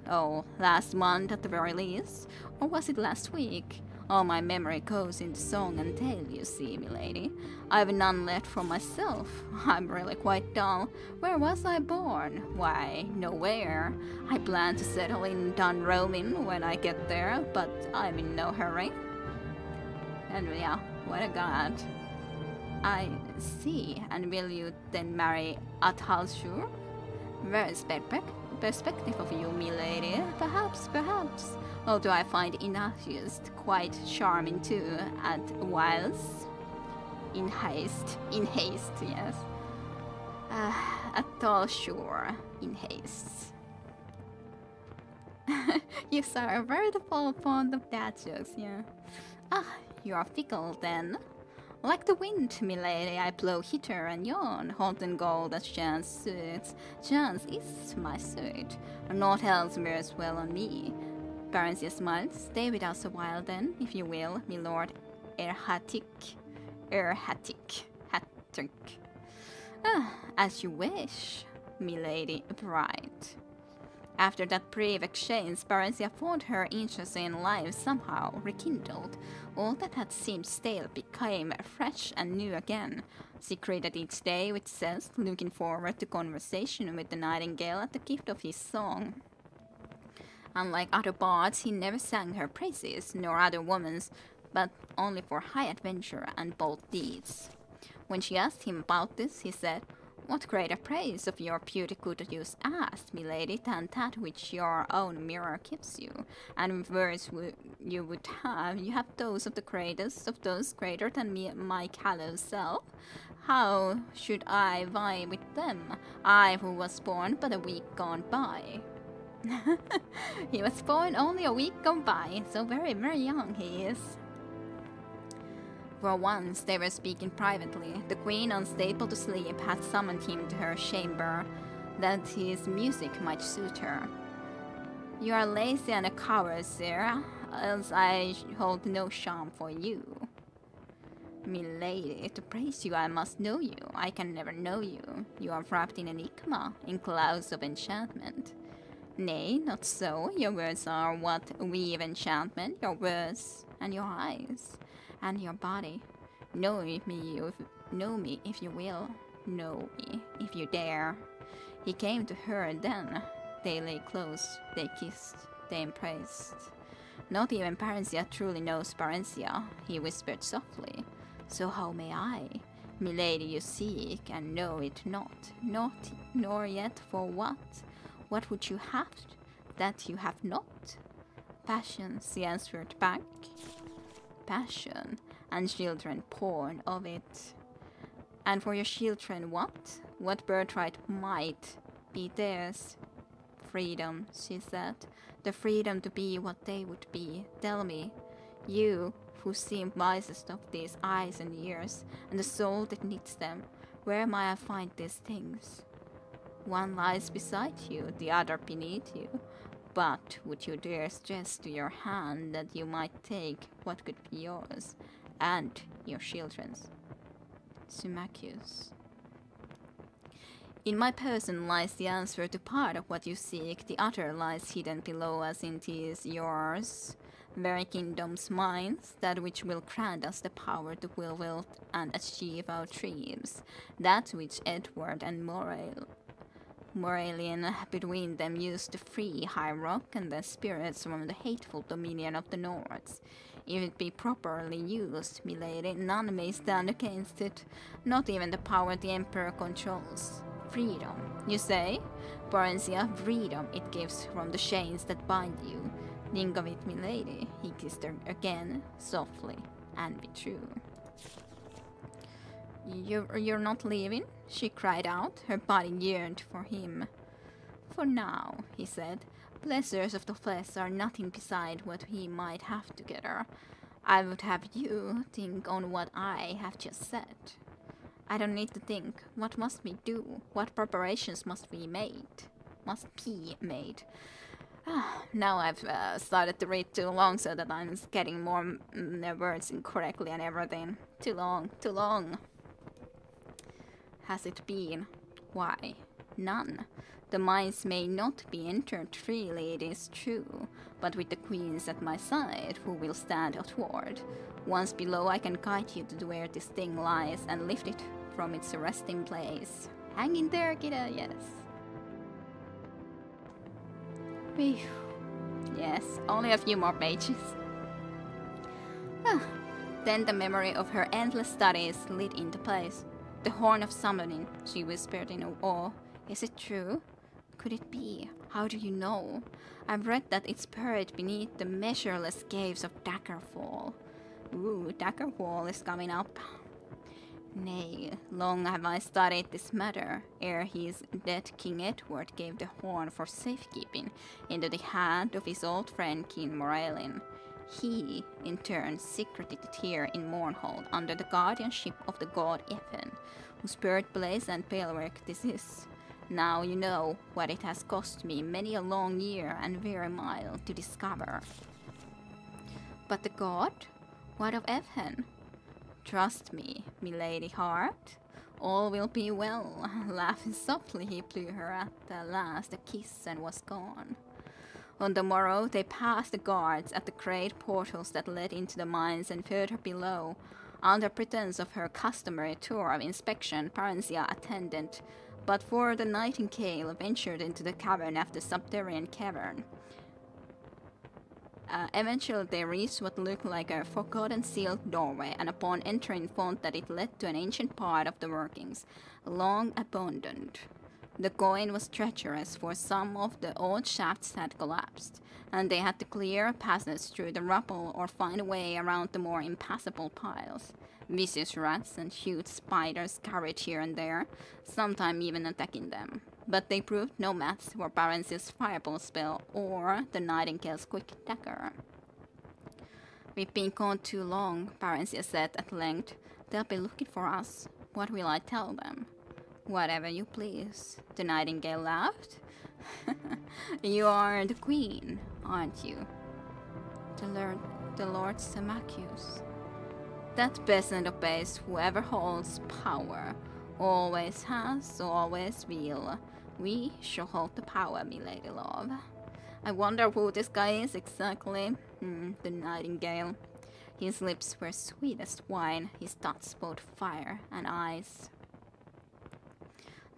last month at the very least, or was it last week? All my memory goes into song and tale, you see, milady. I've none left for myself. I'm really quite dull. Where was I born? Why, nowhere. I plan to settle in Dunroman when I get there, but I'm in no hurry. And yeah, what a god. I see. And will you then marry Atalshur? Very perspective of you, milady. Perhaps, perhaps. Although I find enthusiast quite charming too, at whiles. In haste, yes. Atalshur, in haste. You are very fond of that jokes, yeah. You are fickle then. Like the wind, milady, I blow hither and yon, hot and cold as chance suits. Chance is my suit, naught else wears well on me. Barenziah smiled. Stay with us a while then, if you will, my lord Erhatic. As you wish, milady bride. After that brief exchange, Barenziah found her interest in life somehow rekindled. All that had seemed stale became fresh and new again. She greeted each day with zest, looking forward to conversation with the nightingale at the gift of his song. Unlike other bards, he never sang her praises, nor other women's, but only for high adventure and bold deeds. When she asked him about this, he said, "What greater praise of your beauty could you ask, milady, than that which your own mirror gives you? And words you would have, you have those of the greatest, of those greater than me, my callow self. How should I vie with them, I who was born but a week gone by?" He was born only a week gone by, so very, very young he is. For once they were speaking privately. The queen, unstable to sleep, had summoned him to her chamber, that his music might suit her. "You are lazy and a coward, sir, else I hold no charm for you." "Milady, to praise you I must know you. I can never know you. You are wrapped in enigma, in clouds of enchantment." "Nay, not so. Your words are what weave enchantment, your words and your eyes. And your body. Know me if you will. Know me if you dare." He came to her then. They lay close, they kissed, they embraced. "Not even Barenziah truly knows Barenziah," he whispered softly. "So how may I? Milady, you seek and know it not, nor yet for what? What would you have that you have not?" "Passion," she answered back. "Passion, and children born of it." "And for your children what? What birthright might be theirs?" "Freedom," she said. "The freedom to be what they would be. Tell me, you who seem wisest of these eyes and ears, and the soul that knits them, where may I find these things? One lies beside you, the other beneath you. But would you dare stress to your hand that you might take what could be yours, and your children's?" Symmachus. "In my person lies the answer to part of what you seek, the other lies hidden below us in these yours. Very kingdoms mine, that which will grant us the power to will and achieve our dreams, that which Edward and Moralian between them used to free High Rock and the spirits from the hateful dominion of the Nords. If it be properly used, milady, none may stand against it, not even the power the Emperor controls. Freedom, you say? Barenziah, freedom it gives from the chains that bind you. Think of it, milady." He kissed her again, softly, and be true. You're not leaving?" she cried out. Her body yearned for him. For now, he said, pleasures of the flesh are nothing beside what we might have together. I would have you think on what I have just said. I don't need to think. What must we do? What preparations must be made? Now I've started to read too long so that I'm getting more words incorrectly and everything. Too long. Has it been? Why? None. The mines may not be entered freely, it is true, but with the queens at my side, who will stand athwart. Once below, I can guide you to where this thing lies and lift it from its resting place. Hang in there, kiddo, yes. Whew. Yes, only a few more pages. Then the memory of her endless studies slid into place. The horn of summoning, she whispered in awe. Is it true? Could it be? How do you know? I've read that it's buried beneath the measureless caves of Daggerfall. Ooh, Daggerfall is coming up. Nay, long have I studied this matter, ere his dead King Edward gave the horn for safekeeping into the hand of his old friend King Morrowind. He, in turn, secreted it here in Mournhold under the guardianship of the god Ethan, whose birthplace and palework this is. Now you know what it has cost me many a long year and weary mile to discover. But the god? What of Ethan? Trust me, milady heart, all will be well. Laughing softly, he blew her at the last a kiss and was gone. On the morrow, they passed the guards at the great portals that led into the mines and further below. Under pretense of her customary tour of inspection, Barenziah attended, but for the nightingale ventured into the cavern after subterranean cavern. Eventually they reached what looked like a forgotten sealed doorway, and upon entering found that it led to an ancient part of the workings, long abandoned. The going was treacherous, for some of the old shafts had collapsed, and they had to clear a passage through the rubble or find a way around the more impassable piles. Vicious rats and huge spiders scurried here and there, sometimes even attacking them. But they proved no match for Barenziah's fireball spell or the Nightingale's quick dagger. We've been gone too long, Barenziah said at length. They'll be looking for us. What will I tell them? Whatever you please. The Nightingale laughed. You are the queen, aren't you? The Lord Samachus. That peasant obeys whoever holds power. Always has, always will. We shall hold the power, milady love. I wonder who this guy is exactly. The Nightingale. His lips were sweet as wine, his thoughts both fire and ice.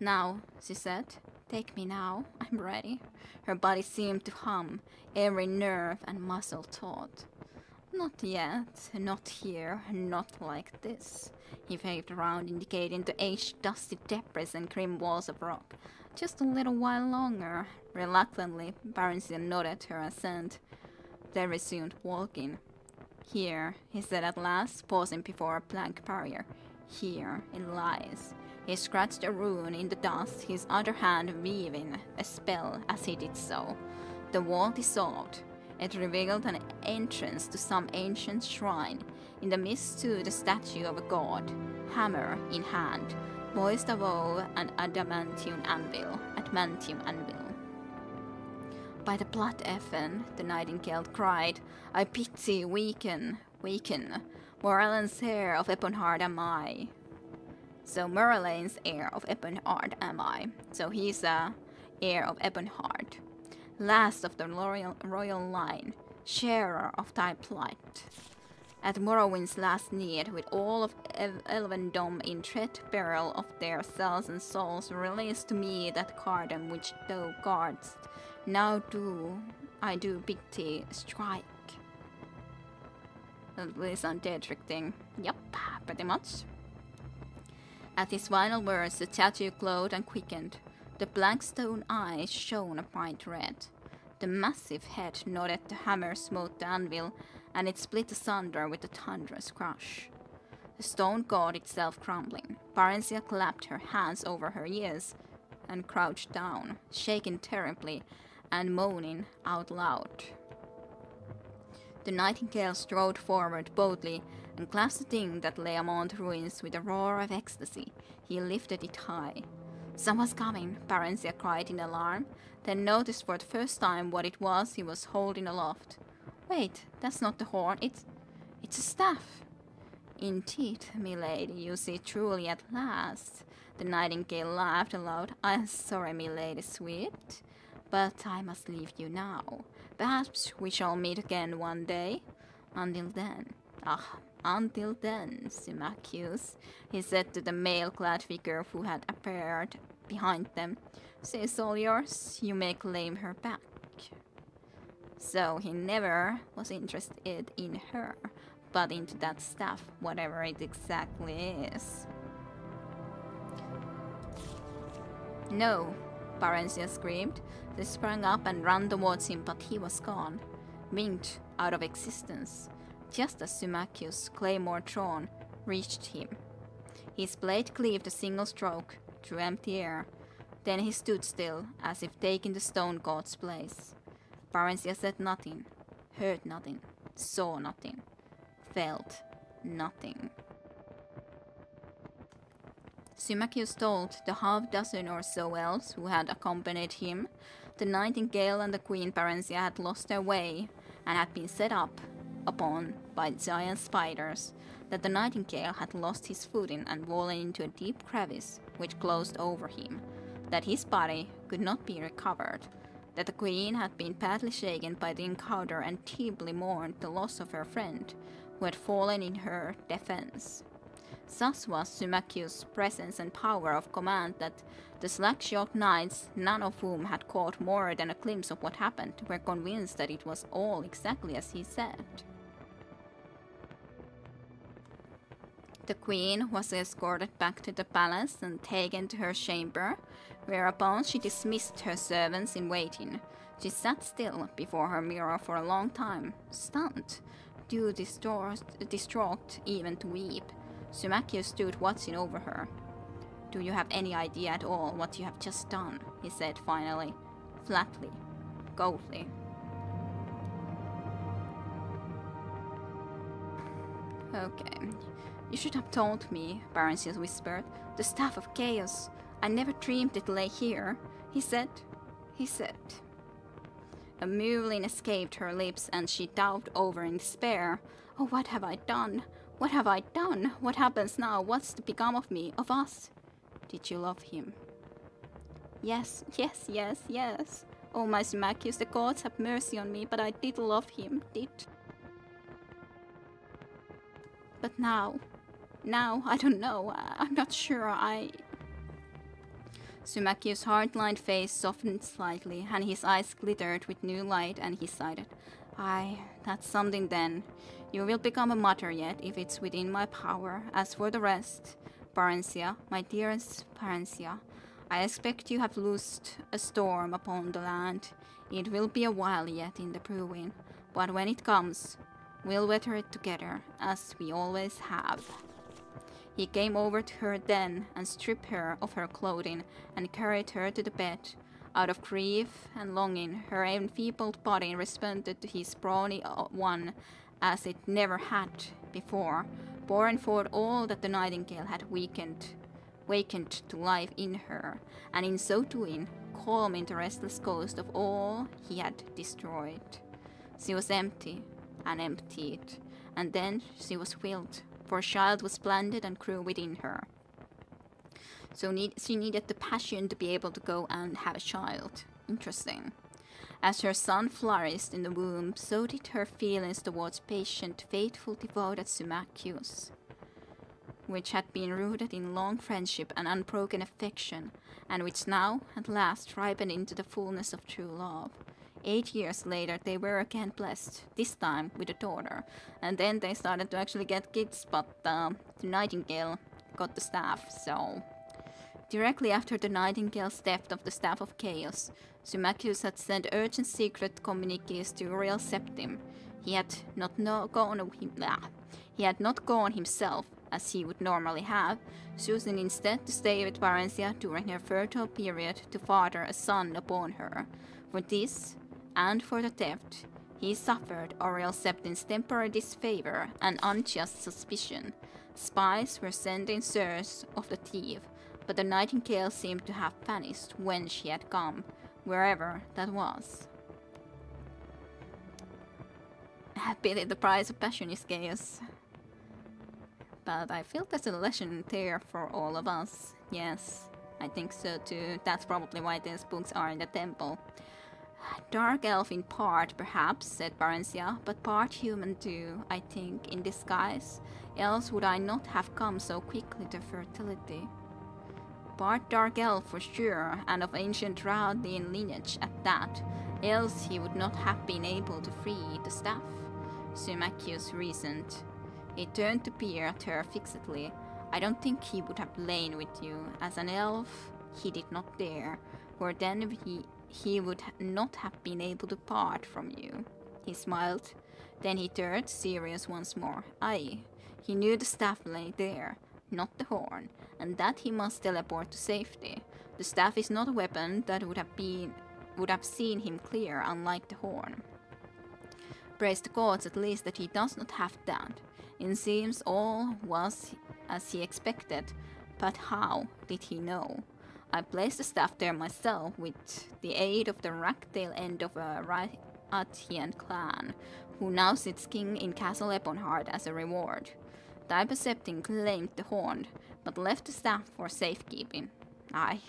Now, she said, take me now, I'm ready. Her body seemed to hum, every nerve and muscle taut. Not yet, not here, not like this. He waved around, indicating the aged, dusty debris and grim walls of rock. Just a little while longer. Reluctantly, Barenziah nodded her assent. They resumed walking. Here, he said at last, pausing before a blank barrier. Here it lies. He scratched a rune in the dust, his other hand weaving a spell as he did so. The wall dissolved. It revealed an entrance to some ancient shrine. In the midst stood the statue of a god, hammer in hand, poised above an adamantium anvil. By the blood Ethan, the Nightingale cried, I pity, weaken. Morrowind's heir of Ebonheart am I. So Merlin's heir of Ebonheart am I. So he's a heir of Ebonheart. Last of the royal line, sharer of thy plight. At Morrowind's last need, with all of Elvendom in dread peril of their cells and souls, release to me that cardam which thou guardst. Now I do bid thee strike. This undead trick thing. Yep, pretty much. At his final words, the statue glowed and quickened. The black stone eyes shone a bright red. The massive head nodded, the hammer smote the anvil, and it split asunder with a thunderous crush. The stone god itself crumbling. Barenziah clapped her hands over her ears. and crouched down, shaking terribly and moaning out loud. The nightingale strode forward boldly and clasped the thing that lay among the ruins with a roar of ecstasy. He lifted it high. "Someone's coming," Barenziah cried in alarm, then noticed for the first time what it was he was holding aloft. "Wait, that's not the horn, it's a staff." "Indeed, milady, you see truly at last." The nightingale laughed aloud. "I'm sorry, milady sweet, but I must leave you now. Perhaps we shall meet again one day. Until then, Symmachus," he said to the mail-clad figure who had appeared behind them. "She's all yours. You may claim her back." So he never was interested in her, but into that staff, whatever it exactly is. "No," Barenziah screamed. They sprang up and ran towards him, but he was gone, winked out of existence, just as Symmachus, claymore drawn, reached him. His blade cleaved a single stroke through empty air. Then he stood still, as if taking the stone god's place. Barenziah said nothing, heard nothing, saw nothing, felt nothing. Symmachus told the half-dozen or so elves who had accompanied him the nightingale and the queen Barenziah had lost their way and had been set upon by giant spiders, that the nightingale had lost his footing and fallen into a deep crevice which closed over him, that his body could not be recovered, that the queen had been badly shaken by the encounter and deeply mourned the loss of her friend, who had fallen in her defense. Such was Symmachus' presence and power of command that the slack-jawed knights, none of whom had caught more than a glimpse of what happened, were convinced that it was all exactly as he said. The queen was escorted back to the palace and taken to her chamber, whereupon she dismissed her servants in waiting. She sat still before her mirror for a long time, stunned, too distraught even to weep. Symmachus stood watching over her. "Do you have any idea at all what you have just done?" he said finally, flatly, coldly. "Okay, you should have told me," Barenziah whispered. "The staff of chaos. I never dreamed it lay here," he said. A mewling escaped her lips and she dived over in despair. "Oh, what have I done? What have I done? What happens now? What's to become of me, of us?" "Did you love him?" Yes. Oh, my Symmachus, the gods have mercy on me, but I did love him, But now, I don't know. I'm not sure. Symmachus' hard-lined face softened slightly, and his eyes glittered with new light, and he sighed. That's something then. You will become a martyr yet, if it's within my power. As for the rest, Barenziah, my dearest Barenziah, I expect you have loosed a storm upon the land. It will be a while yet in the brewing, but when it comes, we'll weather it together, as we always have." He came over to her then and stripped her of her clothing and carried her to the bed. Out of grief and longing, her enfeebled body responded to his brawny one as it never had before, pouring forth all that the nightingale had wakened to life in her, and in so doing, calming the restless ghost of all he had destroyed. She was empty and emptied, and then she was filled, for a child was planted and grew within her. So she needed the passion to be able to go and have a child. Interesting. As her son flourished in the womb, so did her feelings towards patient, faithful, devoted Symmachus, which had been rooted in long friendship and unbroken affection, and which now, at last, ripened into the fullness of true love. 8 years later, they were again blessed, this time with a daughter, and then they started to actually get kids, but the nightingale got the staff, so... Directly after the nightingale's theft of the Staff of Chaos, Symmachus had sent urgent secret communiques to Real Septim. He had not gone himself, as he would normally have, choosing instead to stay with Barenziah during her fertile period to father a son upon her. For this, and for the theft, he suffered Auriel Septin's temporary disfavor and unjust suspicion. Spies were sent in search of the thief, but the nightingale seemed to have vanished when she had come, wherever that was. Pity the price of passion is chaos. But I feel there's a lesson there for all of us. Yes, I think so too. That's probably why these books are in the temple. Dark elf in part, perhaps, said Barenziah, but part human too, I think, in disguise. Else would I not have come so quickly to fertility. Part dark elf for sure, and of ancient Raudian lineage at that. Else he would not have been able to free the staff. Symmachus reasoned. He turned to peer at her fixedly. I don't think he would have lain with you. As an elf, he did not dare, for then he would not have been able to part from you. He smiled. Then he turned serious once more. Aye, he knew the staff lay there, not the horn, and that he must teleport to safety. The staff is not a weapon that would have seen him clear, unlike the horn. Praise the gods at least that he does not have that. It seems all was as he expected, but how did he know? I placed the staff there myself with the aid of the ragtail end of a Ratian clan, who now sits king in Castle Ebonheart as a reward. Taiba Septim claimed the horn, but left the staff for safekeeping. Aye,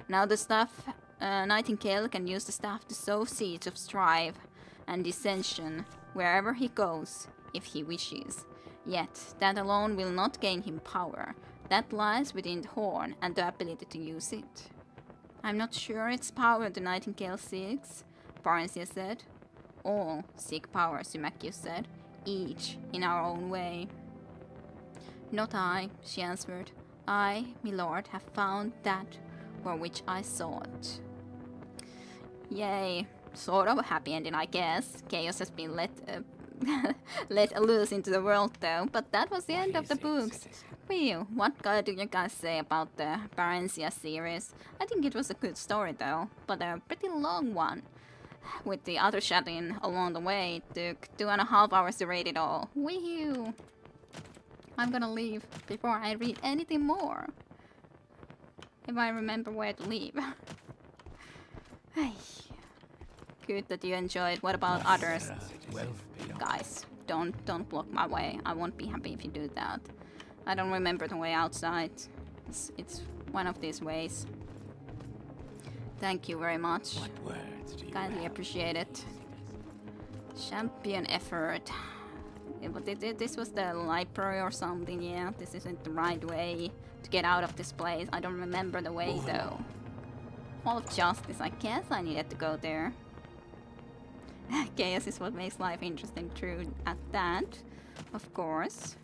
now the staff Nightingale can use the staff to sow seeds of strife and dissension wherever he goes, if he wishes. Yet, that alone will not gain him power. That lies within the horn and the ability to use it. I'm not sure it's power the Nightingale seeks, Barenziah said. All seek power, Symmachus said, each in our own way. Not I, she answered. I, my lord, have found that for which I sought. Yay, sort of a happy ending, I guess. Chaos has been let loose into the world though, but that was the end of the books. Well, what do you guys say about the Barenziah series? I think it was a good story though, but a pretty long one. With the other shutting along the way, it took 2.5 hours to read it all. Woohoo! I'm gonna leave before I read anything more. If I remember where to leave. Good that you enjoyed. What about others? Guys, don't block my way. I won't be happy if you do that. I don't remember the way outside. It's one of these ways. Thank you very much. What words do you Kindly have? appreciate it. Champion effort. This was the library or something, yeah. This isn't the right way to get out of this place. I don't remember the way though. Hall of Justice, I guess I needed to go there. Chaos is what makes life interesting, true at that, of course.